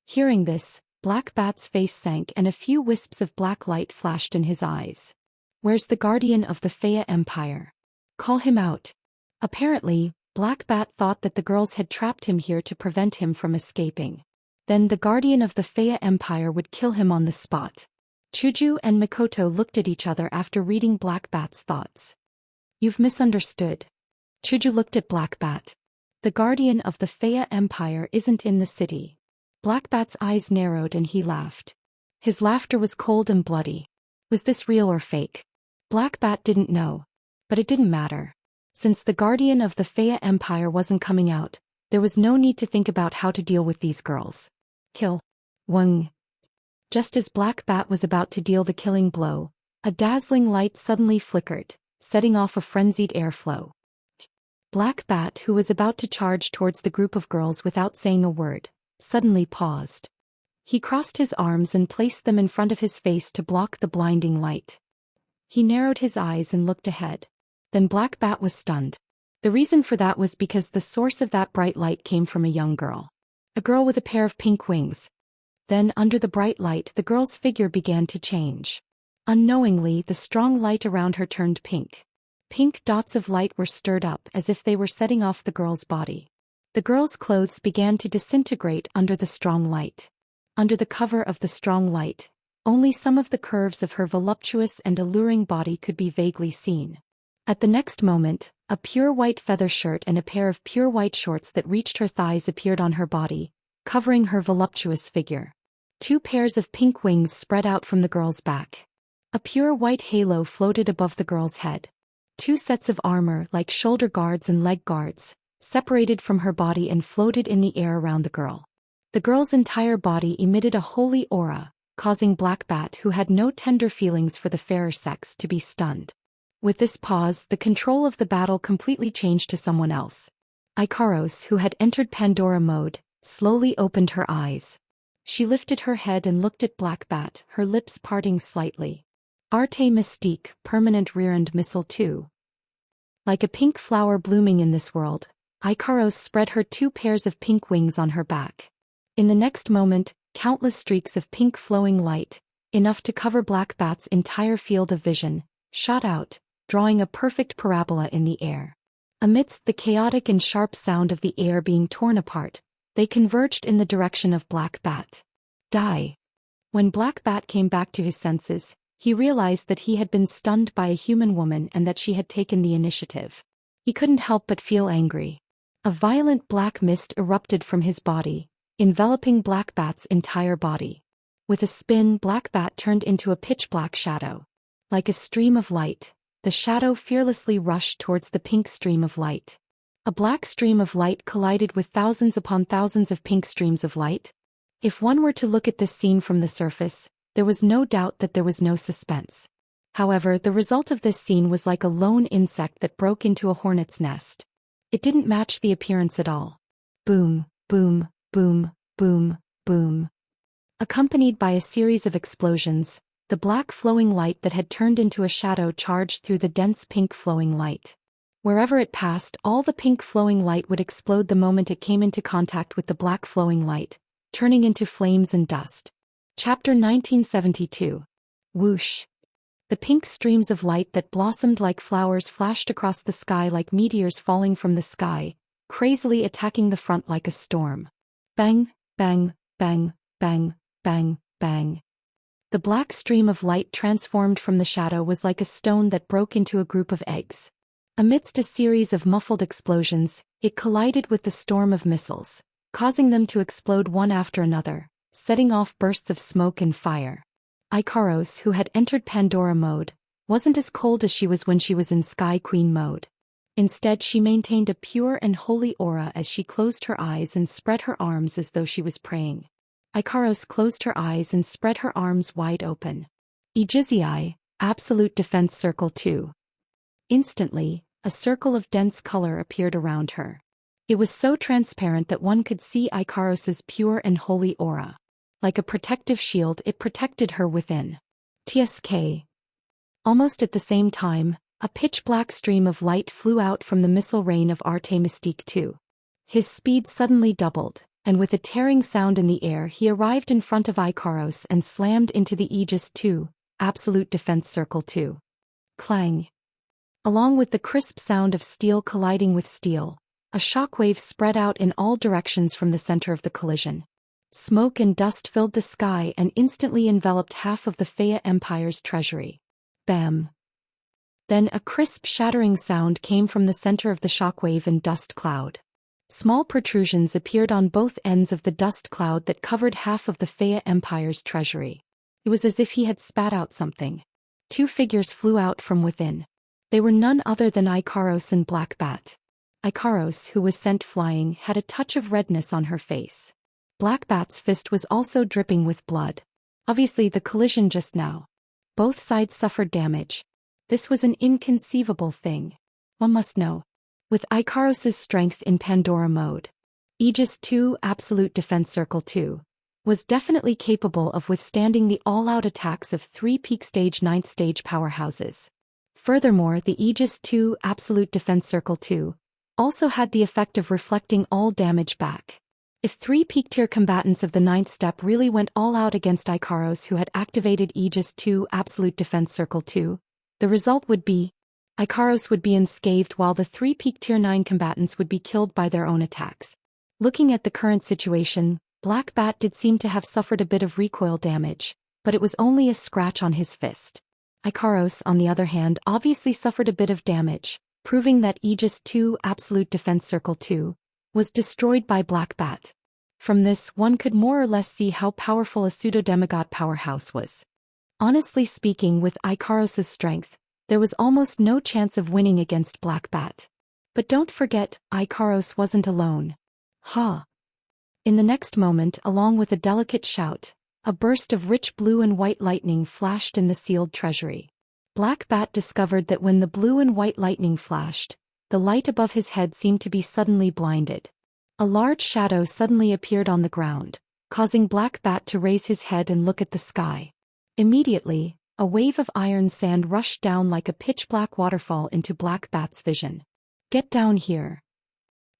A: Hearing this, Black Bat's face sank and a few wisps of black light flashed in his eyes. Where's the guardian of the Faya Empire? Call him out. Apparently, Black Bat thought that the girls had trapped him here to prevent him from escaping. Then the guardian of the Faya Empire would kill him on the spot. Chuju and Mikoto looked at each other after reading Black Bat's thoughts. You've misunderstood. Chuju looked at Black Bat. The guardian of the Faya Empire isn't in the city. Black Bat's eyes narrowed and he laughed. His laughter was cold and bloody. Was this real or fake? Black Bat didn't know. But it didn't matter. Since the guardian of the Faya Empire wasn't coming out, there was no need to think about how to deal with these girls. Kill. Wung. Just as Black Bat was about to deal the killing blow, a dazzling light suddenly flickered, setting off a frenzied airflow. Black Bat, who was about to charge towards the group of girls without saying a word, suddenly paused. He crossed his arms and placed them in front of his face to block the blinding light. He narrowed his eyes and looked ahead. Then Black Bat was stunned. The reason for that was because the source of that bright light came from a young girl. A girl with a pair of pink wings. Then, under the bright light, the girl's figure began to change. Unknowingly, the strong light around her turned pink. Pink dots of light were stirred up as if they were setting off the girl's body. The girl's clothes began to disintegrate under the strong light. Under the cover of the strong light, only some of the curves of her voluptuous and alluring body could be vaguely seen. At the next moment, a pure white feather shirt and a pair of pure white shorts that reached her thighs appeared on her body, covering her voluptuous figure. 2 pairs of pink wings spread out from the girl's back. A pure white halo floated above the girl's head. 2 sets of armor, like shoulder guards and leg guards, separated from her body and floated in the air around the girl. The girl's entire body emitted a holy aura, causing Black Bat, who had no tender feelings for the fairer sex, to be stunned. With this pause, the control of the battle completely changed to someone else. Ikaros, who had entered Pandora mode, slowly opened her eyes. She lifted her head and looked at Black Bat, her lips parting slightly. Arte Mystique, permanent rear-end missile 2. Like a pink flower blooming in this world, Ikaros spread her 2 pairs of pink wings on her back. In the next moment, countless streaks of pink flowing light, enough to cover Black Bat's entire field of vision, shot out, drawing a perfect parabola in the air. Amidst the chaotic and sharp sound of the air being torn apart, they converged in the direction of Black Bat. Die. When Black Bat came back to his senses, he realized that he had been stunned by a human woman and that she had taken the initiative. He couldn't help but feel angry. A violent black mist erupted from his body, enveloping Black Bat's entire body. With a spin, Black Bat turned into a pitch-black shadow. Like a stream of light, the shadow fearlessly rushed towards the pink stream of light. A black stream of light collided with thousands upon thousands of pink streams of light. If one were to look at this scene from the surface, there was no doubt that there was no suspense. However, the result of this scene was like a lone insect that broke into a hornet's nest. It didn't match the appearance at all. Boom, boom, boom, boom, boom. Accompanied by a series of explosions, the black flowing light that had turned into a shadow charged through the dense pink flowing light. Wherever it passed, all the pink flowing light would explode the moment it came into contact with the black flowing light, turning into flames and dust. Chapter 1972. Whoosh. The pink streams of light that blossomed like flowers flashed across the sky like meteors falling from the sky, crazily attacking the front like a storm. Bang, bang, bang, bang, bang, bang. The black stream of light transformed from the shadow was like a stone that broke into a group of eggs. Amidst a series of muffled explosions, it collided with the storm of missiles, causing them to explode one after another, setting off bursts of smoke and fire. Ikaros, who had entered Pandora mode, wasn't as cold as she was when she was in Sky Queen mode. Instead, she maintained a pure and holy aura as she closed her eyes and spread her arms as though she was praying. Ikaros closed her eyes and spread her arms wide open. Ijizii, Absolute Defense Circle 2. Instantly, a circle of dense color appeared around her. It was so transparent that one could see Ikaros's pure and holy aura. Like a protective shield, it protected her within. TSK. Almost at the same time, a pitch-black stream of light flew out from the missile rain of Arte Mystique 2. His speed suddenly doubled, and with a tearing sound in the air he arrived in front of Ikaros and slammed into the Aegis 2, Absolute Defense Circle 2. Clang. Along with the crisp sound of steel colliding with steel, a shockwave spread out in all directions from the center of the collision. Smoke and dust filled the sky and instantly enveloped half of the Faya Empire's treasury. Bam. Then a crisp shattering sound came from the center of the shockwave and dust cloud. Small protrusions appeared on both ends of the dust cloud that covered half of the Faya Empire's treasury. It was as if he had spat out something. Two figures flew out from within. They were none other than Ikaros and Black Bat. Ikaros, who was sent flying, had a touch of redness on her face. Black Bat's fist was also dripping with blood. Obviously the collision just now. Both sides suffered damage. This was an inconceivable thing. One must know. With Ikaros's strength in Pandora mode, Aegis 2 Absolute Defense Circle 2 was definitely capable of withstanding the all-out attacks of three peak stage 9th stage powerhouses. Furthermore, the Aegis 2 Absolute Defense Circle 2 also had the effect of reflecting all damage back. If three peak-tier combatants of the 9th step really went all out against Ikaros, who had activated Aegis 2 Absolute Defense Circle 2, the result would be Ikaros would be unscathed while the three peak-tier 9 combatants would be killed by their own attacks. Looking at the current situation, Black Bat did seem to have suffered a bit of recoil damage, but it was only a scratch on his fist. Ikaros, on the other hand, obviously suffered a bit of damage, proving that Aegis 2 Absolute Defense Circle 2 was destroyed by Black Bat. From this, one could more or less see how powerful a pseudo-demigod powerhouse was. Honestly speaking, with Ikaros's strength, there was almost no chance of winning against Black Bat. But don't forget, Ikaros wasn't alone. Ha! In the next moment, along with a delicate shout, a burst of rich blue and white lightning flashed in the sealed treasury. Black Bat discovered that when the blue and white lightning flashed, the light above his head seemed to be suddenly blinded. A large shadow suddenly appeared on the ground, causing Black Bat to raise his head and look at the sky. Immediately, a wave of iron sand rushed down like a pitch-black waterfall into Black Bat's vision. "Get down here."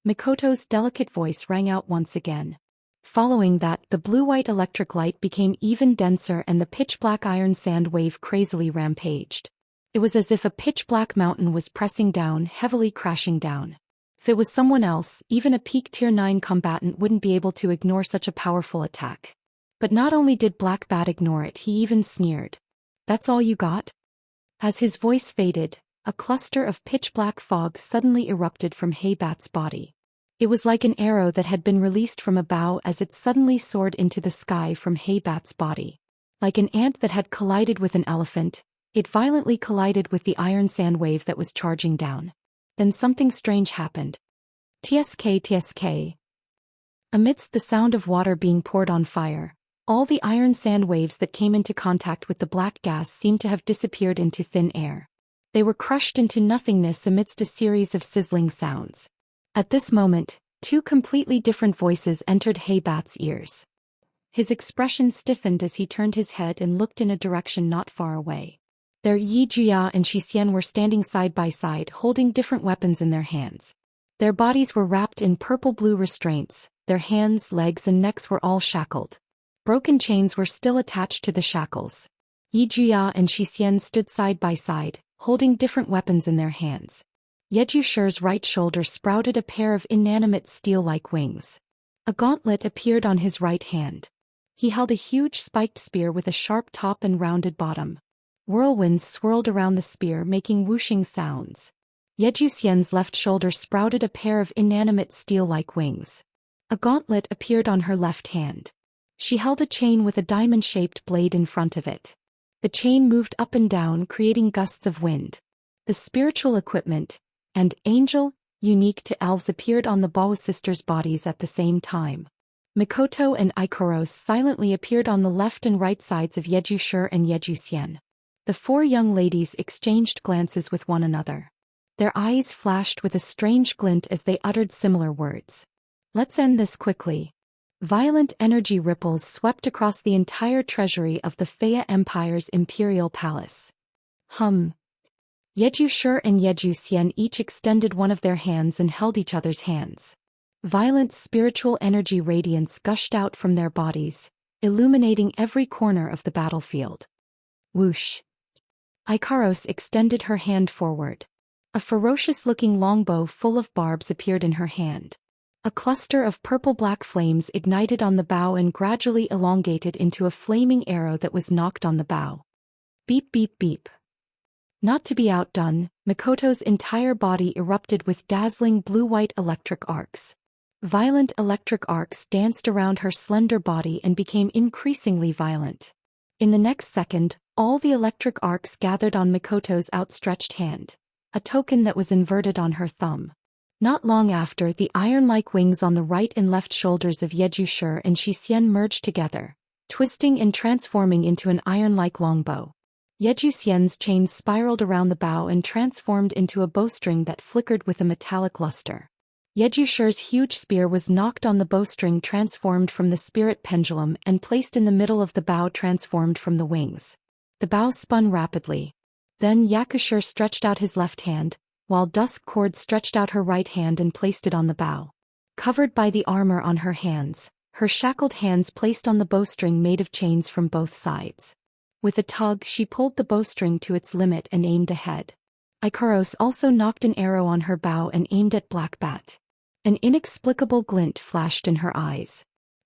A: Mikoto's delicate voice rang out once again. Following that, the blue-white electric light became even denser and the pitch-black iron sand wave crazily rampaged. It was as if a pitch-black mountain was pressing down, heavily crashing down. If it was someone else, even a peak tier 9 combatant wouldn't be able to ignore such a powerful attack. But not only did Black Bat ignore it, he even sneered. "That's all you got?" As his voice faded, a cluster of pitch-black fog suddenly erupted from Haybat's body. It was like an arrow that had been released from a bow as it suddenly soared into the sky from Haybat's body. Like an ant that had collided with an elephant, it violently collided with the iron sand wave that was charging down. Then something strange happened. TSK. Amidst the sound of water being poured on fire, all the iron sand waves that came into contact with the black gas seemed to have disappeared into thin air. They were crushed into nothingness amidst a series of sizzling sounds. At this moment, two completely different voices entered Haybat's ears. His expression stiffened as he turned his head and looked in a direction not far away. Their Yijia and Xian were standing side by side holding different weapons in their hands. Their bodies were wrapped in purple-blue restraints, their hands, legs and necks were all shackled. Broken chains were still attached to the shackles. Yijia and Xian stood side by side, holding different weapons in their hands. Yejusher's right shoulder sprouted a pair of inanimate steel-like wings. A gauntlet appeared on his right hand. He held a huge spiked spear with a sharp top and rounded bottom. Whirlwinds swirled around the spear making whooshing sounds. Yejuxian's left shoulder sprouted a pair of inanimate steel-like wings. A gauntlet appeared on her left hand. She held a chain with a diamond-shaped blade in front of it. The chain moved up and down creating gusts of wind. The spiritual equipment and angel, unique to elves, appeared on the Bao sisters' bodies at the same time. Mikoto and Ikaros silently appeared on the left and right sides of Yejusher and Yejuxian. The four young ladies exchanged glances with one another. Their eyes flashed with a strange glint as they uttered similar words. Let's end this quickly. Violent energy ripples swept across the entire treasury of the Faya Empire's imperial palace. Yejusher and Yejuxian each extended one of their hands and held each other's hands. Violent spiritual energy radiance gushed out from their bodies, illuminating every corner of the battlefield. Whoosh! Ikaros extended her hand forward. A ferocious-looking longbow full of barbs appeared in her hand. A cluster of purple-black flames ignited on the bow and gradually elongated into a flaming arrow that was knocked on the bow. Beep beep beep. Not to be outdone, Mikoto's entire body erupted with dazzling blue-white electric arcs. Violent electric arcs danced around her slender body and became increasingly violent. In the next second, all the electric arcs gathered on Mikoto's outstretched hand, a token that was inverted on her thumb. Not long after, the iron-like wings on the right and left shoulders of Yejusher and Xian merged together, twisting and transforming into an iron-like longbow. Yejuxian's chain spiraled around the bow and transformed into a bowstring that flickered with a metallic luster. Yejusher's huge spear was knocked on the bowstring transformed from the spirit pendulum and placed in the middle of the bow transformed from the wings. The bow spun rapidly. Then Yakusher stretched out his left hand, while Dusk Cord stretched out her right hand and placed it on the bow. Covered by the armor on her hands, her shackled hands placed on the bowstring made of chains from both sides. With a tug, she pulled the bowstring to its limit and aimed ahead. Ikaros also knocked an arrow on her bow and aimed at Black Bat. An inexplicable glint flashed in her eyes.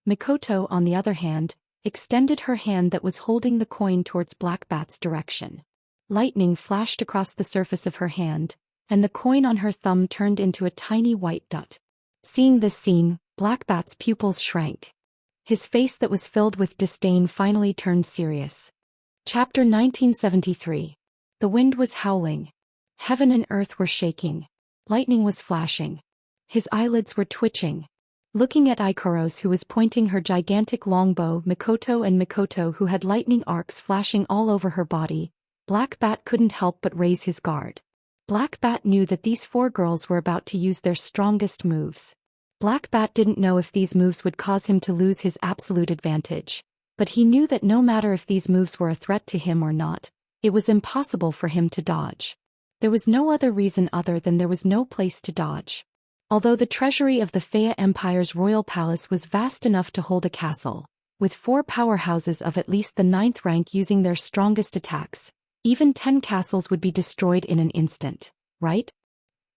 A: Mikoto, on the other hand, extended her hand that was holding the coin towards Black Bat's direction. Lightning flashed across the surface of her hand, and the coin on her thumb turned into a tiny white dot. Seeing this scene, Black Bat's pupils shrank. His face that was filled with disdain finally turned serious. Chapter 1973. The wind was howling. Heaven and earth were shaking. Lightning was flashing. His eyelids were twitching. Looking at Ikaros, who was pointing her gigantic longbow, Mikoto who had lightning arcs flashing all over her body, Black Bat couldn't help but raise his guard. Black Bat knew that these four girls were about to use their strongest moves. Black Bat didn't know if these moves would cause him to lose his absolute advantage, but he knew that no matter if these moves were a threat to him or not, it was impossible for him to dodge. There was no other reason other than there was no place to dodge. Although the treasury of the Faya Empire's royal palace was vast enough to hold a castle, with 4 powerhouses of at least the 9th rank using their strongest attacks, even 10 castles would be destroyed in an instant, right?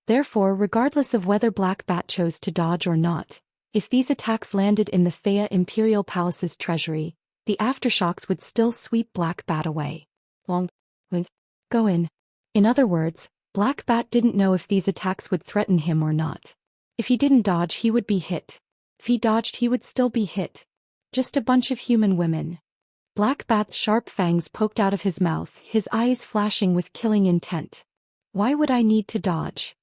A: Therefore, regardless of whether Black Bat chose to dodge or not, if these attacks landed in the Faya Imperial Palace's treasury, the aftershocks would still sweep Black Bat away. Go in. In other words, Black Bat didn't know if these attacks would threaten him or not. If he didn't dodge, he would be hit. If he dodged, he would still be hit. Just a bunch of human women. Black Bat's sharp fangs poked out of his mouth, his eyes flashing with killing intent. Why would I need to dodge?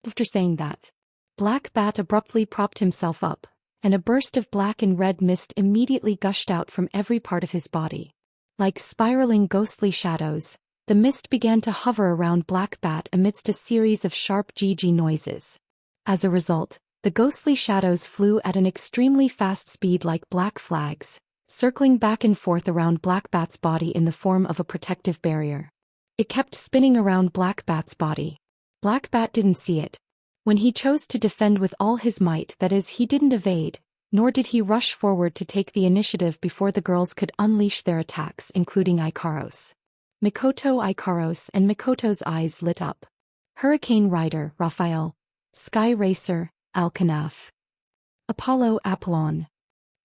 A: After saying that, Black Bat abruptly propped himself up, and a burst of black and red mist immediately gushed out from every part of his body. Like spiraling ghostly shadows, the mist began to hover around Black Bat amidst a series of sharp GG noises. As a result, the ghostly shadows flew at an extremely fast speed like black flags, circling back and forth around Black Bat's body in the form of a protective barrier. It kept spinning around Black Bat's body. Black Bat didn't see it. When he chose to defend with all his might, that is, he didn't evade, nor did he rush forward to take the initiative before the girls could unleash their attacks, including Ikaros. Mikoto's eyes lit up. Hurricane Rider, Raphael. Sky Racer, Alkanaf. Apollo, Apollon.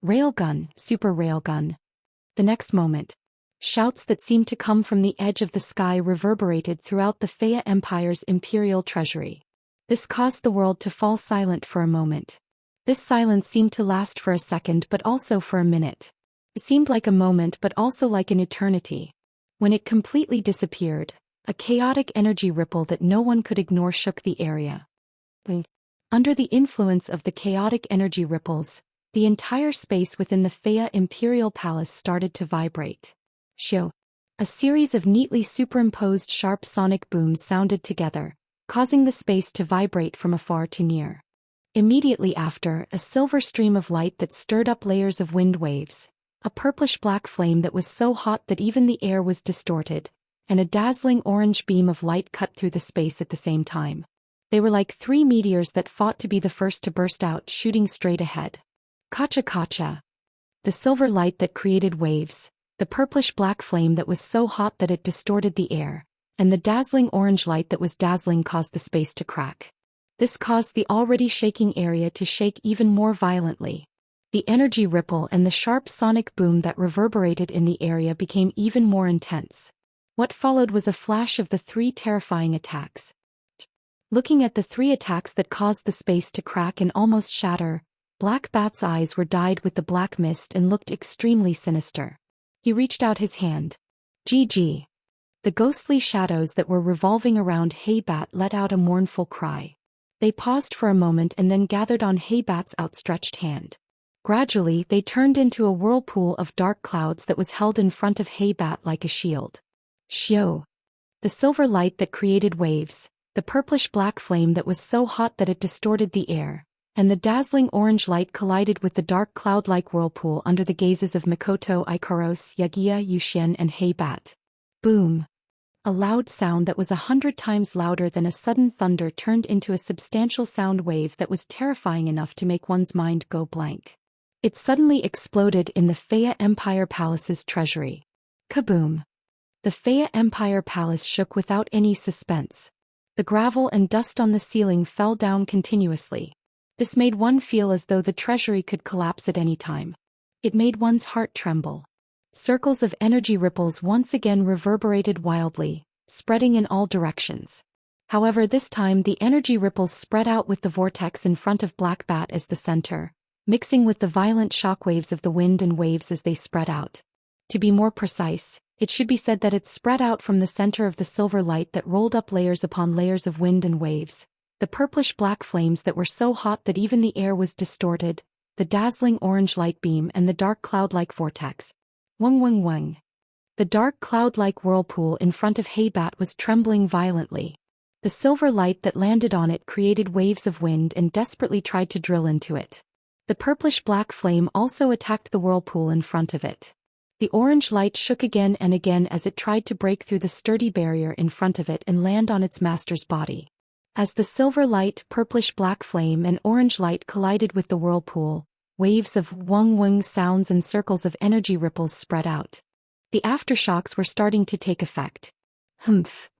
A: Railgun, Super Railgun. The next moment, shouts that seemed to come from the edge of the sky reverberated throughout the Faya Empire's imperial treasury. This caused the world to fall silent for a moment. This silence seemed to last for a second but also for a minute. It seemed like a moment but also like an eternity. When it completely disappeared, a chaotic energy ripple that no one could ignore shook the area. Under the influence of the chaotic energy ripples, the entire space within the Faya Imperial Palace started to vibrate. A series of neatly superimposed sharp sonic booms sounded together, causing the space to vibrate from afar to near. Immediately after, a silver stream of light that stirred up layers of wind waves, a purplish-black flame that was so hot that even the air was distorted, and a dazzling orange beam of light cut through the space at the same time. They were like three meteors that fought to be the first to burst out, shooting straight ahead. Kacha. The silver light that created waves, the purplish-black flame that was so hot that it distorted the air, and the dazzling orange light that was dazzling caused the space to crack. This caused the already shaking area to shake even more violently. The energy ripple and the sharp sonic boom that reverberated in the area became even more intense. What followed was a flash of the three terrifying attacks. Looking at the three attacks that caused the space to crack and almost shatter, Black Bat's eyes were dyed with the black mist and looked extremely sinister. He reached out his hand. GG. The ghostly shadows that were revolving around Hey-Bat let out a mournful cry. They paused for a moment and then gathered on Hey-Bat's outstretched hand. Gradually, they turned into a whirlpool of dark clouds that was held in front of Hey-Bat like a shield. The silver light that created waves, the purplish-black flame that was so hot that it distorted the air, and the dazzling orange light collided with the dark cloud-like whirlpool under the gazes of Mikoto, Ikaros, Zhou Xian and Hey-Bat. Boom! A loud sound that was 100 times louder than a sudden thunder turned into a substantial sound wave that was terrifying enough to make one's mind go blank. It suddenly exploded in the Faya Empire Palace's treasury. Kaboom! The Faya Empire Palace shook without any suspense. The gravel and dust on the ceiling fell down continuously. This made one feel as though the treasury could collapse at any time. It made one's heart tremble. Circles of energy ripples once again reverberated wildly, spreading in all directions. However, this time the energy ripples spread out with the vortex in front of Black Bat as the center, mixing with the violent shockwaves of the wind and waves as they spread out. To be more precise, it should be said that it spread out from the center of the silver light that rolled up layers upon layers of wind and waves, the purplish-black flames that were so hot that even the air was distorted, the dazzling orange light beam and the dark cloud-like vortex. Wung. The dark cloud-like whirlpool in front of Hey-Bat was trembling violently. The silver light that landed on it created waves of wind and desperately tried to drill into it. The purplish-black flame also attacked the whirlpool in front of it. The orange light shook again and again as it tried to break through the sturdy barrier in front of it and land on its master's body. As the silver light, purplish-black flame and orange light collided with the whirlpool, waves of wung sounds and circles of energy ripples spread out. The aftershocks were starting to take effect. Humph.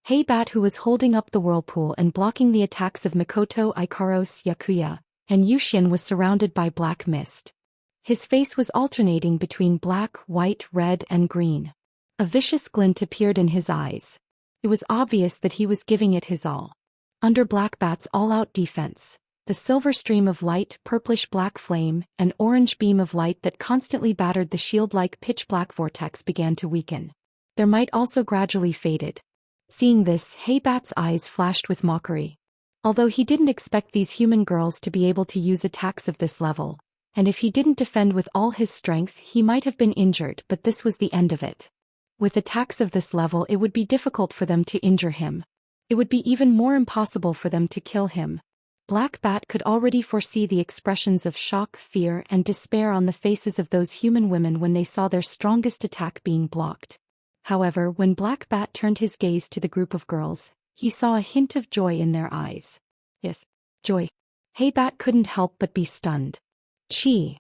A: Hey-Bat, who was holding up the whirlpool and blocking the attacks of Mikoto, Ikaros, Yakuya, and Zhou Xian, was surrounded by black mist. His face was alternating between black, white, red, and green. A vicious glint appeared in his eyes. It was obvious that he was giving it his all. Under Black Bat's all-out defense, the silver stream of light, purplish-black flame, and orange beam of light that constantly battered the shield-like pitch-black vortex began to weaken. Their might also gradually faded. Seeing this, Hey-Bat's eyes flashed with mockery. Although he didn't expect these human girls to be able to use attacks of this level, and if he didn't defend with all his strength he might have been injured, but this was the end of it. With attacks of this level it would be difficult for them to injure him. It would be even more impossible for them to kill him. Black Bat could already foresee the expressions of shock, fear, and despair on the faces of those human women when they saw their strongest attack being blocked. However, when Black Bat turned his gaze to the group of girls, he saw a hint of joy in their eyes. Yes, joy. Heibat couldn't help but be stunned. Chi.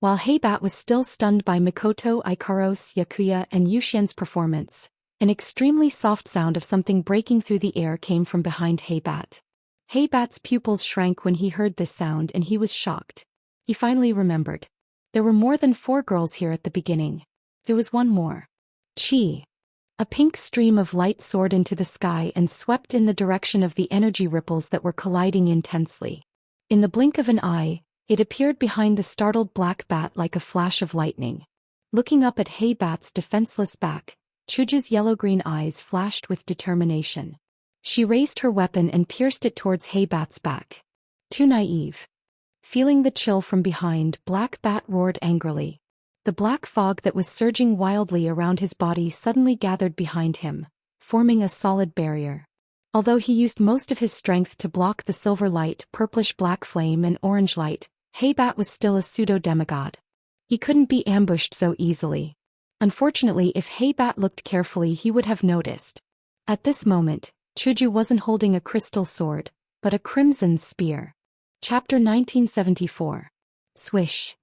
A: While Heibat was still stunned by Mikoto Ikaros Yakuya and Zhou Xian's performance, an extremely soft sound of something breaking through the air came from behind Heibat. Heibat's pupils shrank when he heard this sound and he was shocked. He finally remembered. There were more than 4 girls here at the beginning. There was one more. Chi. A pink stream of light soared into the sky and swept in the direction of the energy ripples that were colliding intensely. In the blink of an eye, it appeared behind the startled Black Bat like a flash of lightning. Looking up at Heibat's defenseless back, Chuju's yellow-green eyes flashed with determination. She raised her weapon and pierced it towards Heibat's back. Too naive. Feeling the chill from behind, Black Bat roared angrily. The black fog that was surging wildly around his body suddenly gathered behind him, forming a solid barrier. Although he used most of his strength to block the silver light, purplish-black flame and orange light, Heibat was still a pseudo-demigod. He couldn't be ambushed so easily. Unfortunately, if Heibat looked carefully he would have noticed. At this moment, Chuju wasn't holding a crystal sword, but a crimson spear. Chapter 1974. Swish.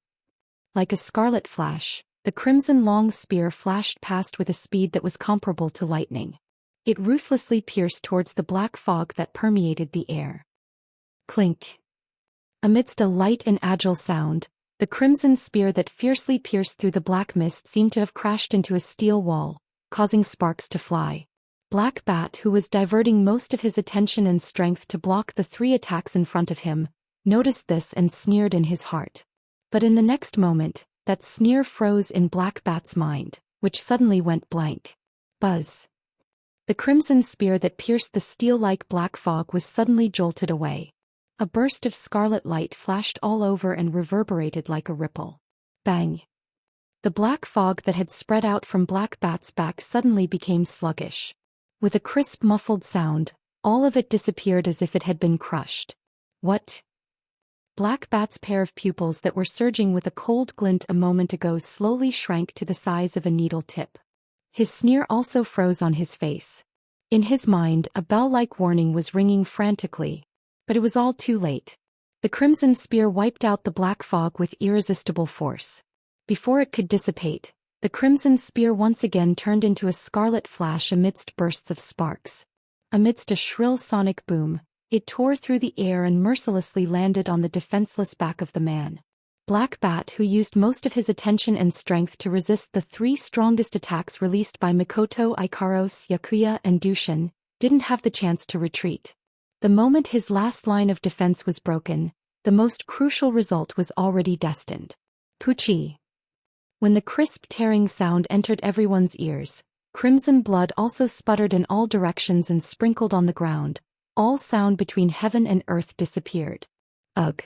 A: Like a scarlet flash, the crimson long spear flashed past with a speed that was comparable to lightning. It ruthlessly pierced towards the black fog that permeated the air. Clink. Amidst a light and agile sound, the crimson spear that fiercely pierced through the black mist seemed to have crashed into a steel wall, causing sparks to fly. Black Bat, who was diverting most of his attention and strength to block the 3 attacks in front of him, noticed this and sneered in his heart. But in the next moment, that sneer froze in Black Bat's mind, which suddenly went blank. Buzz. The crimson spear that pierced the steel-like black fog was suddenly jolted away. A burst of scarlet light flashed all over and reverberated like a ripple. Bang. The black fog that had spread out from Black Bat's back suddenly became sluggish. With a crisp muffled sound, all of it disappeared as if it had been crushed. What? Black Bat's pair of pupils that were surging with a cold glint a moment ago slowly shrank to the size of a needle tip. His sneer also froze on his face. In his mind, a bell-like warning was ringing frantically. But it was all too late. The crimson spear wiped out the black fog with irresistible force. Before it could dissipate, the crimson spear once again turned into a scarlet flash amidst bursts of sparks. Amidst a shrill sonic boom, it tore through the air and mercilessly landed on the defenseless back of the man. Black Bat, who used most of his attention and strength to resist the 3 strongest attacks released by Mikoto Ikaros Yakuya and Zhou Xian, didn't have the chance to retreat. The moment his last line of defense was broken, the most crucial result was already destined. Puchi. When the crisp tearing sound entered everyone's ears, crimson blood also sputtered in all directions and sprinkled on the ground. All sound between heaven and earth disappeared. Ugh.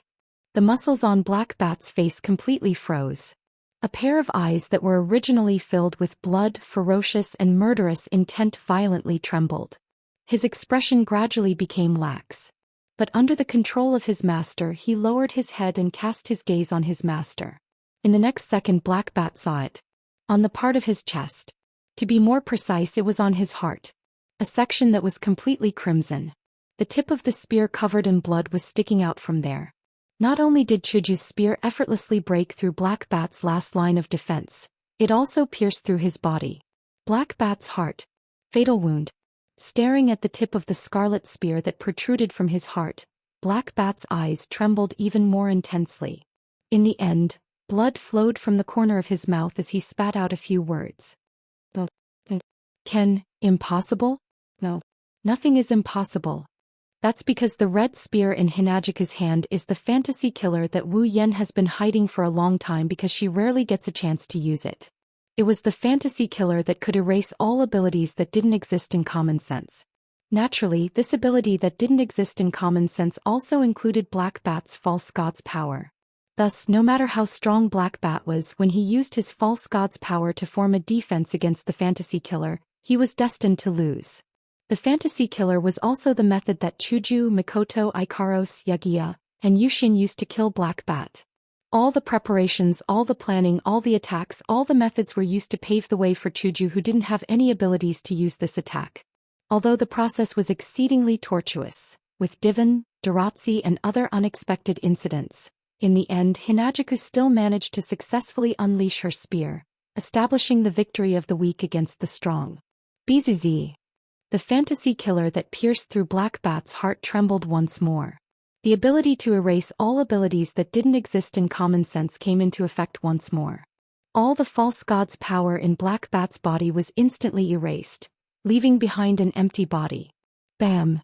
A: The muscles on Black Bat's face completely froze. A pair of eyes that were originally filled with blood, ferocious and murderous intent, violently trembled. His expression gradually became lax. But under the control of his master, he lowered his head and cast his gaze on his master. In the next second, Black Bat saw it. On the part of his chest. To be more precise, it was on his heart. A section that was completely crimson. The tip of the spear covered in blood was sticking out from there. Not only did Chuju's spear effortlessly break through Black Bat's last line of defense, it also pierced through his body. Black Bat's heart. Fatal wound. Staring at the tip of the scarlet spear that protruded from his heart, Black Bat's eyes trembled even more intensely. In the end, blood flowed from the corner of his mouth as he spat out a few words. Ken, impossible? No. Nothing is impossible. That's because the red spear in Hinajika's hand is the fantasy killer that Wu Yen has been hiding for a long time because she rarely gets a chance to use it. It was the fantasy killer that could erase all abilities that didn't exist in common sense. Naturally, this ability that didn't exist in common sense also included Black Bat's false god's power. Thus, no matter how strong Black Bat was when he used his false god's power to form a defense against the fantasy killer, he was destined to lose. The fantasy killer was also the method that Chuju, Mikoto Ikaros Yakuya, and Zhou Xian used to kill Black Bat. All the preparations, all the planning, all the attacks, all the methods were used to pave the way for Chuju, who didn't have any abilities to use this attack. Although the process was exceedingly tortuous, with Divan, Daratsi and other unexpected incidents, in the end Hinajuku still managed to successfully unleash her spear, establishing the victory of the weak against the strong. BZZ. The fantasy killer that pierced through Black Bat's heart trembled once more. The ability to erase all abilities that didn't exist in common sense came into effect once more. All the false god's power in Black Bat's body was instantly erased, leaving behind an empty body. Bam!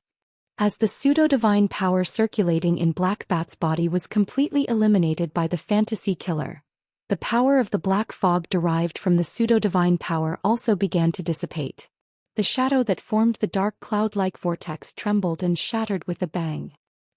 A: As the pseudo-divine power circulating in Black Bat's body was completely eliminated by the fantasy killer, the power of the black fog derived from the pseudo-divine power also began to dissipate. The shadow that formed the dark cloud-like vortex trembled and shattered with a bang.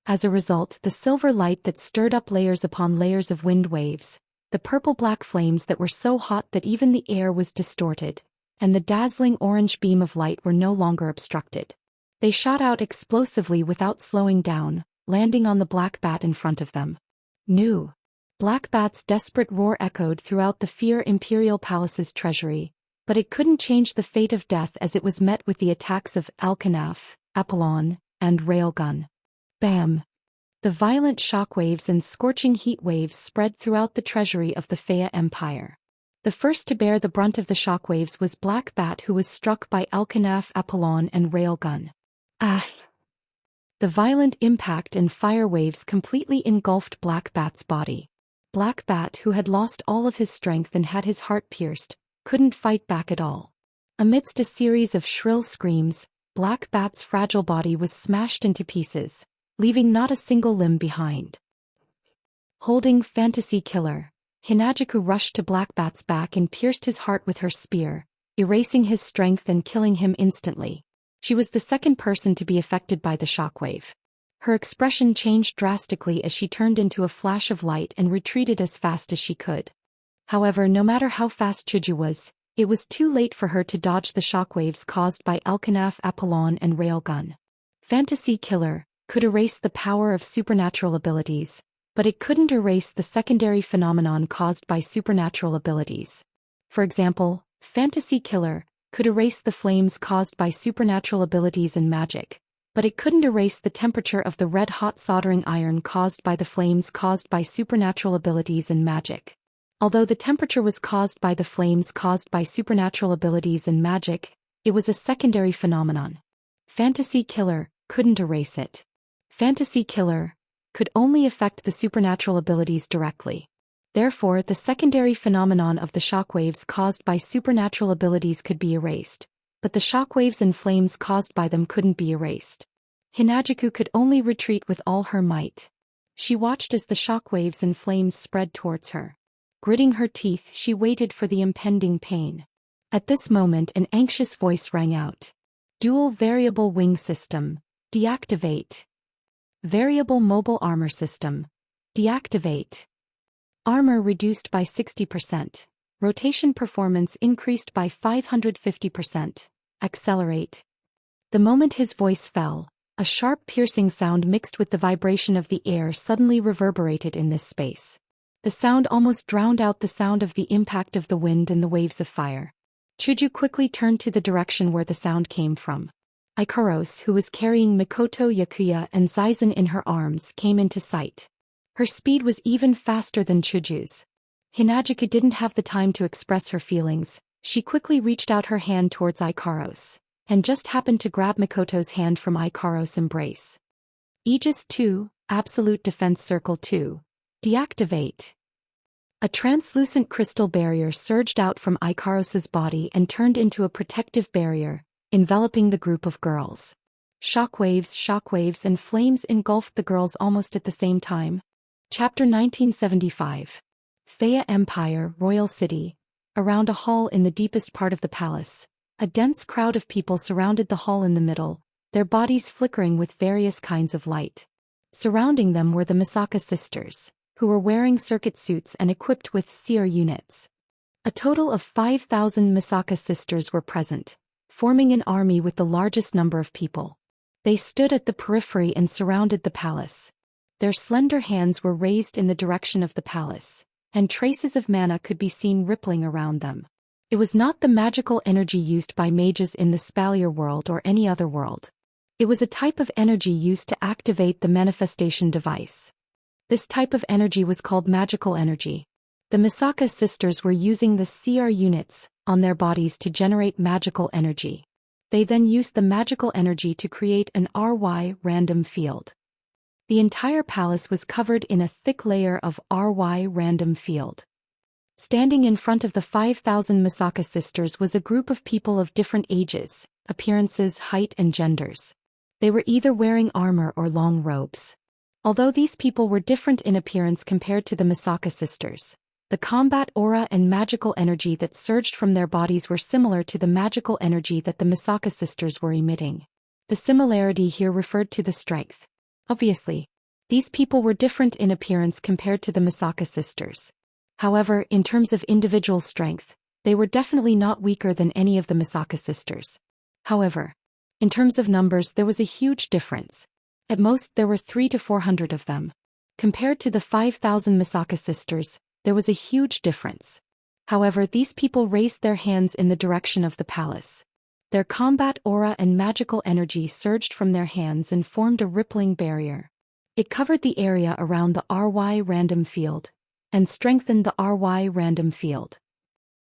A: As a result, the silver light that stirred up layers upon layers of wind waves, the purple-black flames that were so hot that even the air was distorted, and the dazzling orange beam of light were no longer obstructed. They shot out explosively without slowing down, landing on the Black Bat in front of them. New. Black Bat's desperate roar echoed throughout the Fear Imperial Palace's treasury, but it couldn't change the fate of death as it was met with the attacks of Alchemy, Apollon, and Railgun. Bam! The violent shockwaves and scorching heat waves spread throughout the treasury of the Fea Empire. The first to bear the brunt of the shockwaves was Black Bat, who was struck by Alchemy, Apollon and Railgun. Ah! The violent impact and fire waves completely engulfed Black Bat's body. Black Bat, who had lost all of his strength and had his heart pierced, couldn't fight back at all. Amidst a series of shrill screams, Black Bat's fragile body was smashed into pieces, leaving not a single limb behind. Holding fantasy killer, Hinajuku rushed to Black Bat's back and pierced his heart with her spear, erasing his strength and killing him instantly. She was the second person to be affected by the shockwave. Her expression changed drastically as she turned into a flash of light and retreated as fast as she could. However, no matter how fast Chuju was, it was too late for her to dodge the shockwaves caused by Alchemy, Apollon and Railgun. Fantasy killer could erase the power of supernatural abilities, but it couldn't erase the secondary phenomenon caused by supernatural abilities. For example, fantasy killer could erase the flames caused by supernatural abilities and magic, but it couldn't erase the temperature of the red-hot soldering iron caused by the flames caused by supernatural abilities and magic. Although the temperature was caused by the flames caused by supernatural abilities and magic, it was a secondary phenomenon. Fantasy killer couldn't erase it. Fantasy killer could only affect the supernatural abilities directly. Therefore, the secondary phenomenon of the shockwaves caused by supernatural abilities could be erased, but the shockwaves and flames caused by them couldn't be erased. Hinajuku could only retreat with all her might. She watched as the shockwaves and flames spread towards her. Gritting her teeth, she waited for the impending pain. At this moment, an anxious voice rang out. Dual Variable Wing System. Deactivate. Variable Mobile Armor System. Deactivate. Armor reduced by 60%. Rotation performance increased by 550%. Accelerate. The moment his voice fell, a sharp piercing sound mixed with the vibration of the air suddenly reverberated in this space. The sound almost drowned out the sound of the impact of the wind and the waves of fire. Chuju quickly turned to the direction where the sound came from. Ikaros, who was carrying Mikoto Yakuya and Zaizan in her arms, came into sight. Her speed was even faster than Chuju's. Hinajuku didn't have the time to express her feelings. She quickly reached out her hand towards Ikaros, and just happened to grab Mikoto's hand from Ikaros' embrace. Aegis 2, Absolute Defense Circle 2. Deactivate. A translucent crystal barrier surged out from Ikaros' body and turned into a protective barrier, enveloping the group of girls. Shockwaves, and flames engulfed the girls almost at the same time. Chapter 1975. Fea Empire, Royal City. Around a hall in the deepest part of the palace, a dense crowd of people surrounded the hall in the middle, their bodies flickering with various kinds of light. Surrounding them were the Misaka sisters, who were wearing circuit suits and equipped with seer units. A total of 5,000 Misaka sisters were present, forming an army with the largest number of people. They stood at the periphery and surrounded the palace. Their slender hands were raised in the direction of the palace, and traces of mana could be seen rippling around them. It was not the magical energy used by mages in the Spalier world or any other world. It was a type of energy used to activate the manifestation device. This type of energy was called magical energy. The Misaka sisters were using the CR units on their bodies to generate magical energy. They then used the magical energy to create an RY random field. The entire palace was covered in a thick layer of RY random field. Standing in front of the 5,000 Misaka sisters was a group of people of different ages, appearances, height, and genders. They were either wearing armor or long robes. Although these people were different in appearance compared to the Misaka sisters, the combat aura and magical energy that surged from their bodies were similar to the magical energy that the Misaka sisters were emitting. The similarity here referred to the strength. Obviously, these people were different in appearance compared to the Misaka sisters. However, in terms of individual strength, they were definitely not weaker than any of the Misaka sisters. However, in terms of numbers there was a huge difference. At most there were 300 to 400 of them. Compared to the 5,000 Misaka sisters, there was a huge difference. However, these people raised their hands in the direction of the palace. Their combat aura and magical energy surged from their hands and formed a rippling barrier. It covered the area around the RY random field, and strengthened the RY random field.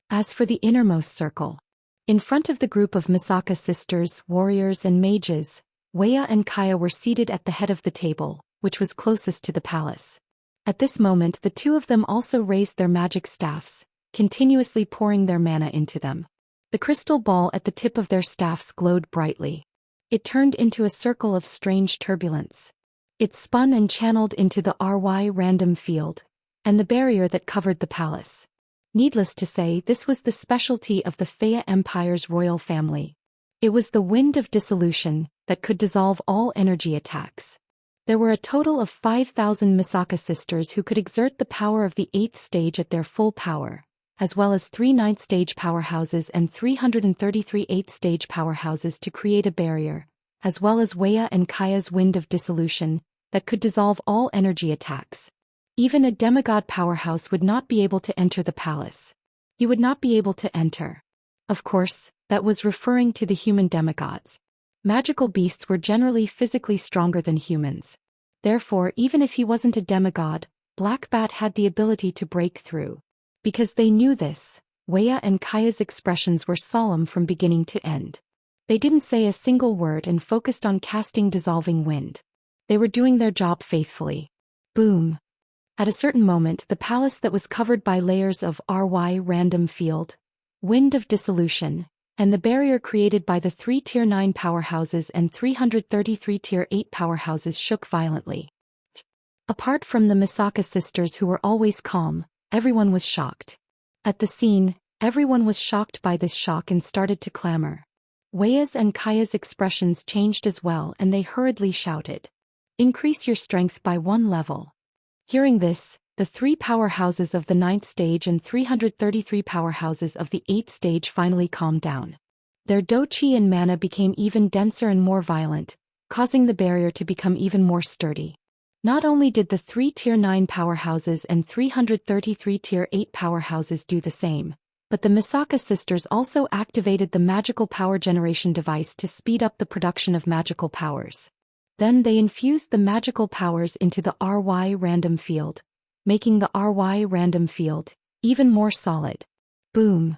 A: As for the innermost circle, in front of the group of Misaka sisters, warriors and mages, Wuxia and Kaya were seated at the head of the table, which was closest to the palace. At this moment the two of them also raised their magic staffs, continuously pouring their mana into them. The crystal ball at the tip of their staffs glowed brightly. It turned into a circle of strange turbulence. It spun and channeled into the RY random field, and the barrier that covered the palace. Needless to say, this was the specialty of the Faya Empire's royal family. It was the wind of dissolution that could dissolve all energy attacks. There were a total of 5,000 Misaka sisters who could exert the power of the 8th stage at their full power, as well as 3 9th stage powerhouses and 333 8th stage powerhouses to create a barrier, as well as Wuxia and Kaya's wind of dissolution that could dissolve all energy attacks. Even a demigod powerhouse would not be able to enter the palace. He would not be able to enter. Of course, that was referring to the human demigods. Magical beasts were generally physically stronger than humans. Therefore, even if he wasn't a demigod, Black Bat had the ability to break through. Because they knew this, Wuxia and Kaya's expressions were solemn from beginning to end. They didn't say a single word and focused on casting dissolving wind. They were doing their job faithfully. Boom. At a certain moment, the palace that was covered by layers of RY random field, wind of dissolution, and the barrier created by the 3 Tier 9 powerhouses and 333 Tier 8 powerhouses shook violently. Apart from the Misaka sisters who were always calm, everyone was shocked. At the scene, everyone was shocked by this shock and started to clamor. Wuxia's and Kaya's expressions changed as well and they hurriedly shouted, "Increase your strength by 1 level." Hearing this, the 3 powerhouses of the 9th stage and 333 powerhouses of the 8th stage finally calmed down. Their doqi and mana became even denser and more violent, causing the barrier to become even more sturdy. Not only did the 3 Tier 9 powerhouses and 333 Tier 8 powerhouses do the same, but the Misaka sisters also activated the magical power generation device to speed up the production of magical powers. Then they infused the magical powers into the RY random field, making the RY random field even more solid. Boom.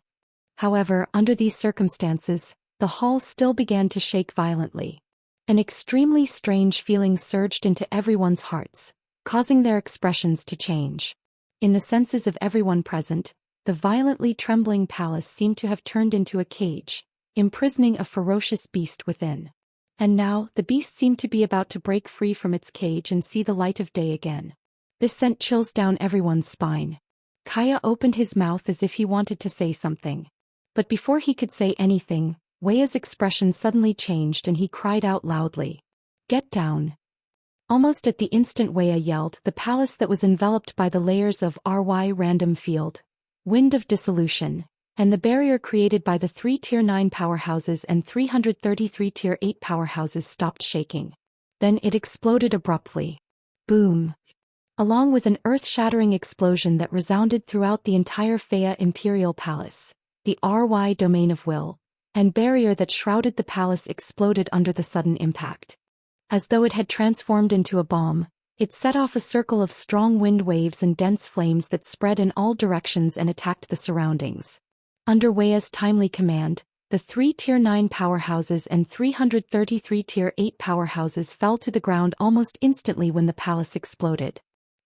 A: However, under these circumstances, the hall still began to shake violently. An extremely strange feeling surged into everyone's hearts, causing their expressions to change. In the senses of everyone present, the violently trembling palace seemed to have turned into a cage, imprisoning a ferocious beast within. And now, the beast seemed to be about to break free from its cage and see the light of day again. This sent chills down everyone's spine. Kaya opened his mouth as if he wanted to say something. But before he could say anything, Wuxia's expression suddenly changed and he cried out loudly, "Get down!" Almost at the instant Wuxia yelled, the palace that was enveloped by the layers of RY random field, wind of dissolution, and the barrier created by the 3 Tier 9 powerhouses and 333 Tier 8 powerhouses stopped shaking. Then it exploded abruptly. Boom! Along with an earth-shattering explosion that resounded throughout the entire Fea Imperial Palace, the RY Domain of Will and barrier that shrouded the palace exploded under the sudden impact. As though it had transformed into a bomb, it set off a circle of strong wind waves and dense flames that spread in all directions and attacked the surroundings. Under Wei's timely command, the 3 Tier 9 powerhouses and 333 Tier 8 powerhouses fell to the ground almost instantly when the palace exploded.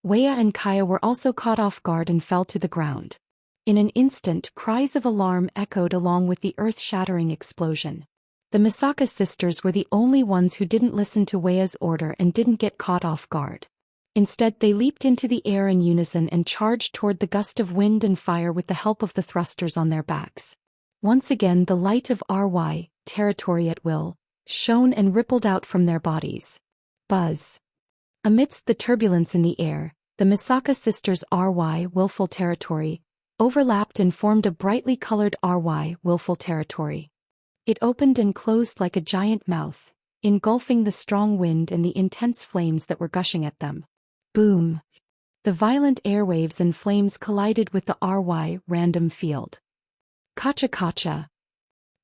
A: Wei and Kaya were also caught off guard and fell to the ground. In an instant, cries of alarm echoed along with the earth-shattering explosion. The Misaka sisters were the only ones who didn't listen to Wei's order and didn't get caught off guard. Instead, they leaped into the air in unison and charged toward the gust of wind and fire with the help of the thrusters on their backs. Once again, the light of RY, territory at will, shone and rippled out from their bodies. Buzz. Amidst the turbulence in the air, the Misaka sisters' RY, willful territory, overlapped and formed a brightly colored RY, willful territory. It opened and closed like a giant mouth, engulfing the strong wind and the intense flames that were gushing at them. Boom! The violent airwaves and flames collided with the RY random field. Kacha kacha.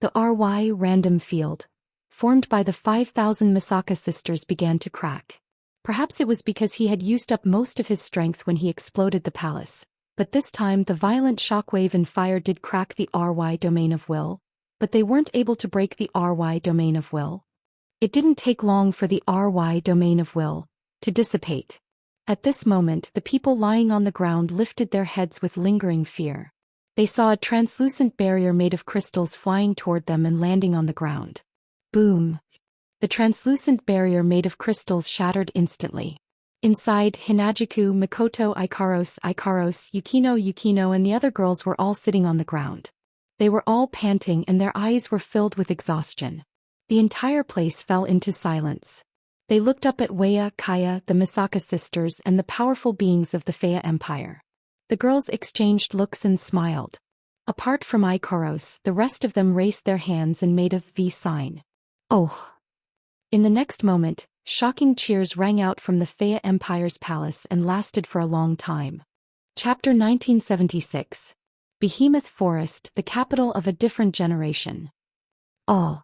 A: The RY random field, formed by the 5,000 Misaka sisters, began to crack. Perhaps it was because he had used up most of his strength when he exploded the palace, but this time the violent shockwave and fire did crack the RY domain of will, but they weren't able to break the RY domain of will. It didn't take long for the RY domain of will to dissipate. At this moment, the people lying on the ground lifted their heads with lingering fear. They saw a translucent barrier made of crystals flying toward them and landing on the ground. Boom! The translucent barrier made of crystals shattered instantly. Inside, Hinajiku, Mikoto, Ikaros, Yukino and the other girls were all sitting on the ground. They were all panting and their eyes were filled with exhaustion. The entire place fell into silence. They looked up at Wei, Kaya, the Misaka sisters and the powerful beings of the Fea Empire. The girls exchanged looks and smiled. Apart from Ikaros, the rest of them raised their hands and made a V sign. Oh! In the next moment, shocking cheers rang out from the Fea Empire's palace and lasted for a long time. Chapter 1976. Behemoth Forest, the capital of a different generation. Oh!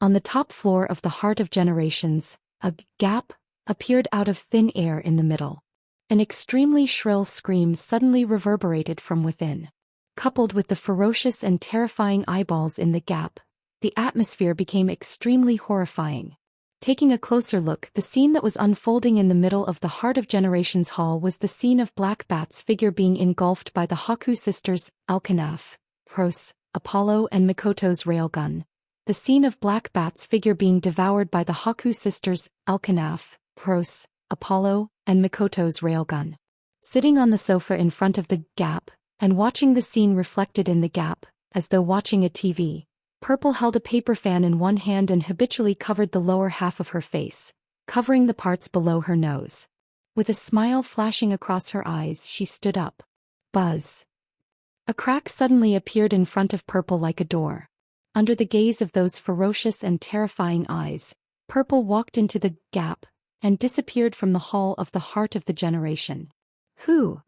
A: On the top floor of the Heart of Generations, a gap appeared out of thin air in the middle. An extremely shrill scream suddenly reverberated from within. Coupled with the ferocious and terrifying eyeballs in the gap, the atmosphere became extremely horrifying. Taking a closer look, the scene that was unfolding in the middle of the Heart of Generations Hall was the scene of Black Bat's figure being engulfed by the Haku sisters, Alchemy, Pros, Apollo and Mikoto's railgun. The scene of Black Bat's figure being devoured by the Haku sisters, Alchemy, Pros, Apollo and Mikoto's railgun. Sitting on the sofa in front of the gap, and watching the scene reflected in the gap, as though watching a TV, Purple held a paper fan in one hand and habitually covered the lower half of her face, covering the parts below her nose. With a smile flashing across her eyes, she stood up. Buzz. A crack suddenly appeared in front of Purple like a door. Under the gaze of those ferocious and terrifying eyes, Purple walked into the gap and disappeared from the hall of the Heart of the Generation. Who?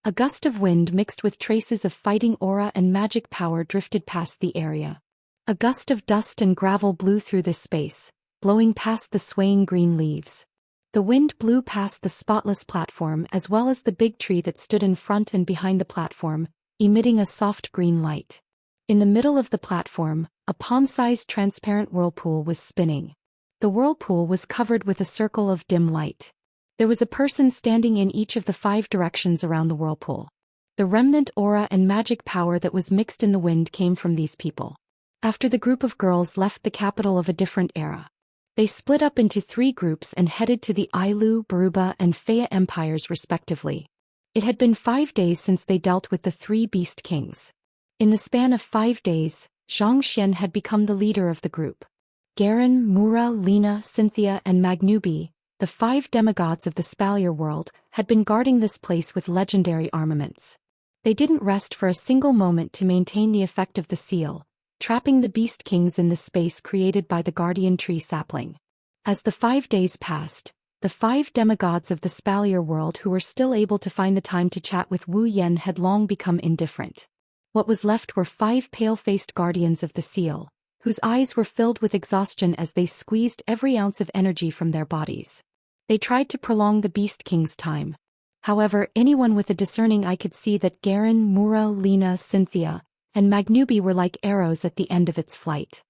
A: A gust of wind mixed with traces of fighting aura and magic power drifted past the area. A gust of dust and gravel blew through this space, blowing past the swaying green leaves. The wind blew past the spotless platform as well as the big tree that stood in front and behind the platform, emitting a soft green light. In the middle of the platform, a palm-sized transparent whirlpool was spinning. The whirlpool was covered with a circle of dim light. There was a person standing in each of the 5 directions around the whirlpool. The remnant aura and magic power that was mixed in the wind came from these people. After the group of girls left the capital of a different era, they split up into 3 groups and headed to the Ailu, Baruba and Fea empires respectively. It had been 5 days since they dealt with the 3 beast kings. In the span of 5 days, Zhou Xian had become the leader of the group. Garen, Mura, Lena, Cynthia and Magnubi, the 5 demigods of the Spalier world, had been guarding this place with legendary armaments. They didn't rest for a single moment to maintain the effect of the seal, trapping the beast kings in the space created by the guardian tree sapling. As the 5 days passed, the 5 demigods of the Spalier world who were still able to find the time to chat with Wu Yen had long become indifferent. What was left were 5 pale-faced guardians of the seal, whose eyes were filled with exhaustion as they squeezed every ounce of energy from their bodies. They tried to prolong the Beast King's time. However, anyone with a discerning eye could see that Garen, Mura, Lena, Cynthia, and Magnubi were like arrows at the end of its flight.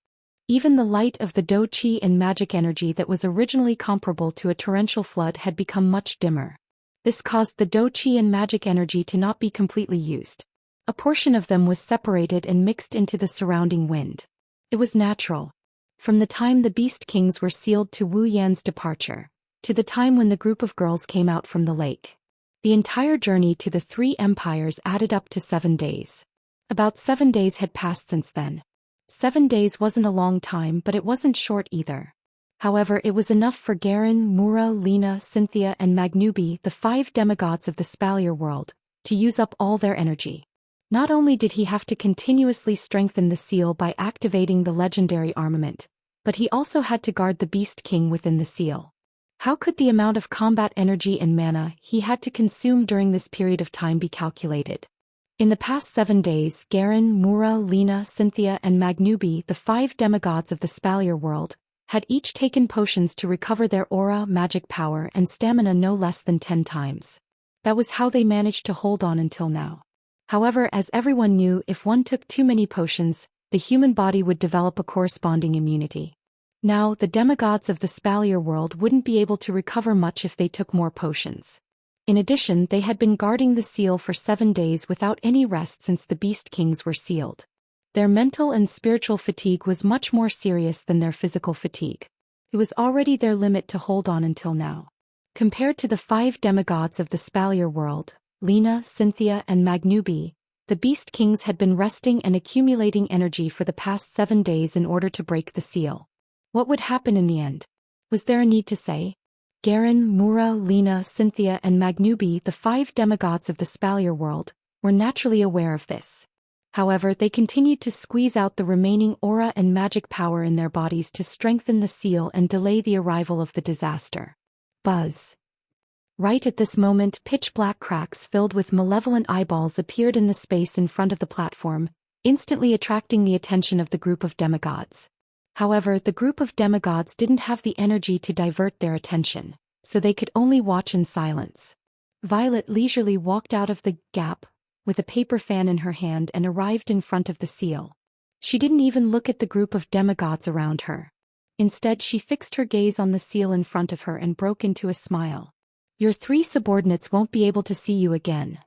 A: Even the light of the Do Chi and magic energy that was originally comparable to a torrential flood had become much dimmer. This caused the Do Chi and magic energy to not be completely used. A portion of them was separated and mixed into the surrounding wind. It was natural. From the time the Beast Kings were sealed to Wu Yan's departure, to the time when the group of girls came out from the lake. The entire journey to the 3 empires added up to 7 days. About 7 days had passed since then. 7 days wasn't a long time, but it wasn't short either. However, it was enough for Garen, Mura, Lena, Cynthia and Magnubi, the 5 demigods of the Spalier world, to use up all their energy. Not only did he have to continuously strengthen the seal by activating the legendary armament, but he also had to guard the Beast King within the seal. How could the amount of combat energy and mana he had to consume during this period of time be calculated? In the past 7 days, Garen, Mura, Lena, Cynthia and Magnubi, the 5 demigods of the Spalier world, had each taken potions to recover their aura, magic power and stamina no less than 10 times. That was how they managed to hold on until now. However, as everyone knew, if one took too many potions, the human body would develop a corresponding immunity. Now, the demigods of the Spalier world wouldn't be able to recover much if they took more potions. In addition, they had been guarding the seal for 7 days without any rest since the Beast Kings were sealed. Their mental and spiritual fatigue was much more serious than their physical fatigue. It was already their limit to hold on until now. Compared to the 5 demigods of the Spalier world, Lena, Cynthia and Magnubi, the Beast Kings had been resting and accumulating energy for the past 7 days in order to break the seal. What would happen in the end? Was there a need to say? Garen, Mura, Lena, Cynthia and Magnubi, the 5 demigods of the Spalier world, were naturally aware of this. However, they continued to squeeze out the remaining aura and magic power in their bodies to strengthen the seal and delay the arrival of the disaster. Buzz. Right at this moment, pitch-black cracks filled with malevolent eyeballs appeared in the space in front of the platform, instantly attracting the attention of the group of demigods. However, the group of demigods didn't have the energy to divert their attention, so they could only watch in silence. Violet leisurely walked out of the gap, with a paper fan in her hand and arrived in front of the seal. She didn't even look at the group of demigods around her. Instead, she fixed her gaze on the seal in front of her and broke into a smile. "Your 3 subordinates won't be able to see you again."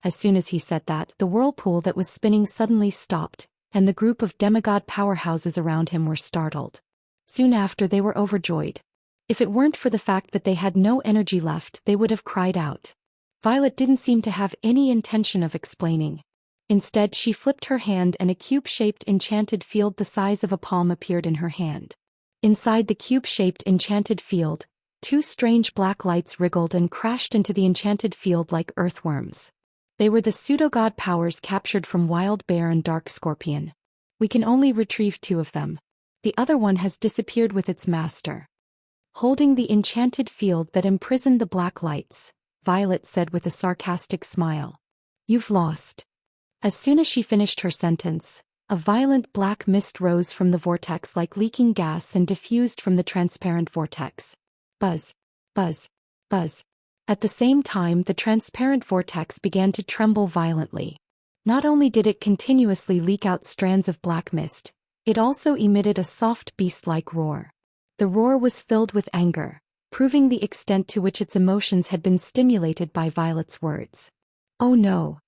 A: As soon as he said that, the whirlpool that was spinning suddenly stopped, and the group of demigod powerhouses around him were startled. Soon after, they were overjoyed. If it weren't for the fact that they had no energy left, they would have cried out. Violet didn't seem to have any intention of explaining. Instead, she flipped her hand and a cube-shaped enchanted field the size of a palm appeared in her hand. Inside the cube-shaped enchanted field, 2 strange black lights wriggled and crashed into the enchanted field like earthworms. They were the pseudo-god powers captured from Wild Bear and Dark Scorpion. "We can only retrieve 2 of them. The other one has disappeared with its master." Holding the enchanted field that imprisoned the black lights, Violet said with a sarcastic smile. "You've lost." As soon as she finished her sentence, a violent black mist rose from the vortex like leaking gas and diffused from the transparent vortex. Buzz, buzz, buzz. At the same time, the transparent vortex began to tremble violently. Not only did it continuously leak out strands of black mist, it also emitted a soft beast-like roar. The roar was filled with anger, proving the extent to which its emotions had been stimulated by Violet's words. Oh no!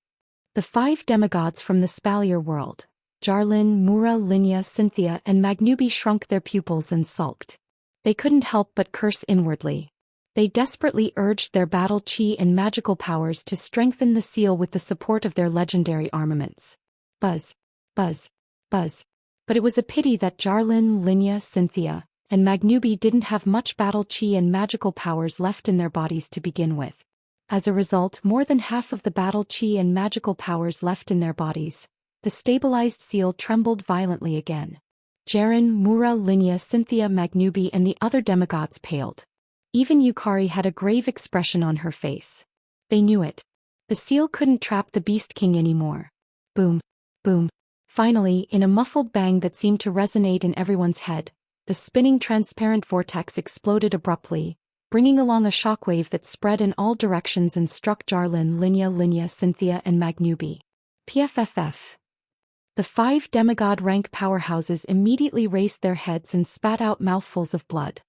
A: The 5 demigods from the Spalier world, Jarlin, Mura, Linya, Cynthia and Magnubi, shrunk their pupils and sulked. They couldn't help but curse inwardly. They desperately urged their battle chi and magical powers to strengthen the seal with the support of their legendary armaments. Buzz, buzz, buzz. But it was a pity that Jarlin, Linya, Cynthia, and Magnubi didn't have much battle chi and magical powers left in their bodies to begin with. As a result, more than half of the battle chi and magical powers left in their bodies. The stabilized seal trembled violently again. Jaren, Mura, Linya, Cynthia, Magnubi and the other demigods paled. Even Yukari had a grave expression on her face. They knew it. The seal couldn't trap the Beast King anymore. Boom. Boom. Finally, in a muffled bang that seemed to resonate in everyone's head, the spinning transparent vortex exploded abruptly, bringing along a shockwave that spread in all directions and struck Jarlin, Linya, Cynthia and Magnubi. PFFF. The 5 demigod rank powerhouses immediately raised their heads and spat out mouthfuls of blood.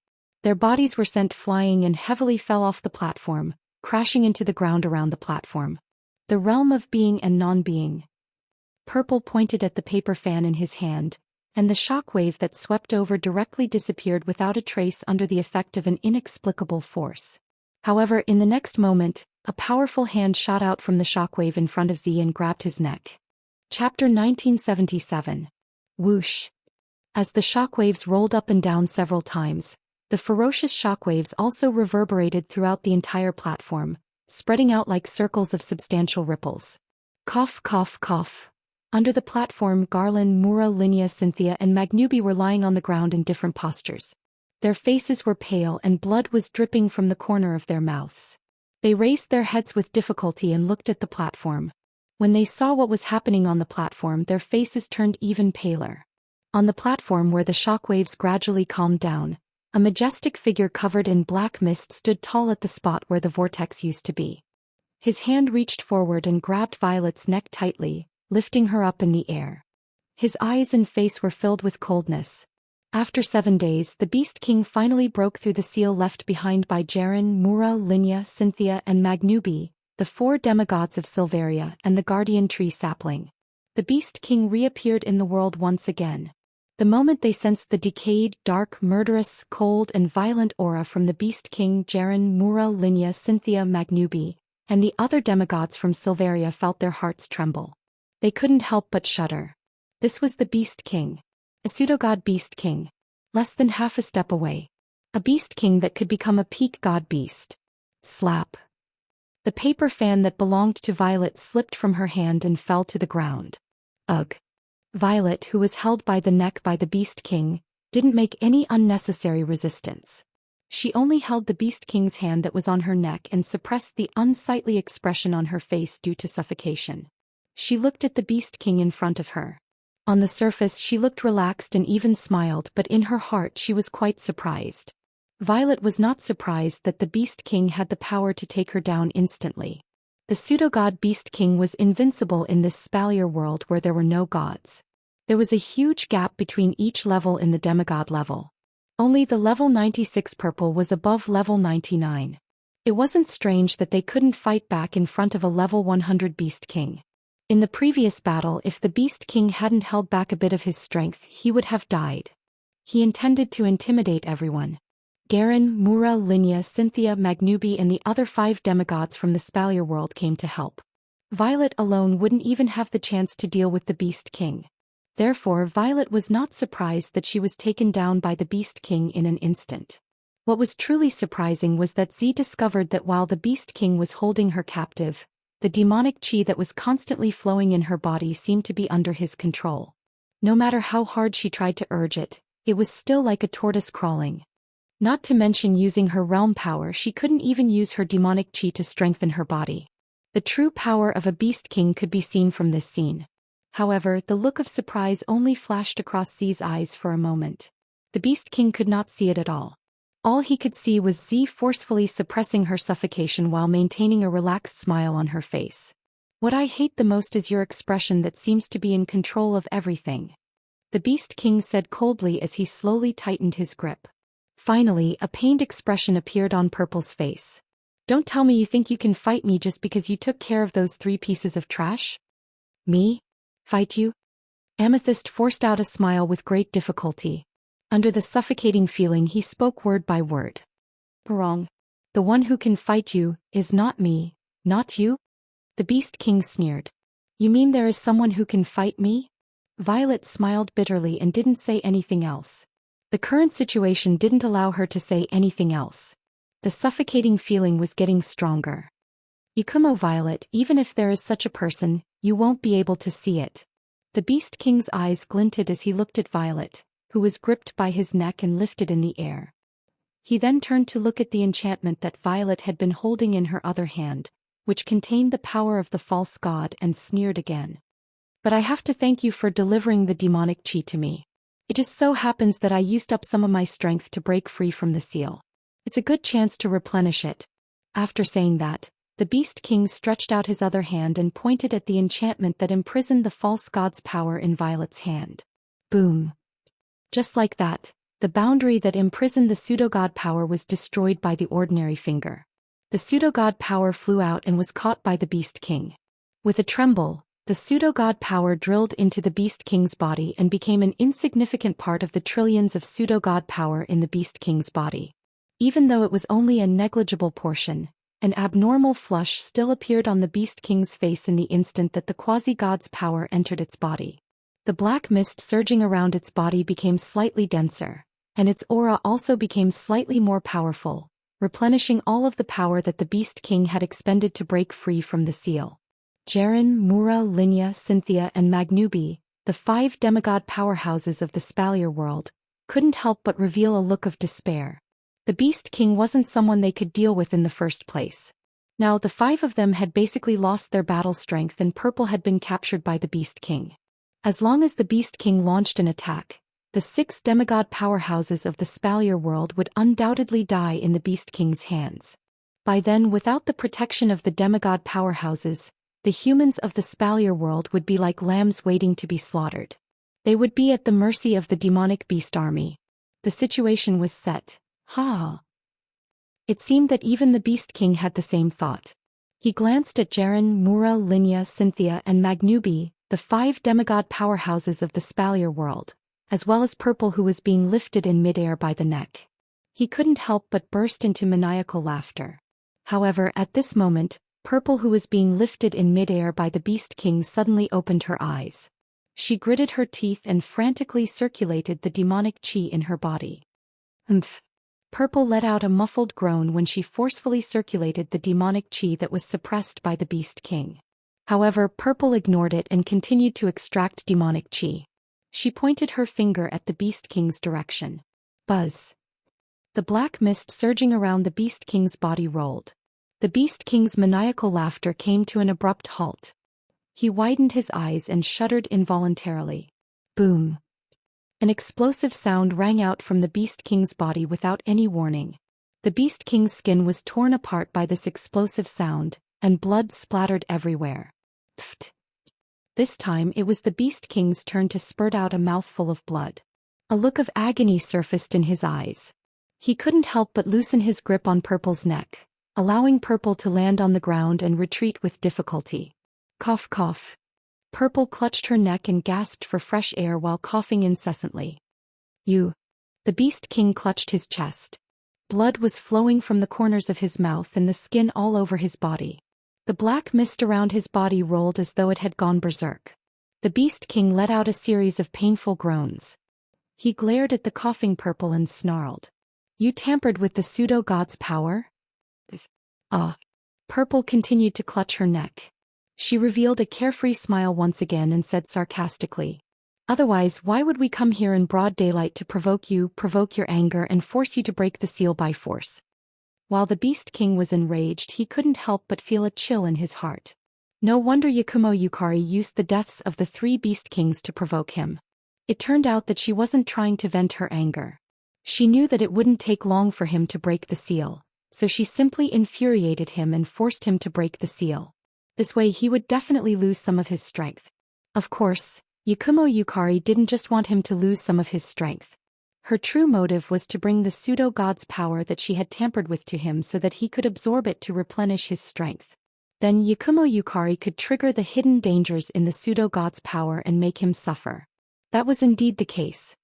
A: Their bodies were sent flying and heavily fell off the platform, crashing into the ground around the platform. The realm of being and non-being. Purple pointed at the paper fan in his hand, and the shockwave that swept over directly disappeared without a trace under the effect of an inexplicable force. However, in the next moment, a powerful hand shot out from the shockwave in front of Z and grabbed his neck. Chapter 1977. Whoosh. As the shockwaves rolled up and down several times, the ferocious shockwaves also reverberated throughout the entire platform, spreading out like circles of substantial ripples. Cough, cough, cough. Under the platform, Garland, Mura, Linya, Cynthia and Magnubi were lying on the ground in different postures. Their faces were pale and blood was dripping from the corner of their mouths. They raised their heads with difficulty and looked at the platform. When they saw what was happening on the platform, their faces turned even paler. On the platform where the shockwaves gradually calmed down, a majestic figure covered in black mist stood tall at the spot where the vortex used to be. His hand reached forward and grabbed Violet's neck tightly, lifting her up in the air. His eyes and face were filled with coldness. After 7 days, the Beast King finally broke through the seal left behind by Jaren, Mura, Linya, Cynthia and Magnubi, the 4 demigods of Silveria and the guardian tree sapling. The Beast King reappeared in the world once again. The moment they sensed the decayed, dark, murderous, cold and violent aura from the Beast King, Jaren, Mura, Linya, Cynthia, Magnubi, and the other demigods from Silveria felt their hearts tremble. They couldn't help but shudder. This was the Beast King. A pseudogod Beast King. Less than half a step away. A Beast King that could become a peak god beast. Slap. The paper fan that belonged to Violet slipped from her hand and fell to the ground. Ugh. Violet, who was held by the neck by the Beast King, didn't make any unnecessary resistance. She only held the Beast King's hand that was on her neck and suppressed the unsightly expression on her face due to suffocation. She looked at the Beast King in front of her. On the surface she looked relaxed and even smiled, but in her heart she was quite surprised. Violet was not surprised that the Beast King had the power to take her down instantly. The pseudogod Beast King was invincible in this spalier world where there were no gods. There was a huge gap between each level in the demigod level. Only the level 96 purple was above level 99. It wasn't strange that they couldn't fight back in front of a level 100 Beast King. In the previous battle, if the Beast King hadn't held back a bit of his strength, he would have died. He intended to intimidate everyone. Garen, Mura, Linya, Cynthia, Magnubi and the other 5 demigods from the spalier world came to help. Violet alone wouldn't even have the chance to deal with the Beast King. Therefore, Violet was not surprised that she was taken down by the Beast King in an instant. What was truly surprising was that Z discovered that while the Beast King was holding her captive, the demonic chi that was constantly flowing in her body seemed to be under his control. No matter how hard she tried to urge it, it was still like a tortoise crawling. Not to mention using her realm power, she couldn't even use her demonic chi to strengthen her body. The true power of a Beast King could be seen from this scene. However, the look of surprise only flashed across Z's eyes for a moment. The Beast King could not see it at all. All he could see was Z forcefully suppressing her suffocation while maintaining a relaxed smile on her face. What I hate the most is your expression that seems to be in control of everything. The Beast King said coldly as he slowly tightened his grip. Finally, a pained expression appeared on Purple's face. Don't tell me you think you can fight me just because you took care of those 3 pieces of trash? Me? Fight you? Amethyst forced out a smile with great difficulty. Under the suffocating feeling he spoke word by word. Wrong. The one who can fight you is not me, not you? The Beast King sneered. You mean there is someone who can fight me? Violet smiled bitterly and didn't say anything else. The current situation didn't allow her to say anything else. The suffocating feeling was getting stronger. Ikumo Violet, even if there is such a person, you won't be able to see it. The Beast King's eyes glinted as he looked at Violet, who was gripped by his neck and lifted in the air. He then turned to look at the enchantment that Violet had been holding in her other hand, which contained the power of the false god, and sneered again. But I have to thank you for delivering the demonic chi to me. It just so happens that I used up some of my strength to break free from the seal. It's a good chance to replenish it. After saying that, the Beast King stretched out his other hand and pointed at the enchantment that imprisoned the false god's power in Violet's hand. Boom. Just like that, the boundary that imprisoned the pseudo-god power was destroyed by the ordinary finger. The pseudo-god power flew out and was caught by the Beast King. With a tremble, the pseudo-god power drilled into the Beast King's body and became an insignificant part of the trillions of pseudo-god power in the Beast King's body. Even though it was only a negligible portion, an abnormal flush still appeared on the Beast King's face in the instant that the quasi-god's power entered its body. The black mist surging around its body became slightly denser, and its aura also became slightly more powerful, replenishing all of the power that the Beast King had expended to break free from the seal. Jaren, Mura, Linya, Cynthia, and Magnubi, the 5 demigod powerhouses of the Spalier world, couldn't help but reveal a look of despair. The Beast King wasn't someone they could deal with in the first place. Now the 5 of them had basically lost their battle strength and Purple had been captured by the Beast King. As long as the Beast King launched an attack, the 6 demigod powerhouses of the Spalier world would undoubtedly die in the Beast King's hands. By then, without the protection of the demigod powerhouses, the humans of the Spalier world would be like lambs waiting to be slaughtered. They would be at the mercy of the demonic beast army. The situation was set. It seemed that even the Beast King had the same thought. He glanced at Jaren, Mura, Linya, Cynthia, and Magnubi, the 5 demigod powerhouses of the Spalier world, as well as Purple, who was being lifted in midair by the neck. He couldn't help but burst into maniacal laughter. However, at this moment, Purple, who was being lifted in midair by the Beast King, suddenly opened her eyes. She gritted her teeth and frantically circulated the demonic chi in her body. Umph. Purple let out a muffled groan when she forcefully circulated the demonic chi that was suppressed by the Beast King. However, Purple ignored it and continued to extract demonic chi. She pointed her finger at the Beast King's direction. Buzz. The black mist surging around the Beast King's body rolled. The Beast King's maniacal laughter came to an abrupt halt. He widened his eyes and shuddered involuntarily. Boom. An explosive sound rang out from the Beast King's body without any warning. The Beast King's skin was torn apart by this explosive sound, and blood splattered everywhere. Pfft. This time it was the Beast King's turn to spurt out a mouthful of blood. A look of agony surfaced in his eyes. He couldn't help but loosen his grip on Purple's neck, allowing Purple to land on the ground and retreat with difficulty. Cough, cough. Purple clutched her neck and gasped for fresh air while coughing incessantly. You. The Beast King clutched his chest. Blood was flowing from the corners of his mouth and the skin all over his body. The black mist around his body rolled as though it had gone berserk. The Beast King let out a series of painful groans. He glared at the coughing Purple and snarled. You tampered with the pseudo-god's power? Purple continued to clutch her neck. She revealed a carefree smile once again and said sarcastically, Otherwise, why would we come here in broad daylight to provoke your anger and force you to break the seal by force? While the Beast King was enraged, he couldn't help but feel a chill in his heart. No wonder Yakumo Yukari used the deaths of the 3 Beast Kings to provoke him. It turned out that she wasn't trying to vent her anger. She knew that it wouldn't take long for him to break the seal, so she simply infuriated him and forced him to break the seal. This way he would definitely lose some of his strength. Of course, Yakumo Yukari didn't just want him to lose some of his strength. Her true motive was to bring the pseudo-god's power that she had tampered with to him so that he could absorb it to replenish his strength. Then Yakumo Yukari could trigger the hidden dangers in the pseudo-god's power and make him suffer. That was indeed the case.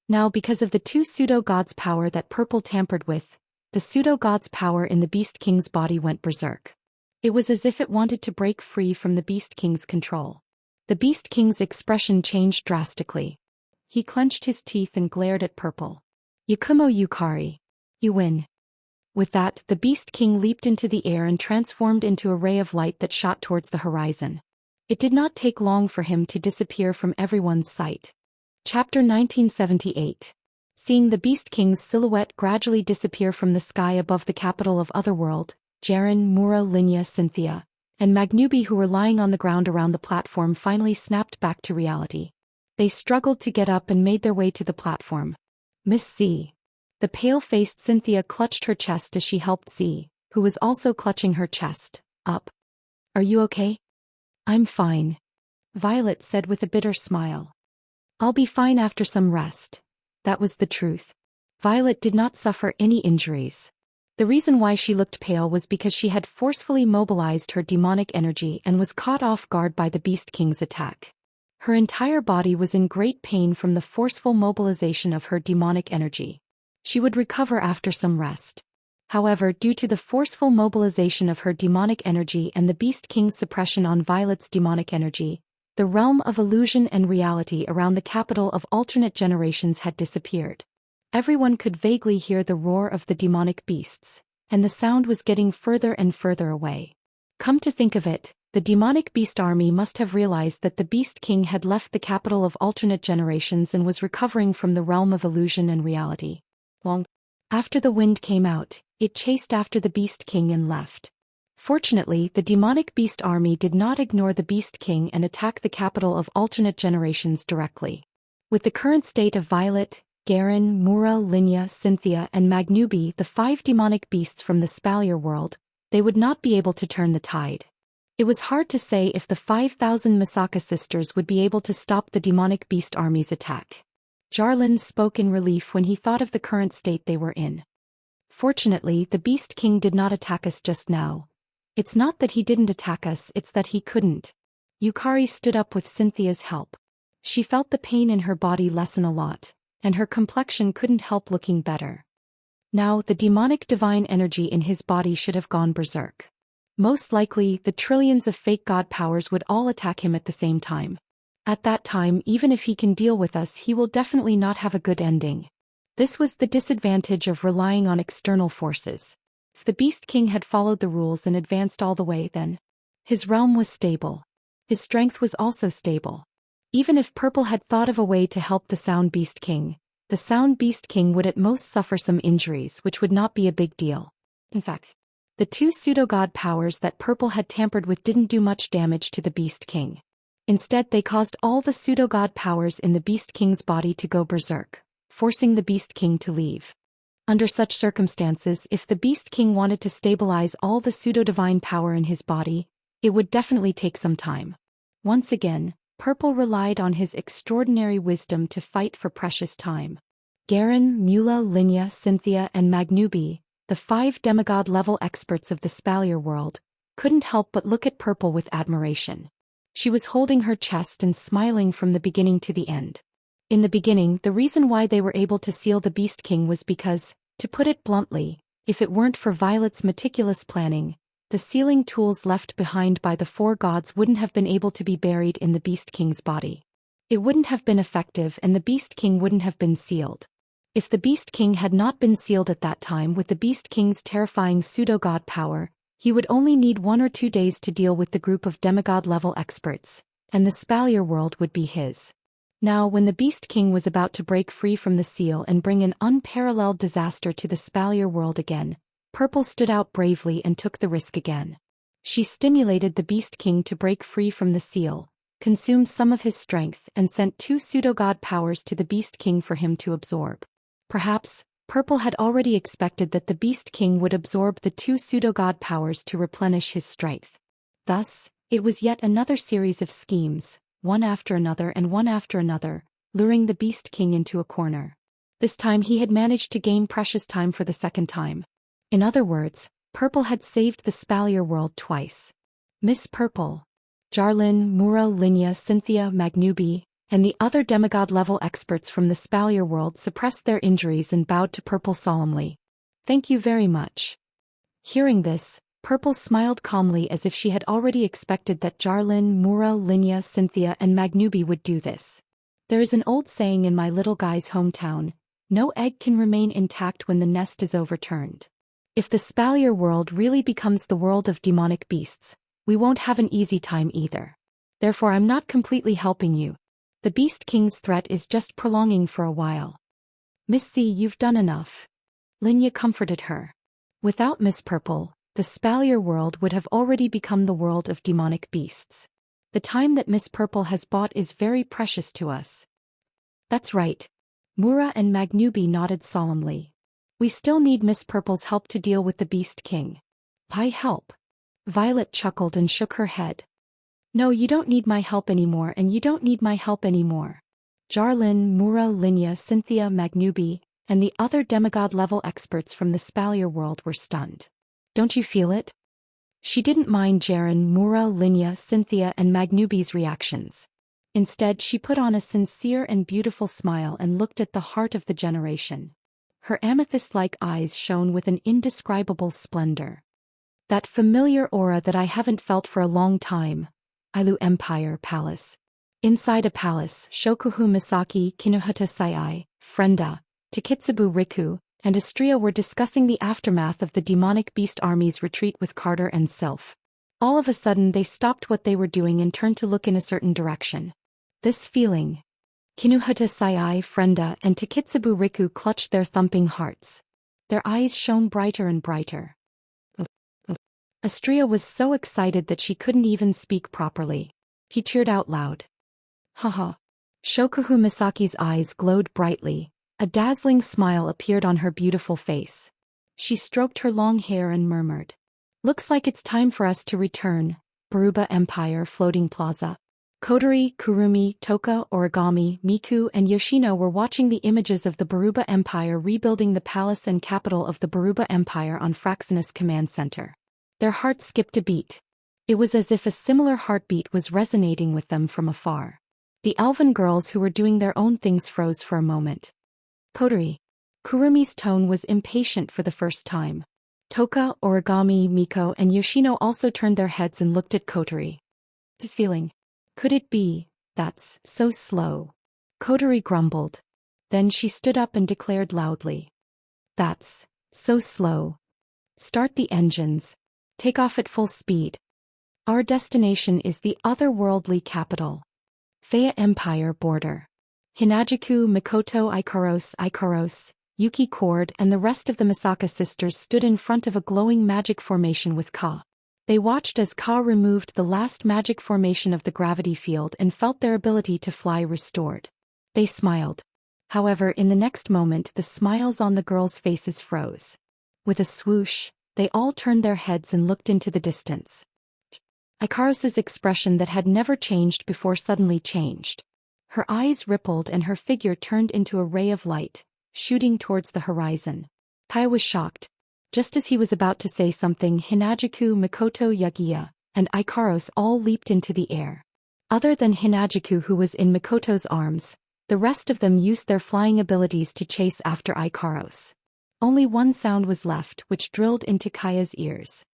A: Now, because of the 2 pseudo-god's power that Purple tampered with, the pseudo-god's power in the Beast King's body went berserk. It was as if it wanted to break free from the Beast King's control. The Beast King's expression changed drastically. He clenched his teeth and glared at Purple. Yakumo Yukari. You win. With that, the Beast King leaped into the air and transformed into a ray of light that shot towards the horizon. It did not take long for him to disappear from everyone's sight. Chapter 1978. Seeing the Beast King's silhouette gradually disappear from the sky above the capital of Otherworld, Jaren, Mura, Linya, Cynthia, and Magnubi, who were lying on the ground around the platform, finally snapped back to reality. They struggled to get up and made their way to the platform. Miss C. The pale-faced Cynthia clutched her chest as she helped C, who was also clutching her chest, up. Are you okay? I'm fine, Violet said with a bitter smile. I'll be fine after some rest. That was the truth. Violet did not suffer any injuries. The reason why she looked pale was because she had forcefully mobilized her demonic energy and was caught off guard by the Beast King's attack. Her entire body was in great pain from the forceful mobilization of her demonic energy. She would recover after some rest. However, due to the forceful mobilization of her demonic energy and the Beast King's suppression on Violet's demonic energy, the realm of illusion and reality around the capital of alternate generations had disappeared. Everyone could vaguely hear the roar of the demonic beasts, and the sound was getting further and further away. Come to think of it, the demonic beast army must have realized that the Beast King had left the capital of alternate generations and was recovering from the realm of illusion and reality. Long after the wind came out, it chased after the Beast King and left. Fortunately, the demonic beast army did not ignore the Beast King and attack the capital of alternate generations directly. With the current state of Violet, Garen, Mura, Linya, Cynthia, and Magnubi, the 5 demonic beasts from the Spalier world, they would not be able to turn the tide. It was hard to say if the 5,000 Misaka sisters would be able to stop the demonic beast army's attack. Jarlin spoke in relief when he thought of the current state they were in. Fortunately, the Beast King did not attack us just now. It's not that he didn't attack us, it's that he couldn't. Yukari stood up with Cynthia's help. She felt the pain in her body lessen a lot, and her complexion couldn't help looking better. Now, the demonic divine energy in his body should have gone berserk. Most likely, the trillions of fake god powers would all attack him at the same time. At that time, even if he can deal with us, he will definitely not have a good ending. This was the disadvantage of relying on external forces. If the Beast King had followed the rules and advanced all the way, then his realm was stable. His strength was also stable. Even if Purple had thought of a way to help the Sound Beast King, the Sound Beast King would at most suffer some injuries, which would not be a big deal. In fact, the 2 pseudo-god powers that Purple had tampered with didn't do much damage to the Beast King. Instead, they caused all the pseudo-god powers in the Beast King's body to go berserk, forcing the Beast King to leave. Under such circumstances, if the Beast King wanted to stabilize all the pseudo-divine power in his body, it would definitely take some time. Once again, Purple relied on his extraordinary wisdom to fight for precious time. Garen, Mula, Linya, Cynthia, and Magnubi, the 5 demigod-level experts of the Spalier world, couldn't help but look at Purple with admiration. She was holding her chest and smiling from the beginning to the end. In the beginning, the reason why they were able to seal the Beast King was because, to put it bluntly, if it weren't for Violet's meticulous planning, the sealing tools left behind by the 4 gods wouldn't have been able to be buried in the Beast King's body. It wouldn't have been effective and the Beast King wouldn't have been sealed. If the Beast King had not been sealed at that time with the Beast King's terrifying pseudo-god power, he would only need 1 or 2 days to deal with the group of demigod-level experts, and the Spalier world would be his. Now, when the Beast King was about to break free from the seal and bring an unparalleled disaster to the Spalier world again, Purple stood out bravely and took the risk again. She stimulated the Beast King to break free from the seal, consumed some of his strength, and sent 2 pseudo-god powers to the Beast King for him to absorb. Perhaps, Purple had already expected that the Beast King would absorb the 2 pseudo-god powers to replenish his strength. Thus, it was yet another series of schemes, one after another and one after another, luring the Beast King into a corner. This time he had managed to gain precious time for the second time. In other words, Purple had saved the Spalier world twice. Miss Purple, Jarlin, Mura, Linya, Cynthia, Magnubi, and the other demigod-level experts from the Spalier world suppressed their injuries and bowed to Purple solemnly. Thank you very much. Hearing this, Purple smiled calmly as if she had already expected that Jarlin, Mura, Linya, Cynthia, and Magnubi would do this. There is an old saying in my little guy's hometown, no egg can remain intact when the nest is overturned. If the Spalier world really becomes the world of demonic beasts, we won't have an easy time either. Therefore, I'm not completely helping you. The Beast King's threat is just prolonging for a while. Miss C, you've done enough. Linya comforted her. Without Miss Purple, the Spalier world would have already become the world of demonic beasts. The time that Miss Purple has bought is very precious to us. That's right. Mura and Magnubi nodded solemnly. We still need Miss Purple's help to deal with the Beast King. Why help? Violet chuckled and shook her head. No, you don't need my help anymore, and you don't need my help anymore. Jarlin, Mura, Linya, Cynthia, Magnubi, and the other demigod-level experts from the Spalier world were stunned. Don't you feel it? She didn't mind Jaren, Mura, Linya, Cynthia, and Magnubi's reactions. Instead, she put on a sincere and beautiful smile and looked at the heart of the generation. Her amethyst-like eyes shone with an indescribable splendor. That familiar aura that I haven't felt for a long time. Ailu Empire Palace. Inside a palace, Shokuhu Misaki, Kinuhata Sai, Frenda, Takitsubu Riku, and Astria were discussing the aftermath of the demonic beast army's retreat with Carter and Sylph. All of a sudden they stopped what they were doing and turned to look in a certain direction. This feeling. Kinuhata Sai, Frenda, and Takitsubu Riku clutched their thumping hearts. Their eyes shone brighter and brighter. Astria was so excited that she couldn't even speak properly. He cheered out loud. Haha. Shokuhu Misaki's eyes glowed brightly. A dazzling smile appeared on her beautiful face. She stroked her long hair and murmured. Looks like it's time for us to return. Baruba Empire Floating Plaza. Kotori, Kurumi, Toka, Origami, Miku, and Yoshino were watching the images of the Baruba Empire rebuilding the palace and capital of the Baruba Empire on Fraxinus Command Center. Their hearts skipped a beat. It was as if a similar heartbeat was resonating with them from afar. The elven girls who were doing their own things froze for a moment. Kotori. Kurumi's tone was impatient for the first time. Toka, Origami, Miko, and Yoshino also turned their heads and looked at Kotori. This feeling. Could it be? That's so slow. Kotori grumbled. Then she stood up and declared loudly. That's so slow. Start the engines. Take off at full speed. Our destination is the otherworldly capital. Fea Empire border. Hinajuku, Mikoto, Ikaros, Yuki Cord, and the rest of the Misaka sisters stood in front of a glowing magic formation with Ka. They watched as Ka removed the last magic formation of the gravity field and felt their ability to fly restored. They smiled. However, in the next moment the smiles on the girls' faces froze. With a swoosh, they all turned their heads and looked into the distance. Ikaros's expression that had never changed before suddenly changed. Her eyes rippled and her figure turned into a ray of light, shooting towards the horizon. Kaya was shocked. Just as he was about to say something, Hinajuku, Mikoto, Yagiya, and Ikaros all leaped into the air. Other than Hinajuku, who was in Mikoto's arms, the rest of them used their flying abilities to chase after Ikaros. Only one sound was left, which drilled into Kaya's ears.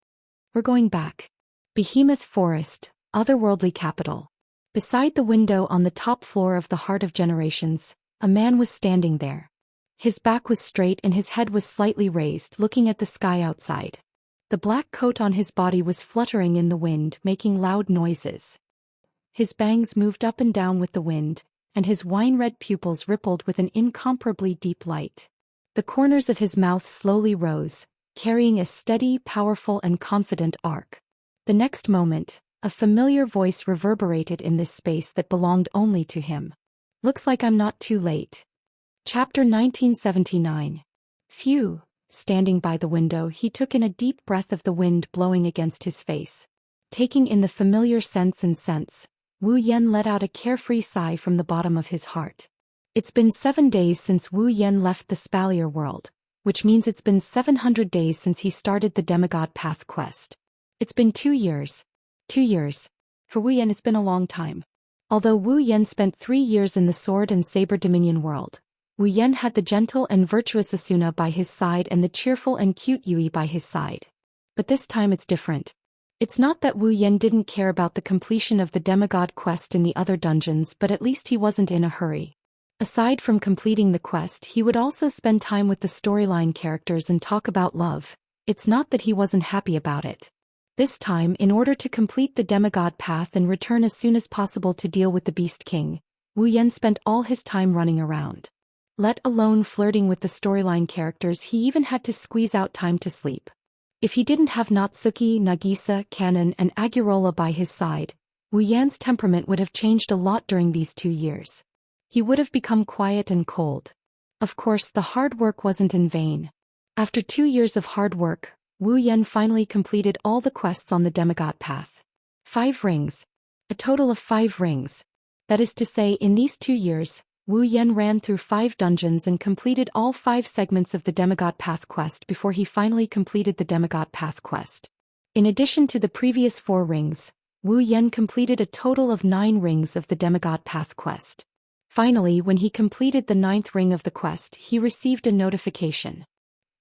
A: We're going back. Behemoth Forest, otherworldly capital. Beside the window on the top floor of the Heart of Generations, a man was standing there. His back was straight and his head was slightly raised, looking at the sky outside. The black coat on his body was fluttering in the wind, making loud noises. His bangs moved up and down with the wind, and his wine-red pupils rippled with an incomparably deep light. The corners of his mouth slowly rose, carrying a steady, powerful, and confident arc. The next moment, a familiar voice reverberated in this space that belonged only to him. Looks like I'm not too late. Chapter 1979. Phew. Standing by the window, he took in a deep breath of the wind blowing against his face. Taking in the familiar scents and scents, Wu Yen let out a carefree sigh from the bottom of his heart. It's been 7 days since Wu Yen left the Spalier world, which means it's been 700 days since he started the Demigod Path quest. It's been 2 years. 2 years. For Wu Yen it's been a long time. Although Wu Yen spent 3 years in the Sword and Saber Dominion world, Wu Yen had the gentle and virtuous Asuna by his side and the cheerful and cute Yui by his side. But this time it's different. It's not that Wu Yen didn't care about the completion of the Demigod quest in the other dungeons, but at least he wasn't in a hurry. Aside from completing the quest, he would also spend time with the storyline characters and talk about love. It's not that he wasn't happy about it. This time, in order to complete the Demigod Path and return as soon as possible to deal with the Beast King, Wu Yen spent all his time running around. Let alone flirting with the storyline characters, he even had to squeeze out time to sleep. If he didn't have Natsuki, Nagisa, Kanon, and Agurola by his side, Wu Yan's temperament would have changed a lot during these 2 years. He would have become quiet and cold. Of course, the hard work wasn't in vain. After 2 years of hard work, Wu Yan finally completed all the quests on the demigod path. 5 rings. A total of 5 rings. That is to say, in these 2 years, Wu Yan ran through 5 dungeons and completed all 5 segments of the demigod path quest before he finally completed the demigod path quest. In addition to the previous 4 rings, Wu Yan completed a total of 9 rings of the demigod path quest. Finally, when he completed the 9th ring of the quest, he received a notification.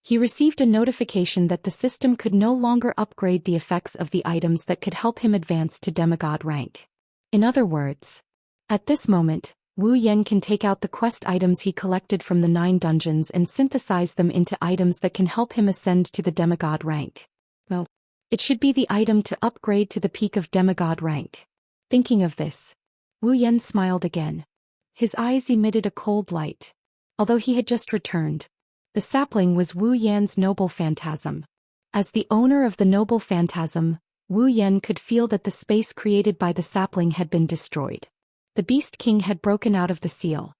A: He received a notification that the system could no longer upgrade the effects of the items that could help him advance to demigod rank. In other words, at this moment, Wu Yan can take out the quest items he collected from the 9 dungeons and synthesize them into items that can help him ascend to the demigod rank. Well, it should be the item to upgrade to the peak of demigod rank. Thinking of this, Wu Yan smiled again. His eyes emitted a cold light. Although he had just returned, the sapling was Wu Yan's noble phantasm. As the owner of the noble phantasm, Wu Yan could feel that the space created by the sapling had been destroyed. The Beast King had broken out of the seal.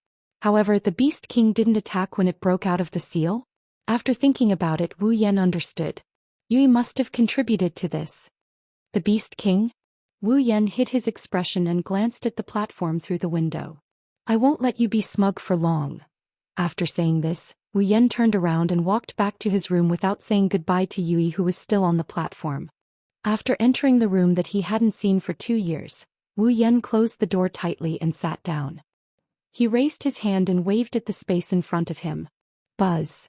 A: However, the Beast King didn't attack when it broke out of the seal. After thinking about it, Wu Yan understood. Yui must have contributed to this. The Beast King? Wu Yan hid his expression and glanced at the platform through the window. I won't let you be smug for long. After saying this, Wu Yan turned around and walked back to his room without saying goodbye to Yui, who was still on the platform. After entering the room that he hadn't seen for 2 years, Wu Yan closed the door tightly and sat down. He raised his hand and waved at the space in front of him. Buzz.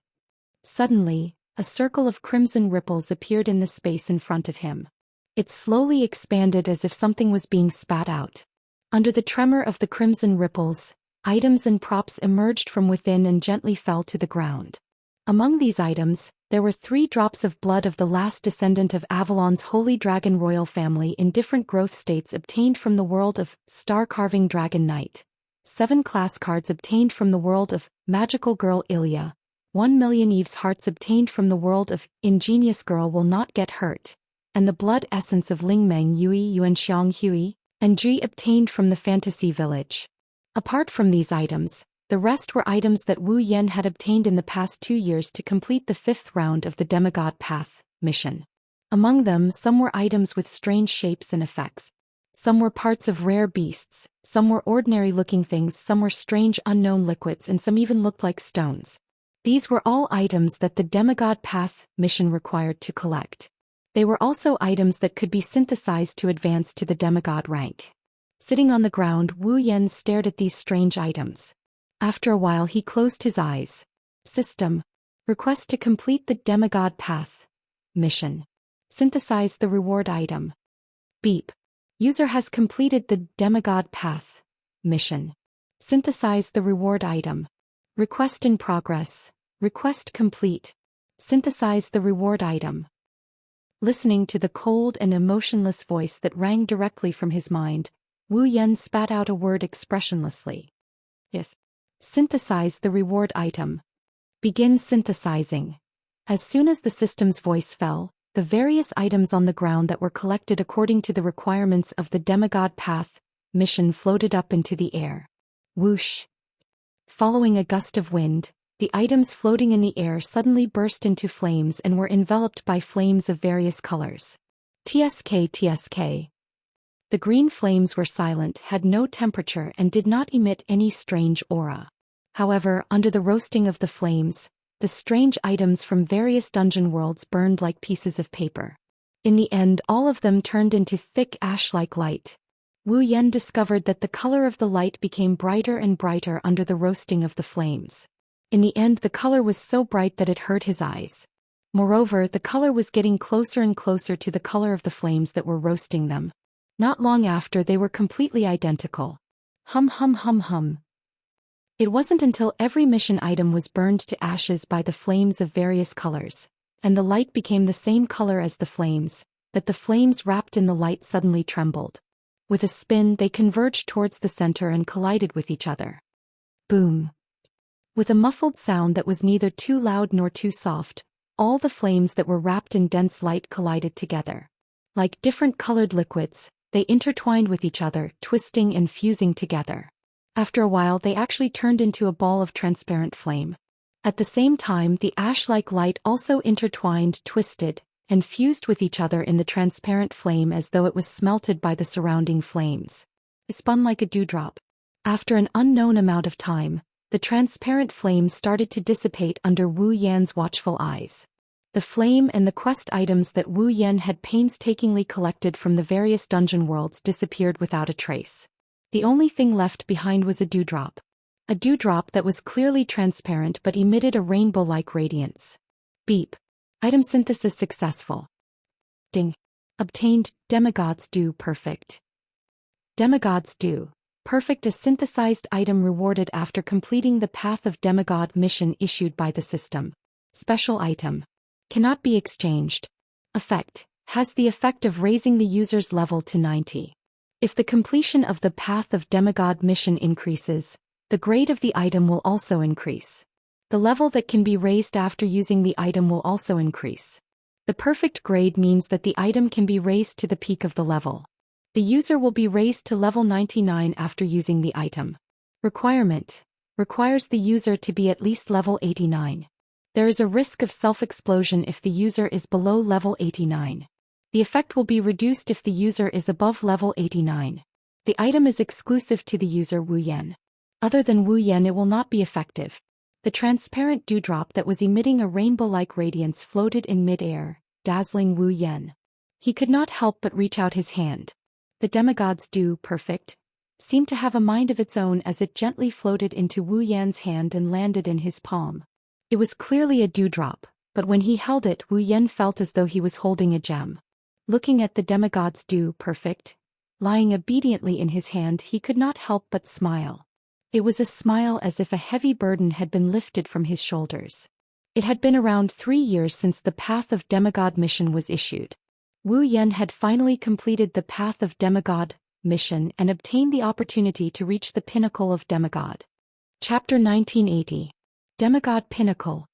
A: Suddenly, a circle of crimson ripples appeared in the space in front of him. It slowly expanded as if something was being spat out. Under the tremor of the crimson ripples, items and props emerged from within and gently fell to the ground. Among these items, there were 3 drops of blood of the last descendant of Avalon's Holy Dragon royal family in different growth states obtained from the world of Star-Carving Dragon Knight, 7 class cards obtained from the world of Magical Girl Ilya, 1,000,000 Eve's hearts obtained from the world of Ingenious Girl Will Not Get Hurt, and the blood essence of Lingmeng Yui Yuanxiang Hui, and Ji obtained from the Fantasy Village. Apart from these items, the rest were items that Wu Yan had obtained in the past 2 years to complete the 5th round of the Demigod Path mission. Among them, some were items with strange shapes and effects. Some were parts of rare beasts, some were ordinary-looking things, some were strange unknown liquids, and some even looked like stones. These were all items that the Demigod Path mission required to collect. They were also items that could be synthesized to advance to the demigod rank. Sitting on the ground, Wu Yan stared at these strange items. After a while he closed his eyes. System. Request to complete the demigod path. Mission. Synthesize the reward item. Beep. User has completed the demigod path. Mission. Synthesize the reward item. Request in progress. Request complete. Synthesize the reward item. Listening to the cold and emotionless voice that rang directly from his mind, Wu Yan spat out a word expressionlessly. Yes. Synthesize the reward item. Begin synthesizing. As soon as the system's voice fell, the various items on the ground that were collected according to the requirements of the demigod path mission floated up into the air. Whoosh. Following a gust of wind, the items floating in the air suddenly burst into flames and were enveloped by flames of various colors. TSK. The green flames were silent, had no temperature, and did not emit any strange aura. However, under the roasting of the flames, the strange items from various dungeon worlds burned like pieces of paper. In the end, all of them turned into thick ash-like light. Wu Yan discovered that the color of the light became brighter and brighter under the roasting of the flames. In the end, the color was so bright that it hurt his eyes. Moreover, the color was getting closer and closer to the color of the flames that were roasting them. Not long after, they were completely identical. Hum. It wasn't until every mission item was burned to ashes by the flames of various colors, and the light became the same color as the flames, that the flames wrapped in the light suddenly trembled. With a spin, they converged towards the center and collided with each other. Boom. With a muffled sound that was neither too loud nor too soft, all the flames that were wrapped in dense light collided together. Like different colored liquids, they intertwined with each other, twisting and fusing together. After a while they actually turned into a ball of transparent flame. At the same time the ash-like light also intertwined, twisted, and fused with each other in the transparent flame as though it was smelted by the surrounding flames. It spun like a dewdrop. After an unknown amount of time, the transparent flame started to dissipate under Wu Yan's watchful eyes. The flame and the quest items that Wu Yan had painstakingly collected from the various dungeon worlds disappeared without a trace. The only thing left behind was a dewdrop. A dewdrop that was clearly transparent but emitted a rainbow-like radiance. Beep. Item synthesis successful. Ding. Obtained, Demigod's Dew Perfect. Demigod's Dew Perfect, a synthesized item rewarded after completing the Path of Demigod mission issued by the system. Special item. Cannot be exchanged. Effect. Has the effect of raising the user's level to 90. If the completion of the Path of Demigod mission increases, the grade of the item will also increase. The level that can be raised after using the item will also increase. The perfect grade means that the item can be raised to the peak of the level. The user will be raised to level 99 after using the item. Requirement. Requires the user to be at least level 89. There is a risk of self-explosion if the user is below level 89. The effect will be reduced if the user is above level 89. The item is exclusive to the user Wu Yan. Other than Wu Yan it will not be effective. The transparent dewdrop that was emitting a rainbow-like radiance floated in mid-air, dazzling Wu Yan. He could not help but reach out his hand. The Demigod's Dew Perfect seemed to have a mind of its own as it gently floated into Wu Yan's hand and landed in his palm. It was clearly a dewdrop, but when he held it Wu Yan felt as though he was holding a gem. Looking at the Demigod's Dew Perfect, lying obediently in his hand, he could not help but smile. It was a smile as if a heavy burden had been lifted from his shoulders. It had been around 3 years since the Path of Demigod mission was issued. Wu Yan had finally completed the Path of Demigod mission and obtained the opportunity to reach the pinnacle of Demigod. Chapter 1980. Demigod Pinnacle.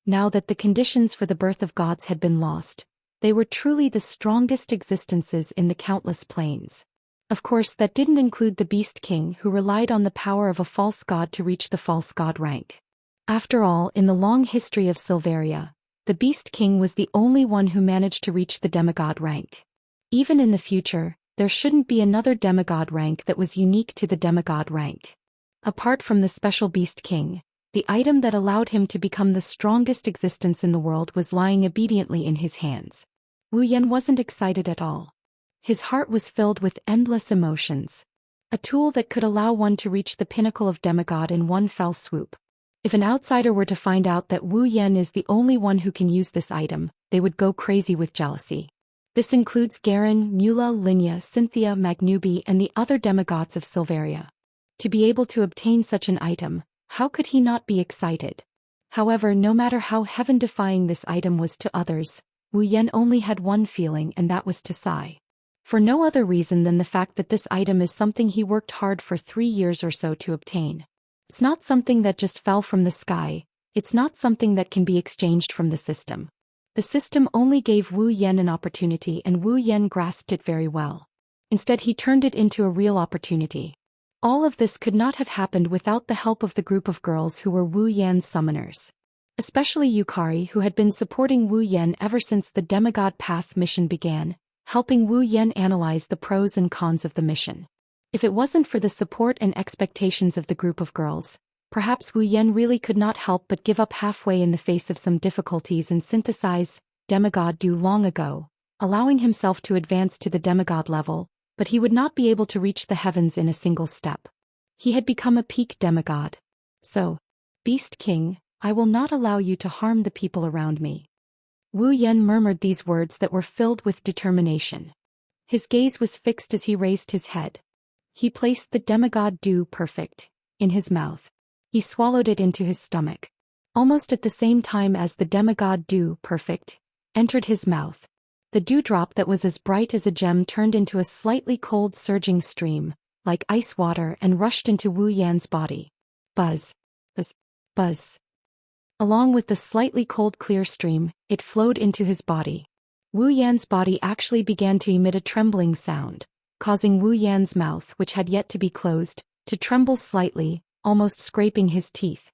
A: Now that the conditions for the birth of gods had been lost, they were truly the strongest existences in the countless planes. Of course, that didn't include the Beast King, who relied on the power of a false god to reach the false god rank. After all, in the long history of Silveria, the Beast King was the only one who managed to reach the demigod rank. Even in the future, there shouldn't be another demigod rank that was unique to the demigod rank. Apart from the special Beast King, the item that allowed him to become the strongest existence in the world was lying obediently in his hands. Wu Yan wasn't excited at all. His heart was filled with endless emotions. A tool that could allow one to reach the pinnacle of demigod in one fell swoop. If an outsider were to find out that Wu Yan is the only one who can use this item, they would go crazy with jealousy. This includes Garen, Mula, Linya, Cynthia, Magnubi, and the other demigods of Silveria. To be able to obtain such an item, how could he not be excited? However, no matter how heaven-defying this item was to others, Wu Yan only had one feeling, and that was to sigh. For no other reason than the fact that this item is something he worked hard for 3 years or so to obtain. It's not something that just fell from the sky, it's not something that can be exchanged from the system. The system only gave Wu Yan an opportunity and Wu Yan grasped it very well. Instead he turned it into a real opportunity. All of this could not have happened without the help of the group of girls who were Wu Yan's summoners. Especially Yukari, who had been supporting Wu Yan ever since the Demigod Path mission began, helping Wu Yan analyze the pros and cons of the mission. If it wasn't for the support and expectations of the group of girls, perhaps Wu Yan really could not help but give up halfway in the face of some difficulties and synthesize demigod dew long ago, allowing himself to advance to the demigod level, but he would not be able to reach the heavens in a single step. He had become a peak demigod. So, Beast King, I will not allow you to harm the people around me. Wu Yan murmured these words that were filled with determination. His gaze was fixed as he raised his head. He placed the demigod dew perfect in his mouth. He swallowed it into his stomach. Almost at the same time as the demigod dew perfect entered his mouth, the dewdrop that was as bright as a gem turned into a slightly cold surging stream, like ice water, and rushed into Wu Yan's body. Buzz. Buzz. Buzz. Along with the slightly cold clear stream, it flowed into his body. Wu Yan's body actually began to emit a trembling sound, causing Wu Yan's mouth, which had yet to be closed, to tremble slightly, almost scraping his teeth.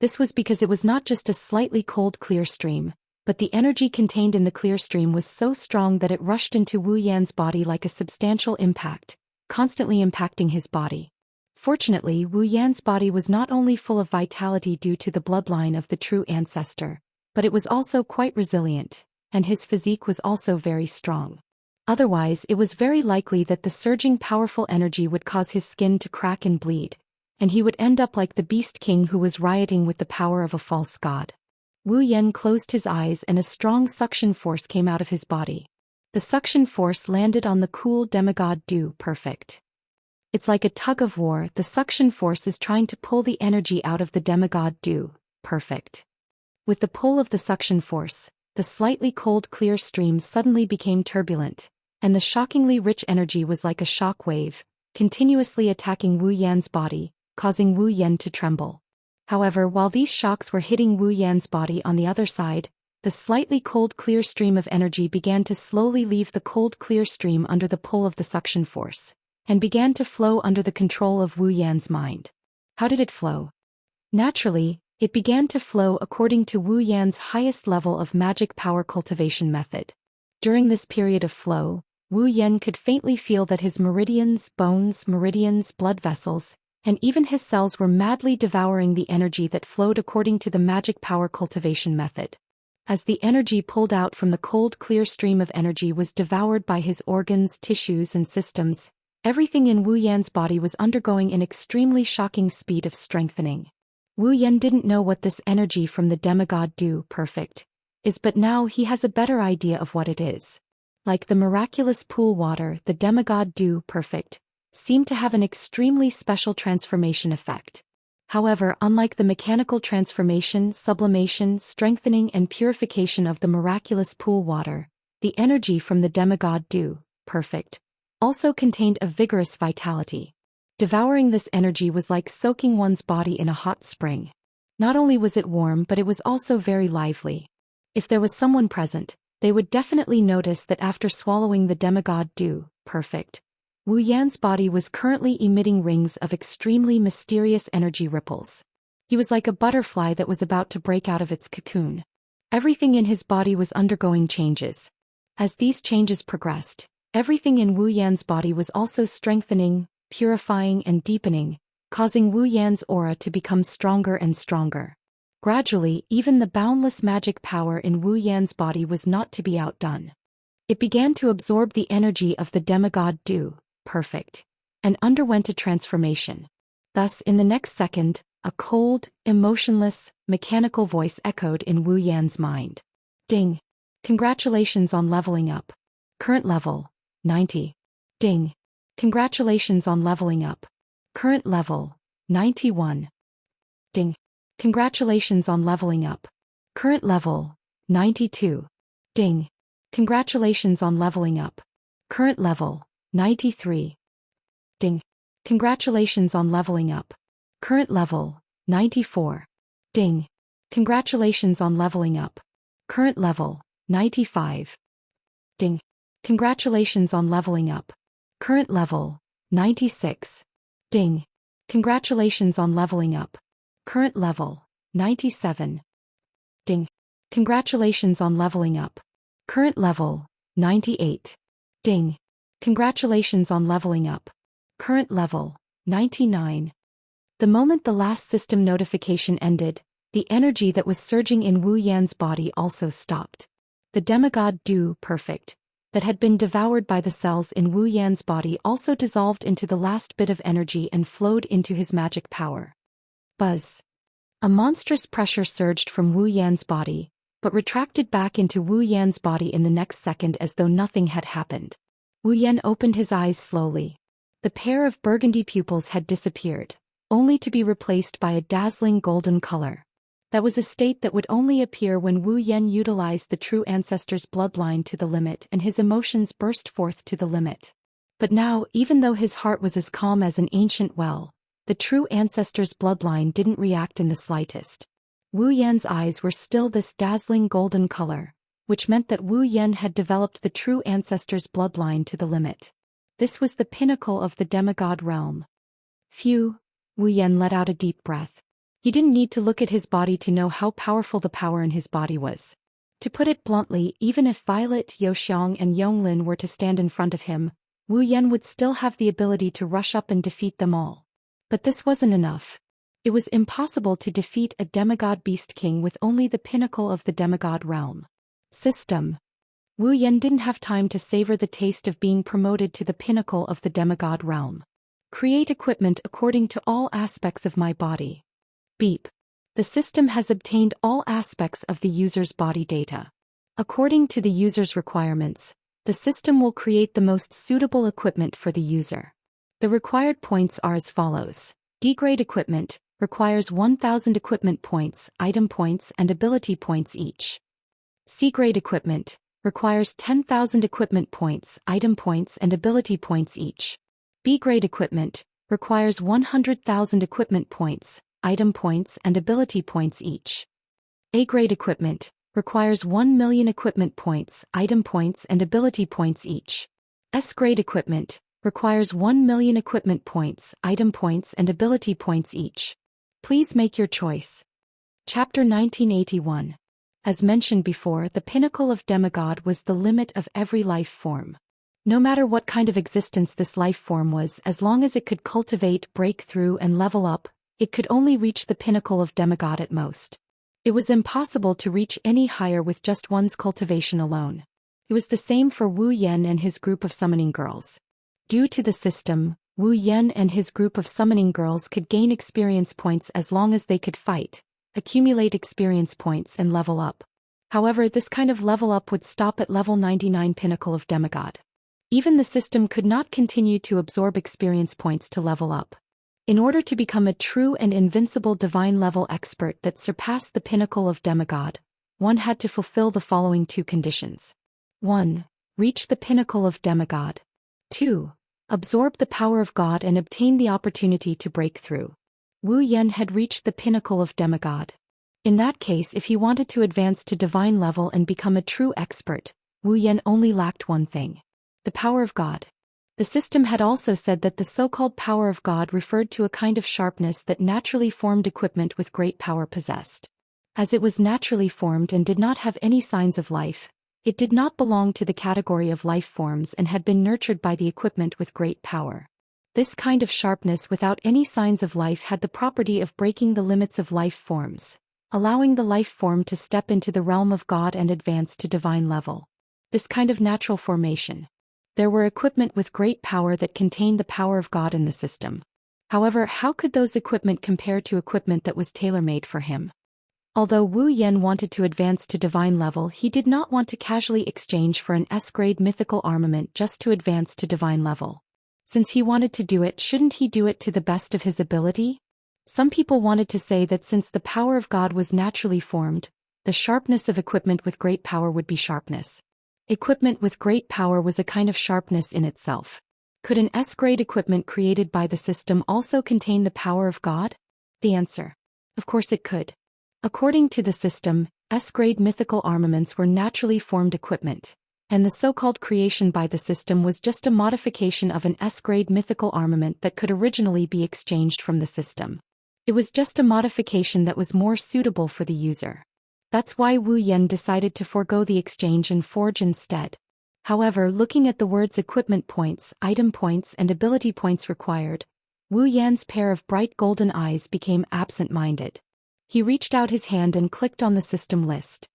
A: This was because it was not just a slightly cold clear stream, but the energy contained in the clear stream was so strong that it rushed into Wu Yan's body like a substantial impact, constantly impacting his body. Fortunately, Wu Yan's body was not only full of vitality due to the bloodline of the true ancestor, but it was also quite resilient, and his physique was also very strong. Otherwise, it was very likely that the surging powerful energy would cause his skin to crack and bleed, and he would end up like the Beast King who was rioting with the power of a false god. Wu Yan closed his eyes and a strong suction force came out of his body. The suction force landed on the cool demigod dew perfect. It's like a tug of war. The suction force is trying to pull the energy out of the demigod dew perfect. With the pull of the suction force, the slightly cold clear stream suddenly became turbulent, and the shockingly rich energy was like a shock wave, continuously attacking Wu Yan's body, causing Wu Yan to tremble. However, while these shocks were hitting Wu Yan's body on the other side, the slightly cold clear stream of energy began to slowly leave the cold clear stream under the pull of the suction force, and began to flow under the control of Wu Yan's mind. How did it flow? Naturally, it began to flow according to Wu Yan's highest level of magic power cultivation method. During this period of flow, Wu Yan could faintly feel that his meridians, bones, blood vessels, and even his cells were madly devouring the energy that flowed according to the magic power cultivation method. As the energy pulled out from the cold clear stream of energy was devoured by his organs, tissues and systems, everything in Wu Yan's body was undergoing an extremely shocking speed of strengthening. Wu Yan didn't know what this energy from the demigod dew perfect is, but now he has a better idea of what it is. Like the miraculous pool water, the demigod dew perfect seemed to have an extremely special transformation effect. However, unlike the mechanical transformation, sublimation, strengthening and purification of the miraculous pool water, the energy from the demigod dew perfect also contained a vigorous vitality. Devouring this energy was like soaking one's body in a hot spring. Not only was it warm, but it was also very lively. If there was someone present, they would definitely notice that after swallowing the demigod dew perfect, Wu Yan's body was currently emitting rings of extremely mysterious energy ripples. He was like a butterfly that was about to break out of its cocoon. Everything in his body was undergoing changes. As these changes progressed, everything in Wu Yan's body was also strengthening, purifying and deepening, causing Wu Yan's aura to become stronger and stronger. Gradually, even the boundless magic power in Wu Yan's body was not to be outdone. It began to absorb the energy of the demigod dew perfect, and underwent a transformation. Thus, in the next second, a cold, emotionless, mechanical voice echoed in Wu Yan's mind. Ding! Congratulations on leveling up. Current level, 90. Ding! Congratulations on leveling up. Current level, 91. Ding! Congratulations on leveling up. Current level, 92. Ding! Congratulations on leveling up. Current level, 93. Ding! Congratulations on leveling up. Current level, 94. Ding! Congratulations on leveling up. Current level, 95. Ding! Congratulations on leveling up. Current level, 96. Ding! Congratulations on leveling up. Current level, 97. Ding! Congratulations on leveling up. Current level, 98. Ding! Congratulations on leveling up. Current level, 99. The moment the last system notification ended, the energy that was surging in Wu Yan's body also stopped. The demigod dew perfect that had been devoured by the cells in Wu Yan's body also dissolved into the last bit of energy and flowed into his magic power. Buzz! A monstrous pressure surged from Wu Yan's body, but retracted back into Wu Yan's body in the next second as though nothing had happened. Wu Yan opened his eyes slowly. The pair of burgundy pupils had disappeared, only to be replaced by a dazzling golden color. That was a state that would only appear when Wu Yan utilized the true ancestor's bloodline to the limit and his emotions burst forth to the limit. But now, even though his heart was as calm as an ancient well, the true ancestor's bloodline didn't react in the slightest. Wu Yan's eyes were still this dazzling golden color, which meant that Wu Yan had developed the true ancestor's bloodline to the limit. This was the pinnacle of the demigod realm. Phew, Wu Yan let out a deep breath. He didn't need to look at his body to know how powerful the power in his body was. To put it bluntly, even if Violet, Youxiang and Yonglin were to stand in front of him, Wu Yan would still have the ability to rush up and defeat them all. But this wasn't enough. It was impossible to defeat a demigod beast king with only the pinnacle of the demigod realm. System. Wu Yan didn't have time to savor the taste of being promoted to the pinnacle of the demigod realm. Create equipment according to all aspects of my body. Beep. The system has obtained all aspects of the user's body data. According to the user's requirements, the system will create the most suitable equipment for the user. The required points are as follows. D-grade equipment requires 1,000 equipment points, item points, and ability points each. C-grade equipment requires 10,000 equipment points, item points, and ability points each. B-grade equipment requires 100,000 equipment points, item points, and ability points each. A-grade equipment requires 1,000,000 equipment points, item points, and ability points each. S-grade equipment requires 1,000,000 equipment points, item points, and ability points each. Please make your choice. Chapter 1981. As mentioned before, the pinnacle of demigod was the limit of every life form. No matter what kind of existence this life form was, as long as it could cultivate, break through, and level up, it could only reach the pinnacle of demigod at most. It was impossible to reach any higher with just one's cultivation alone. It was the same for Wu Yan and his group of summoning girls. Due to the system, Wu Yan and his group of summoning girls could gain experience points as long as they could fight, accumulate experience points, and level up. However, this kind of level up would stop at level 99 pinnacle of demigod. Even the system could not continue to absorb experience points to level up. In order to become a true and invincible divine level expert that surpassed the pinnacle of demigod, one had to fulfill the following two conditions. 1. Reach the pinnacle of demigod. 2. Absorb the power of God and obtain the opportunity to break through. Wu Yan had reached the pinnacle of demigod. In that case, if he wanted to advance to divine level and become a true expert, Wu Yan only lacked one thing: the power of God. The system had also said that the so-called power of God referred to a kind of sharpness that naturally formed equipment with great power possessed. As it was naturally formed and did not have any signs of life, it did not belong to the category of life forms and had been nurtured by the equipment with great power. This kind of sharpness without any signs of life had the property of breaking the limits of life forms, allowing the life form to step into the realm of God and advance to divine level. This kind of natural formation. There were equipment with great power that contained the power of God in the system. However, how could those equipment compare to equipment that was tailor-made for him? Although Wu Yan wanted to advance to divine level, he did not want to casually exchange for an S-grade mythical armament just to advance to divine level. Since he wanted to do it, shouldn't he do it to the best of his ability? Some people wanted to say that since the power of God was naturally formed, the sharpness of equipment with great power would be sharpness. Equipment with great power was a kind of sharpness in itself. Could an S-grade equipment created by the system also contain the power of God? The answer: of course it could. According to the system, S-grade mythical armaments were naturally formed equipment, and the so-called creation by the system was just a modification of an S-grade mythical armament that could originally be exchanged from the system. It was just a modification that was more suitable for the user. That's why Wu Yan decided to forego the exchange and forge instead. However, looking at the words equipment points, item points, and ability points required, Wu Yan's pair of bright golden eyes became absent-minded. He reached out his hand and clicked on the system list.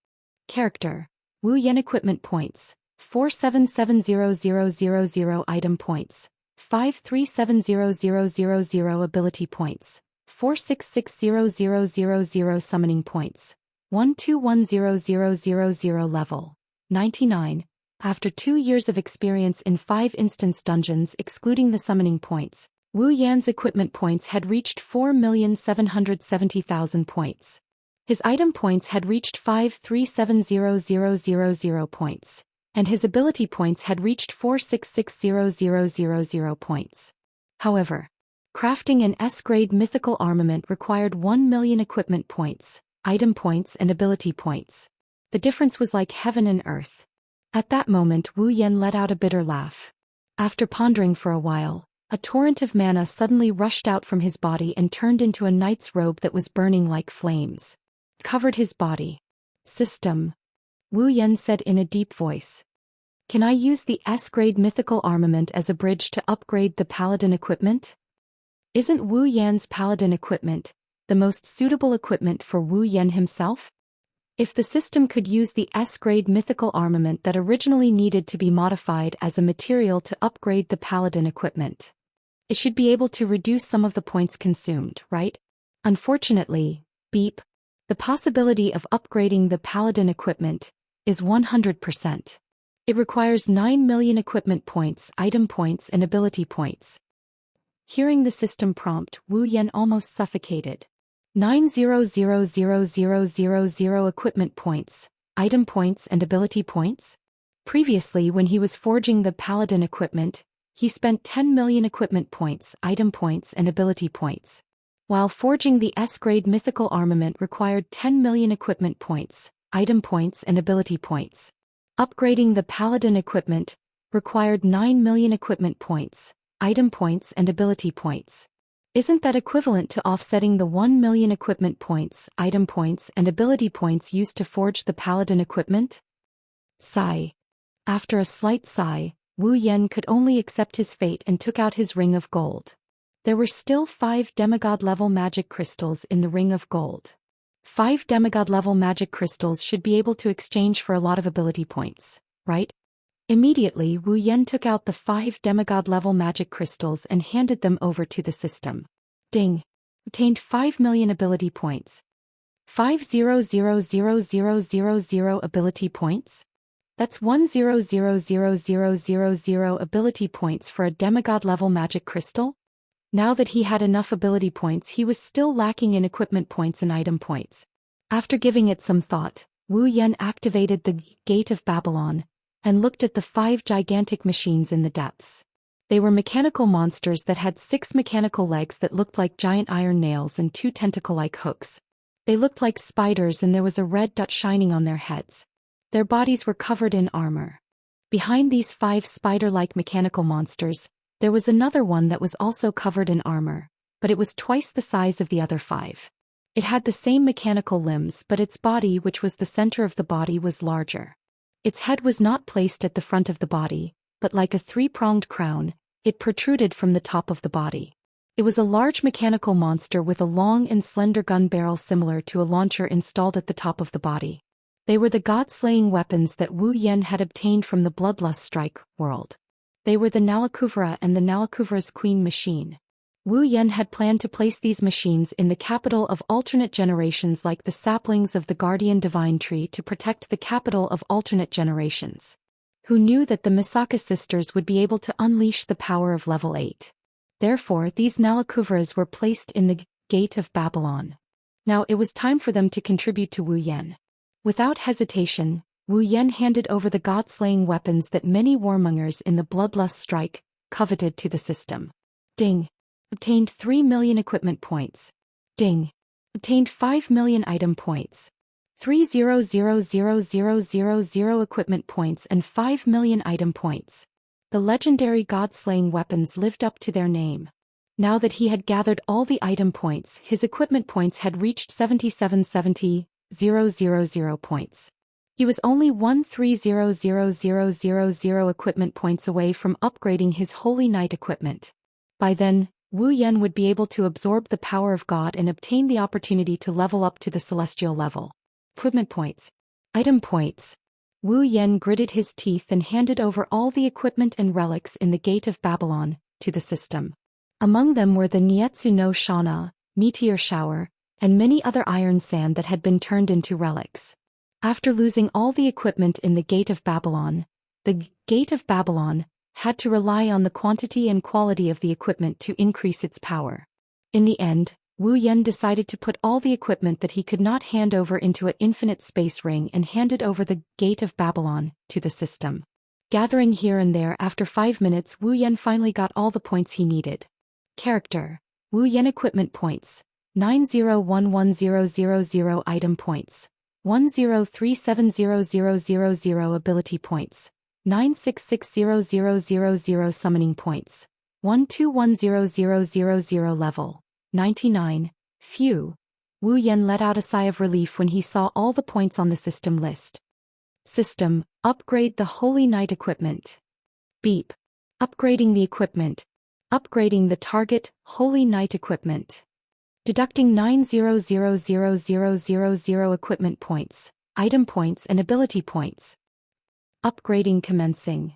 A: Character: Wu Yan. Equipment points: 4770000 item points, 5370000 ability points, 4660000 summoning points, 1210000 level 99. After 2 years of experience in 5 instance dungeons excluding the summoning points, Wu Yan's equipment points had reached 4,770,000 points. His item points had reached 5370000 points, and his ability points had reached 4660000 points. However, Crafting an S-grade mythical armament required 1 million equipment points, item points and ability points. The difference was like heaven and earth. At that moment Wu Yan let out a bitter laugh. After pondering for a while, a torrent of mana suddenly rushed out from his body and turned into a knight's robe that was burning like flames. Covered his body. System. Wu Yan said in a deep voice. Can I use the S-grade mythical armament as a bridge to upgrade the paladin equipment? Isn't Wu Yan's paladin equipment the most suitable equipment for Wu Yan himself? If the system could use the S-grade mythical armament that originally needed to be modified as a material to upgrade the paladin equipment, it should be able to reduce some of the points consumed, right? Unfortunately, beep, the possibility of upgrading the paladin equipment is 100%. It requires 9 million equipment points, item points and ability points. Hearing the system prompt, Wu Yan almost suffocated. 900,000 equipment points, item points and ability points? Previously when he was forging the paladin equipment, he spent 10 million equipment points, item points and ability points. While forging the S-grade mythical armament required 10 million equipment points, item points and ability points. Upgrading the paladin equipment required 9 million equipment points, item points and ability points. Isn't that equivalent to offsetting the 1 million equipment points, item points and ability points used to forge the paladin equipment? Sigh. After a slight sigh, Wu Yan could only accept his fate and took out his ring of gold. There were still 5 demigod-level magic crystals in the ring of gold. 5 demigod-level magic crystals should be able to exchange for a lot of ability points, right? Immediately Wu Yan took out the 5 demigod-level magic crystals and handed them over to the system. Ding. Obtained 5 million ability points. 500,000 ability points? That's 100,000 ability points for a demigod-level magic crystal? Now that he had enough ability points, he was still lacking in equipment points and item points. After giving it some thought, Wu Yan activated the Gate of Babylon and looked at the 5 gigantic machines in the depths. They were mechanical monsters that had 6 mechanical legs that looked like giant iron nails and 2 tentacle-like hooks. They looked like spiders and there was a red dot shining on their heads. Their bodies were covered in armor. Behind these 5 spider-like mechanical monsters, there was another one that was also covered in armor, but it was twice the size of the other 5. It had the same mechanical limbs, but its body, which was the center of the body, was larger. Its head was not placed at the front of the body, but like a 3-pronged crown, it protruded from the top of the body. It was a large mechanical monster with a long and slender gun barrel similar to a launcher installed at the top of the body. They were the god-slaying weapons that Wu Yan had obtained from the Bloodlust Strike world. They were the Nalakuvara and the Nalakuvara's Queen machine. Wu Yan had planned to place these machines in the capital of alternate generations like the saplings of the Guardian Divine Tree to protect the capital of alternate generations. Who knew that the Misaka sisters would be able to unleash the power of level 8? Therefore, these Nalakuvaras were placed in the Gate of Babylon. Now it was time for them to contribute to Wu Yan. Without hesitation, Wu Yan handed over the god-slaying weapons that many warmongers in the Bloodlust Strike coveted to the system. Ding. Obtained 3 million equipment points. Ding. Obtained 5 million item points. 300,000 equipment points and 5 million item points. The legendary god-slaying weapons lived up to their name. Now that he had gathered all the item points, his equipment points had reached 77,000 points. He was only 130,000 equipment points away from upgrading his Holy Knight equipment. By then, Wu Yan would be able to absorb the power of God and obtain the opportunity to level up to the celestial level. Equipment points. Item points. Wu Yan gritted his teeth and handed over all the equipment and relics in the Gate of Babylon to the system. Among them were the Nietsu no Shana, meteor shower, and many other iron sand that had been turned into relics. After losing all the equipment in the Gate of Babylon, the Gate of Babylon had to rely on the quantity and quality of the equipment to increase its power. In the end, Wu Yan decided to put all the equipment that he could not hand over into an infinite space ring and handed over the Gate of Babylon to the system. Gathering here and there, after 5 minutes, Wu Yan finally got all the points he needed. Character. Wu Yan equipment points, 90110000 item points, 10370000 ability points, 9660000 summoning points, 12100000 level, 99. Phew. Wu Yan let out a sigh of relief when he saw all the points on the system list. System, upgrade the Holy Knight equipment. Beep. Upgrading the equipment. Upgrading the target, Holy Knight equipment. Deducting 900000 equipment points, item points and ability points. Upgrading commencing.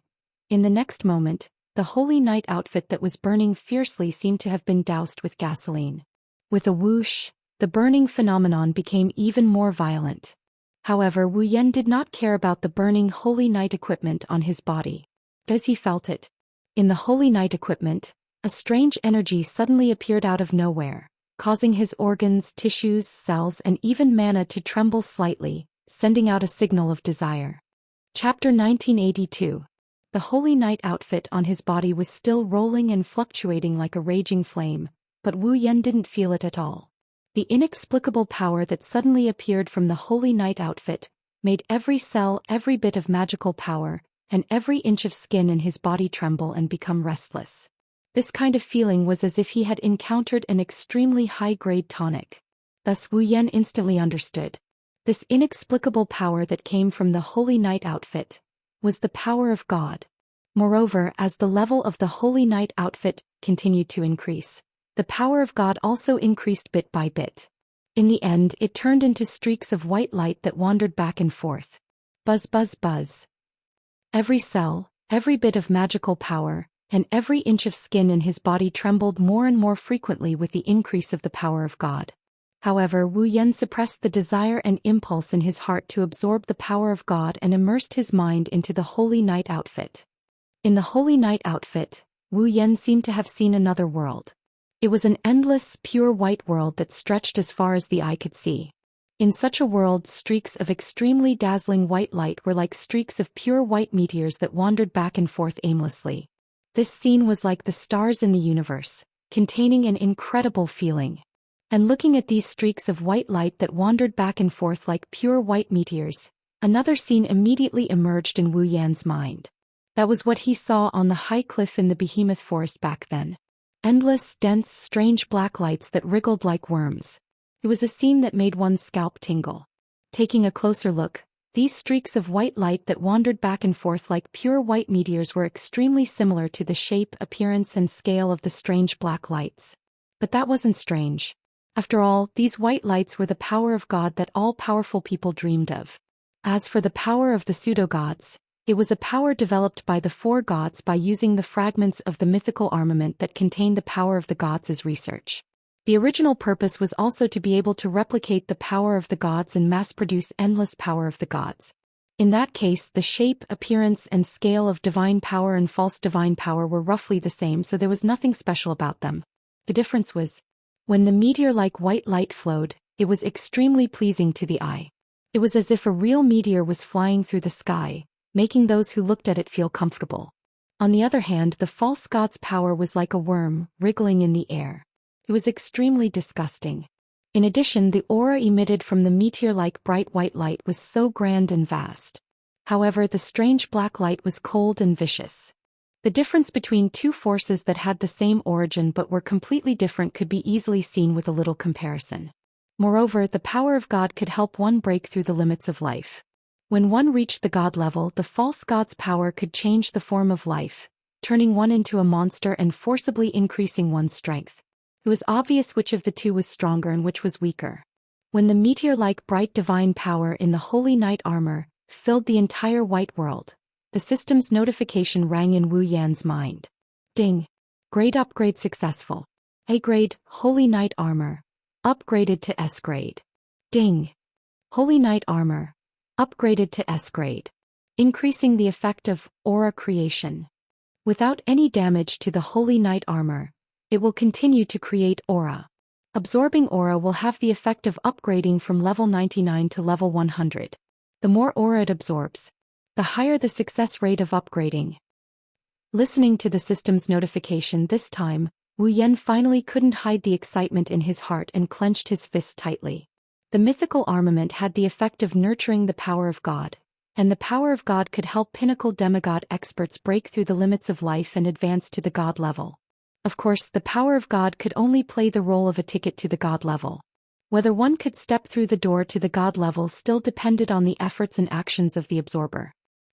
A: In the next moment, the Holy Knight outfit that was burning fiercely seemed to have been doused with gasoline. With a whoosh, the burning phenomenon became even more violent. However, Wu Yan did not care about the burning Holy Knight equipment on his body, as he felt it. In the Holy Knight equipment, a strange energy suddenly appeared out of nowhere, causing his organs, tissues, cells, and even mana to tremble slightly, sending out a signal of desire. Chapter 1982. The Holy Knight outfit on his body was still rolling and fluctuating like a raging flame, but Wu Yan didn't feel it at all. The inexplicable power that suddenly appeared from the Holy Knight outfit made every cell, every bit of magical power, and every inch of skin in his body tremble and become restless. This kind of feeling was as if he had encountered an extremely high-grade tonic. Thus Wu Yan instantly understood. This inexplicable power that came from the Holy Knight outfit was the power of God. Moreover, as the level of the Holy Knight outfit continued to increase, the power of God also increased bit by bit. In the end, it turned into streaks of white light that wandered back and forth. Buzz, buzz, buzz. Every cell, every bit of magical power, and every inch of skin in his body trembled more and more frequently with the increase of the power of God. However, Wu Yan suppressed the desire and impulse in his heart to absorb the power of God and immersed his mind into the Holy Knight outfit. In the Holy Knight outfit, Wu Yan seemed to have seen another world. It was an endless, pure white world that stretched as far as the eye could see. In such a world, streaks of extremely dazzling white light were like streaks of pure white meteors that wandered back and forth aimlessly. This scene was like the stars in the universe, containing an incredible feeling. And looking at these streaks of white light that wandered back and forth like pure white meteors, another scene immediately emerged in Wu Yan's mind. That was what he saw on the high cliff in the behemoth forest back then. Endless, dense, strange black lights that wriggled like worms. It was a scene that made one's scalp tingle. Taking a closer look, these streaks of white light that wandered back and forth like pure white meteors were extremely similar to the shape, appearance, and scale of the strange black lights. But that wasn't strange. After all, these white lights were the power of God that all powerful people dreamed of. As for the power of the pseudo-gods, it was a power developed by the four gods by using the fragments of the mythical armament that contained the power of the gods as research. The original purpose was also to be able to replicate the power of the gods and mass-produce endless power of the gods. In that case, the shape, appearance, and scale of divine power and false divine power were roughly the same, so there was nothing special about them. The difference was, when the meteor-like white light flowed, it was extremely pleasing to the eye. It was as if a real meteor was flying through the sky, making those who looked at it feel comfortable. On the other hand, the false god's power was like a worm, wriggling in the air. It was extremely disgusting. In addition, the aura emitted from the meteor-like bright white light was so grand and vast. However, the strange black light was cold and vicious. The difference between two forces that had the same origin but were completely different could be easily seen with a little comparison. Moreover, the power of God could help one break through the limits of life. When one reached the god level, the false god's power could change the form of life, turning one into a monster and forcibly increasing one's strength. It was obvious which of the two was stronger and which was weaker. When the meteor-like bright divine power in the Holy Knight armor filled the entire white world, the system's notification rang in Wu Yan's mind. Ding! Grade upgrade successful. A grade, Holy Knight armor. Upgraded to S grade. Ding! Holy Knight armor. Upgraded to S grade. Increasing the effect of aura creation. Without any damage to the Holy Knight armor, it will continue to create aura. Absorbing aura will have the effect of upgrading from level 99 to level 100. The more aura it absorbs, the higher the success rate of upgrading. Listening to the system's notification this time, Wu Yan finally couldn't hide the excitement in his heart and clenched his fists tightly. The mythical armament had the effect of nurturing the power of God, and the power of God could help pinnacle demigod experts break through the limits of life and advance to the God level. Of course, the power of God could only play the role of a ticket to the God level. Whether one could step through the door to the God level still depended on the efforts and actions of the absorber.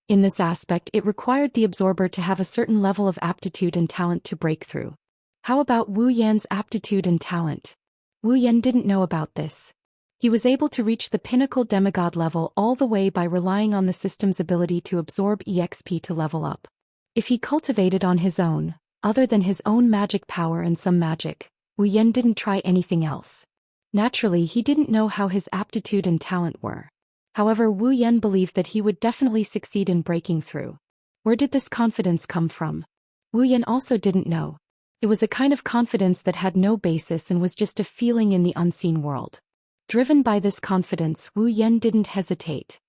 A: In this aspect, it required the absorber to have a certain level of aptitude and talent to break through. How about Wu Yan's aptitude and talent? Wu Yan didn't know about this. He was able to reach the pinnacle demigod level all the way by relying on the system's ability to absorb EXP to level up. If he cultivated on his own, other than his own magic power and some magic, Wu Yan didn't try anything else. Naturally, he didn't know how his aptitude and talent were. However, Wu Yan believed that he would definitely succeed in breaking through. Where did this confidence come from? Wu Yan also didn't know. It was a kind of confidence that had no basis and was just a feeling in the unseen world. Driven by this confidence, Wu Yan didn't hesitate.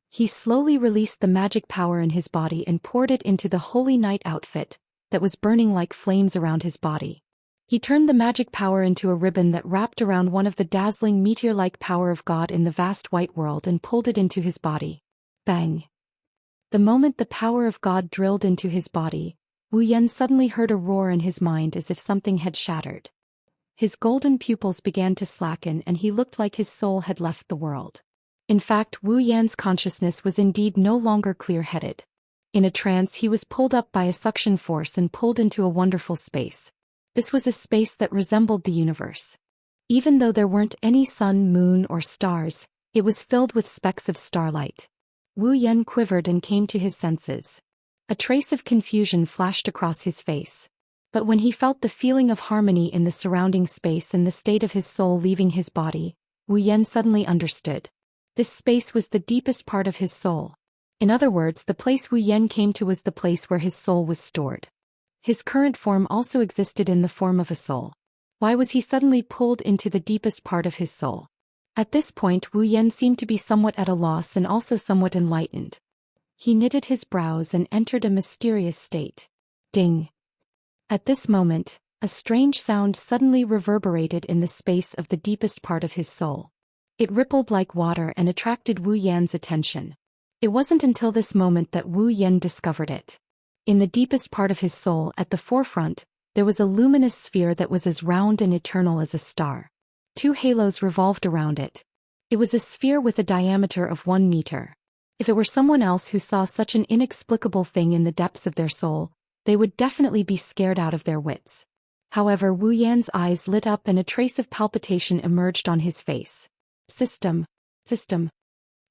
A: He slowly released the magic power in his body and poured it into the holy night outfit that was burning like flames around his body. He turned the magic power into a ribbon that wrapped around one of the dazzling meteor-like power of God in the vast white world and pulled it into his body. Bang! The moment the power of God drilled into his body, Wu Yan suddenly heard a roar in his mind as if something had shattered. His golden pupils began to slacken and he looked like his soul had left the world. In fact, Wu Yan's consciousness was indeed no longer clear-headed. In a trance, he was pulled up by a suction force and pulled into a wonderful space. This was a space that resembled the universe. Even though there weren't any sun, moon, or stars, it was filled with specks of starlight. Wu Yan quivered and came to his senses. A trace of confusion flashed across his face. But when he felt the feeling of harmony in the surrounding space and the state of his soul leaving his body, Wu Yan suddenly understood. This space was the deepest part of his soul. In other words, the place Wu Yan came to was the place where his soul was stored. His current form also existed in the form of a soul. Why was he suddenly pulled into the deepest part of his soul? At this point, Wu Yan seemed to be somewhat at a loss and also somewhat enlightened. He knitted his brows and entered a mysterious state. Ding! At this moment, a strange sound suddenly reverberated in the space of the deepest part of his soul. It rippled like water and attracted Wu Yan's attention. It wasn't until this moment that Wu Yan discovered it. In the deepest part of his soul, at the forefront, there was a luminous sphere that was as round and eternal as a star. 2 halos revolved around it. It was a sphere with a diameter of 1 meter. If it were someone else who saw such an inexplicable thing in the depths of their soul, they would definitely be scared out of their wits. However, Wu Yan's eyes lit up and a trace of palpitation emerged on his face. System.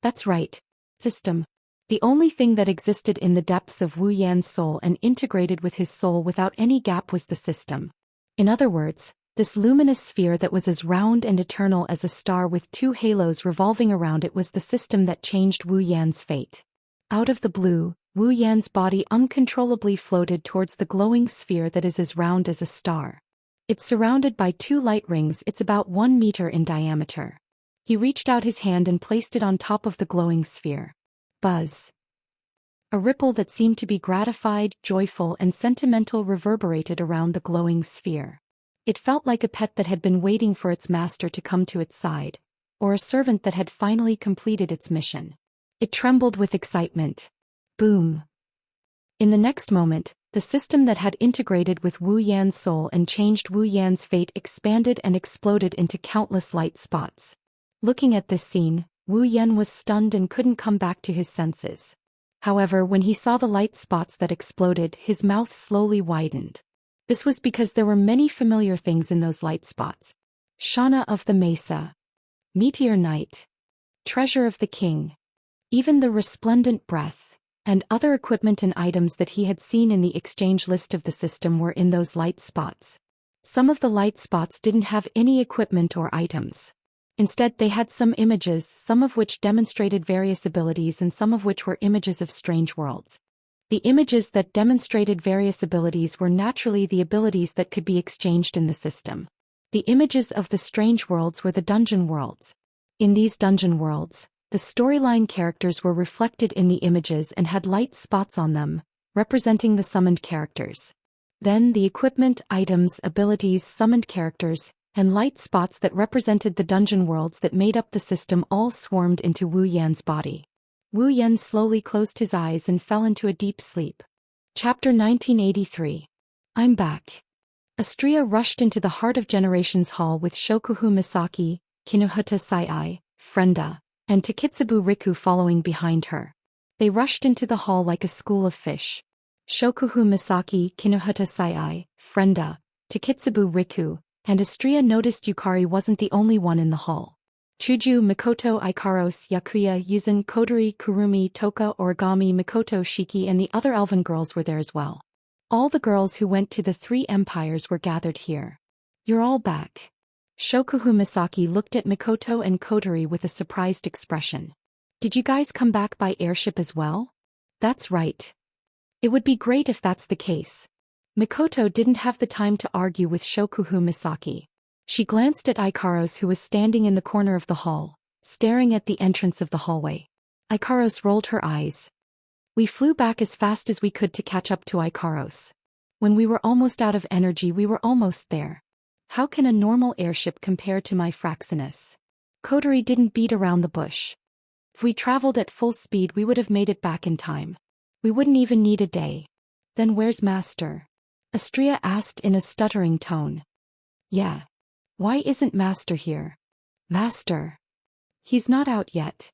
A: That's right. System. The only thing that existed in the depths of Wu Yan's soul and integrated with his soul without any gap was the system. In other words, this luminous sphere that was as round and eternal as a star with 2 halos revolving around it was the system that changed Wu Yan's fate. Out of the blue, Wu Yan's body uncontrollably floated towards the glowing sphere that is as round as a star. It's surrounded by 2 light rings. It's about 1 meter in diameter. He reached out his hand and placed it on top of the glowing sphere. Buzz. A ripple that seemed to be gratified, joyful, and sentimental reverberated around the glowing sphere. It felt like a pet that had been waiting for its master to come to its side, or a servant that had finally completed its mission. It trembled with excitement. Boom. In the next moment, the system that had integrated with Wu Yan's soul and changed Wu Yan's fate expanded and exploded into countless light spots. Looking at this scene, Wu Yan was stunned and couldn't come back to his senses. However, when he saw the light spots that exploded, his mouth slowly widened. This was because there were many familiar things in those light spots. Shana of the Mesa. Meteor Knight. Treasure of the King. Even the resplendent breath, and other equipment and items that he had seen in the exchange list of the system were in those light spots. Some of the light spots didn't have any equipment or items. Instead, they had some images, some of which demonstrated various abilities and some of which were images of strange worlds. The images that demonstrated various abilities were naturally the abilities that could be exchanged in the system. The images of the strange worlds were the dungeon worlds. In these dungeon worlds, the storyline characters were reflected in the images and had light spots on them, representing the summoned characters. Then the equipment, items, abilities, summoned characters, and light spots that represented the dungeon worlds that made up the system all swarmed into Wu Yan's body. Wu Yan slowly closed his eyes and fell into a deep sleep. Chapter 1983. I'm back. Astria rushed into the Heart of Generations Hall with Shokuhu Misaki, Kinuhata Sai, Frenda, and Takitsubu Riku following behind her. They rushed into the hall like a school of fish. Shokuhu Misaki, Kinuhata Sai, Frenda, Takitsubu Riku, and Astria noticed Yukari wasn't the only one in the hall. Chuju, Mikoto, Ikaros, Yakuya, Yuzan, Kodori, Kurumi, Toka, Origami, Mikoto, Shiki, and the other elven girls were there as well. All the girls who went to the three empires were gathered here. You're all back. Shokuhu Misaki looked at Mikoto and Kodori with a surprised expression. Did you guys come back by airship as well? That's right. It would be great if that's the case. Mikoto didn't have the time to argue with Shokuhu Misaki. She glanced at Ikaros, who was standing in the corner of the hall, staring at the entrance of the hallway. Ikaros rolled her eyes. We flew back as fast as we could to catch up to Ikaros. When we were almost out of energy, we were almost there. How can a normal airship compare to my Fraxinus? Kodori didn't beat around the bush. If we traveled at full speed, we would have made it back in time. We wouldn't even need a day. Then where's Master? Astria asked in a stuttering tone. Yeah. Why isn't Master here? Master. He's not out yet.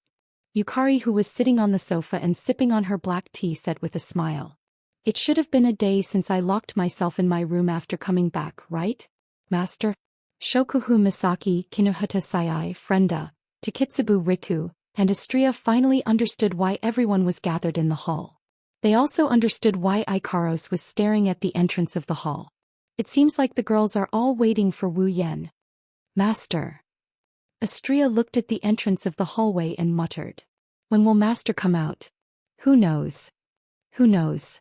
A: Yukari, who was sitting on the sofa and sipping on her black tea, said with a smile. It should have been a day since I locked myself in my room after coming back, right? Master? Shokuhu Misaki, Kinuhata Sai, Frenda, Takitsubu Riku, and Astria finally understood why everyone was gathered in the hall. They also understood why Ikaros was staring at the entrance of the hall. It seems like the girls are all waiting for Wu Yan. Master. Astria looked at the entrance of the hallway and muttered. When will Master come out? Who knows? Who knows?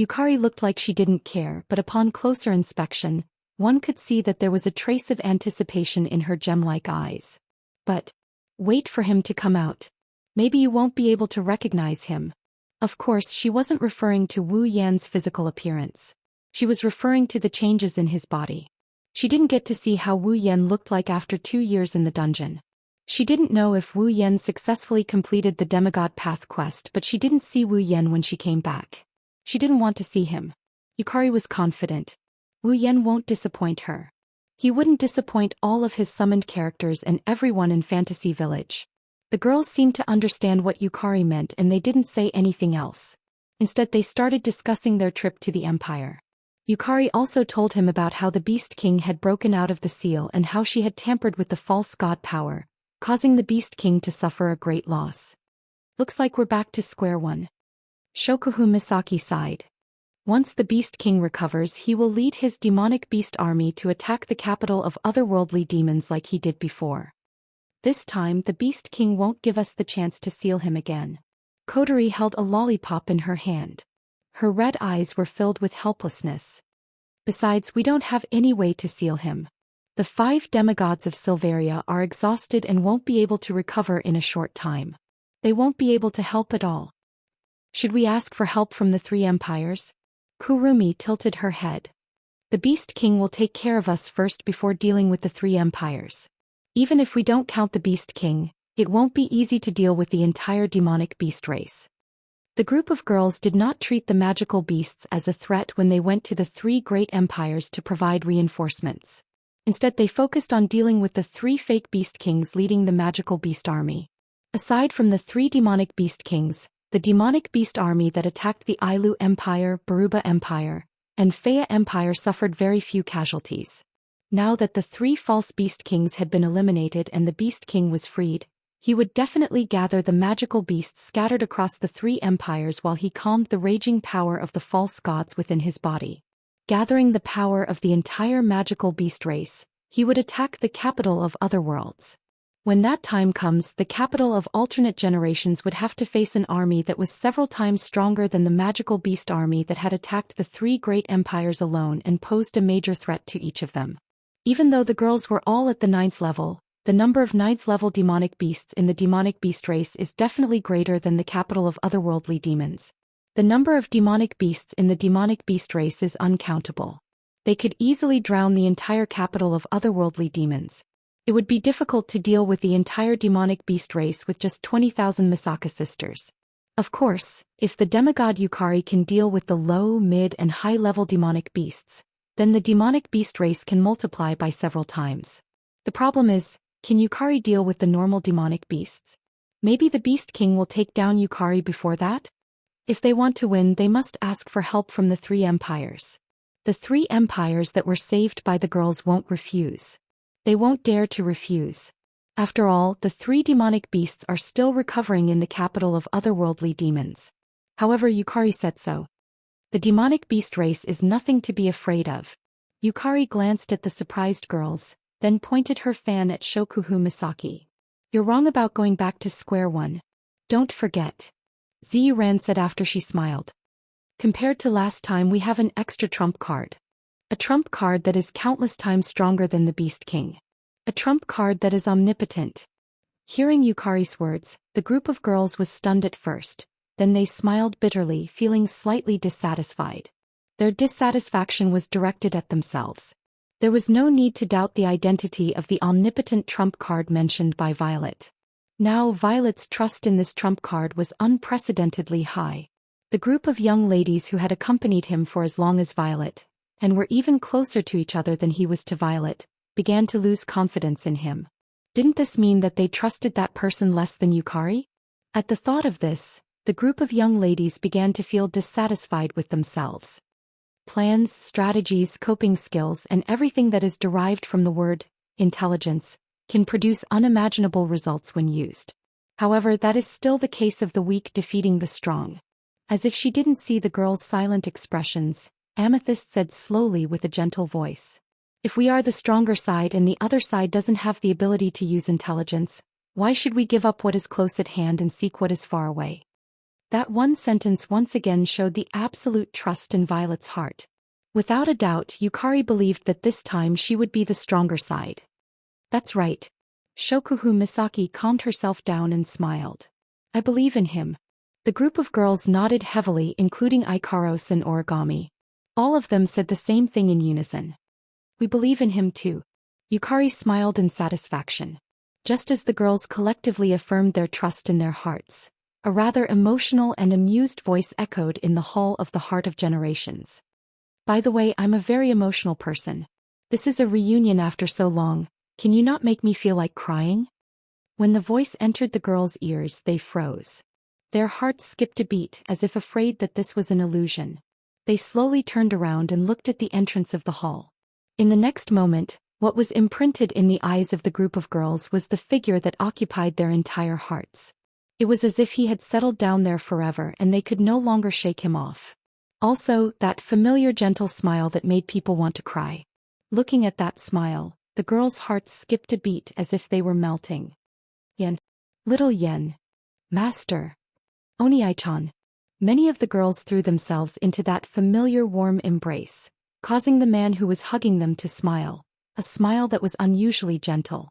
A: Yukari looked like she didn't care, but upon closer inspection, one could see that there was a trace of anticipation in her gem-like eyes. But wait for him to come out. Maybe you won't be able to recognize him. Of course, she wasn't referring to Wu Yan's physical appearance. She was referring to the changes in his body. She didn't get to see how Wu Yan looked like after 2 years in the dungeon. She didn't know if Wu Yan successfully completed the Demigod Path quest, but she didn't see Wu Yan when she came back. She didn't want to see him. Yukari was confident. Wu Yan won't disappoint her. He wouldn't disappoint all of his summoned characters and everyone in Fantasy Village. The girls seemed to understand what Yukari meant and they didn't say anything else. Instead, they started discussing their trip to the Empire. Yukari also told him about how the Beast King had broken out of the seal and how she had tampered with the false god power, causing the Beast King to suffer a great loss. Looks like we're back to square one. Shokuhu Misaki sighed. Once the Beast King recovers, he will lead his demonic beast army to attack the capital of otherworldly demons like he did before. This time, the Beast King won't give us the chance to seal him again. Kodori held a lollipop in her hand. Her red eyes were filled with helplessness. Besides, we don't have any way to seal him. The 5 demigods of Silveria are exhausted and won't be able to recover in a short time. They won't be able to help at all. Should we ask for help from the 3 empires? Kurumi tilted her head. The Beast King will take care of us first before dealing with the 3 empires. Even if we don't count the Beast King, it won't be easy to deal with the entire demonic beast race. The group of girls did not treat the magical beasts as a threat when they went to the 3 great empires to provide reinforcements. Instead, they focused on dealing with the 3 fake Beast Kings leading the magical beast army. Aside from the 3 demonic Beast Kings, the demonic beast army that attacked the Ailu Empire, Baruba Empire, and Fea Empire suffered very few casualties. Now that the 3 false Beast Kings had been eliminated and the Beast King was freed, he would definitely gather the magical beasts scattered across the 3 empires while he calmed the raging power of the false gods within his body. Gathering the power of the entire magical beast race, he would attack the capital of otherworlds. When that time comes, the capital of alternate generations would have to face an army that was several times stronger than the magical beast army that had attacked the 3 great empires alone and posed a major threat to each of them. Even though the girls were all at the 9th level, the number of 9th level demonic beasts in the demonic beast race is definitely greater than the capital of otherworldly demons. The number of demonic beasts in the demonic beast race is uncountable. They could easily drown the entire capital of otherworldly demons. It would be difficult to deal with the entire demonic beast race with just 20,000 Misaka sisters. Of course, if the demigod Yukari can deal with the low, mid, and high-level demonic beasts, then the demonic beast race can multiply by several times. The problem is, can Yukari deal with the normal demonic beasts? Maybe the Beast King will take down Yukari before that? If they want to win, they must ask for help from the three empires. The three empires that were saved by the girls won't refuse. They won't dare to refuse. After all, the three demonic beasts are still recovering in the capital of otherworldly demons. However, Yukari said so. The demonic beast race is nothing to be afraid of. Yukari glanced at the surprised girls, then pointed her fan at Shokuhu Misaki. You're wrong about going back to square one. Don't forget. Ran said after she smiled. Compared to last time, we have an extra trump card. A trump card that is countless times stronger than the Beast King. A trump card that is omnipotent. Hearing Yukari's words, the group of girls was stunned at first, then they smiled bitterly, feeling slightly dissatisfied. Their dissatisfaction was directed at themselves. There was no need to doubt the identity of the omnipotent trump card mentioned by Violet. Now Violet's trust in this trump card was unprecedentedly high. The group of young ladies who had accompanied him for as long as Violet, and were even closer to each other than he was to Violet, began to lose confidence in him. Didn't this mean that they trusted that person less than Yukari? At the thought of this, the group of young ladies began to feel dissatisfied with themselves. Plans, strategies, coping skills, and everything that is derived from the word intelligence can produce unimaginable results when used. However, that is still the case of the weak defeating the strong. As if she didn't see the girl's silent expressions, Amethyst said slowly with a gentle voice. If we are the stronger side and the other side doesn't have the ability to use intelligence, why should we give up what is close at hand and seek what is far away? That one sentence once again showed the absolute trust in Violet's heart. Without a doubt, Yukari believed that this time she would be the stronger side. That's right. Shokuhu Misaki calmed herself down and smiled. I believe in him. The group of girls nodded heavily, including Ikaros and Origami. All of them said the same thing in unison. We believe in him too. Yukari smiled in satisfaction. Just as the girls collectively affirmed their trust in their hearts, a rather emotional and amused voice echoed in the hall of the Heart of Generations. By the way, I'm a very emotional person. This is a reunion after so long, can you not make me feel like crying? When the voice entered the girls' ears, they froze. Their hearts skipped a beat as if afraid that this was an illusion. They slowly turned around and looked at the entrance of the hall. In the next moment, what was imprinted in the eyes of the group of girls was the figure that occupied their entire hearts. It was as if he had settled down there forever and they could no longer shake him off. Also, that familiar gentle smile that made people want to cry. Looking at that smile, the girls' hearts skipped a beat as if they were melting. Yen. Little Yen. Master. Oni-chan. Many of the girls threw themselves into that familiar warm embrace, causing the man who was hugging them to smile, a smile that was unusually gentle.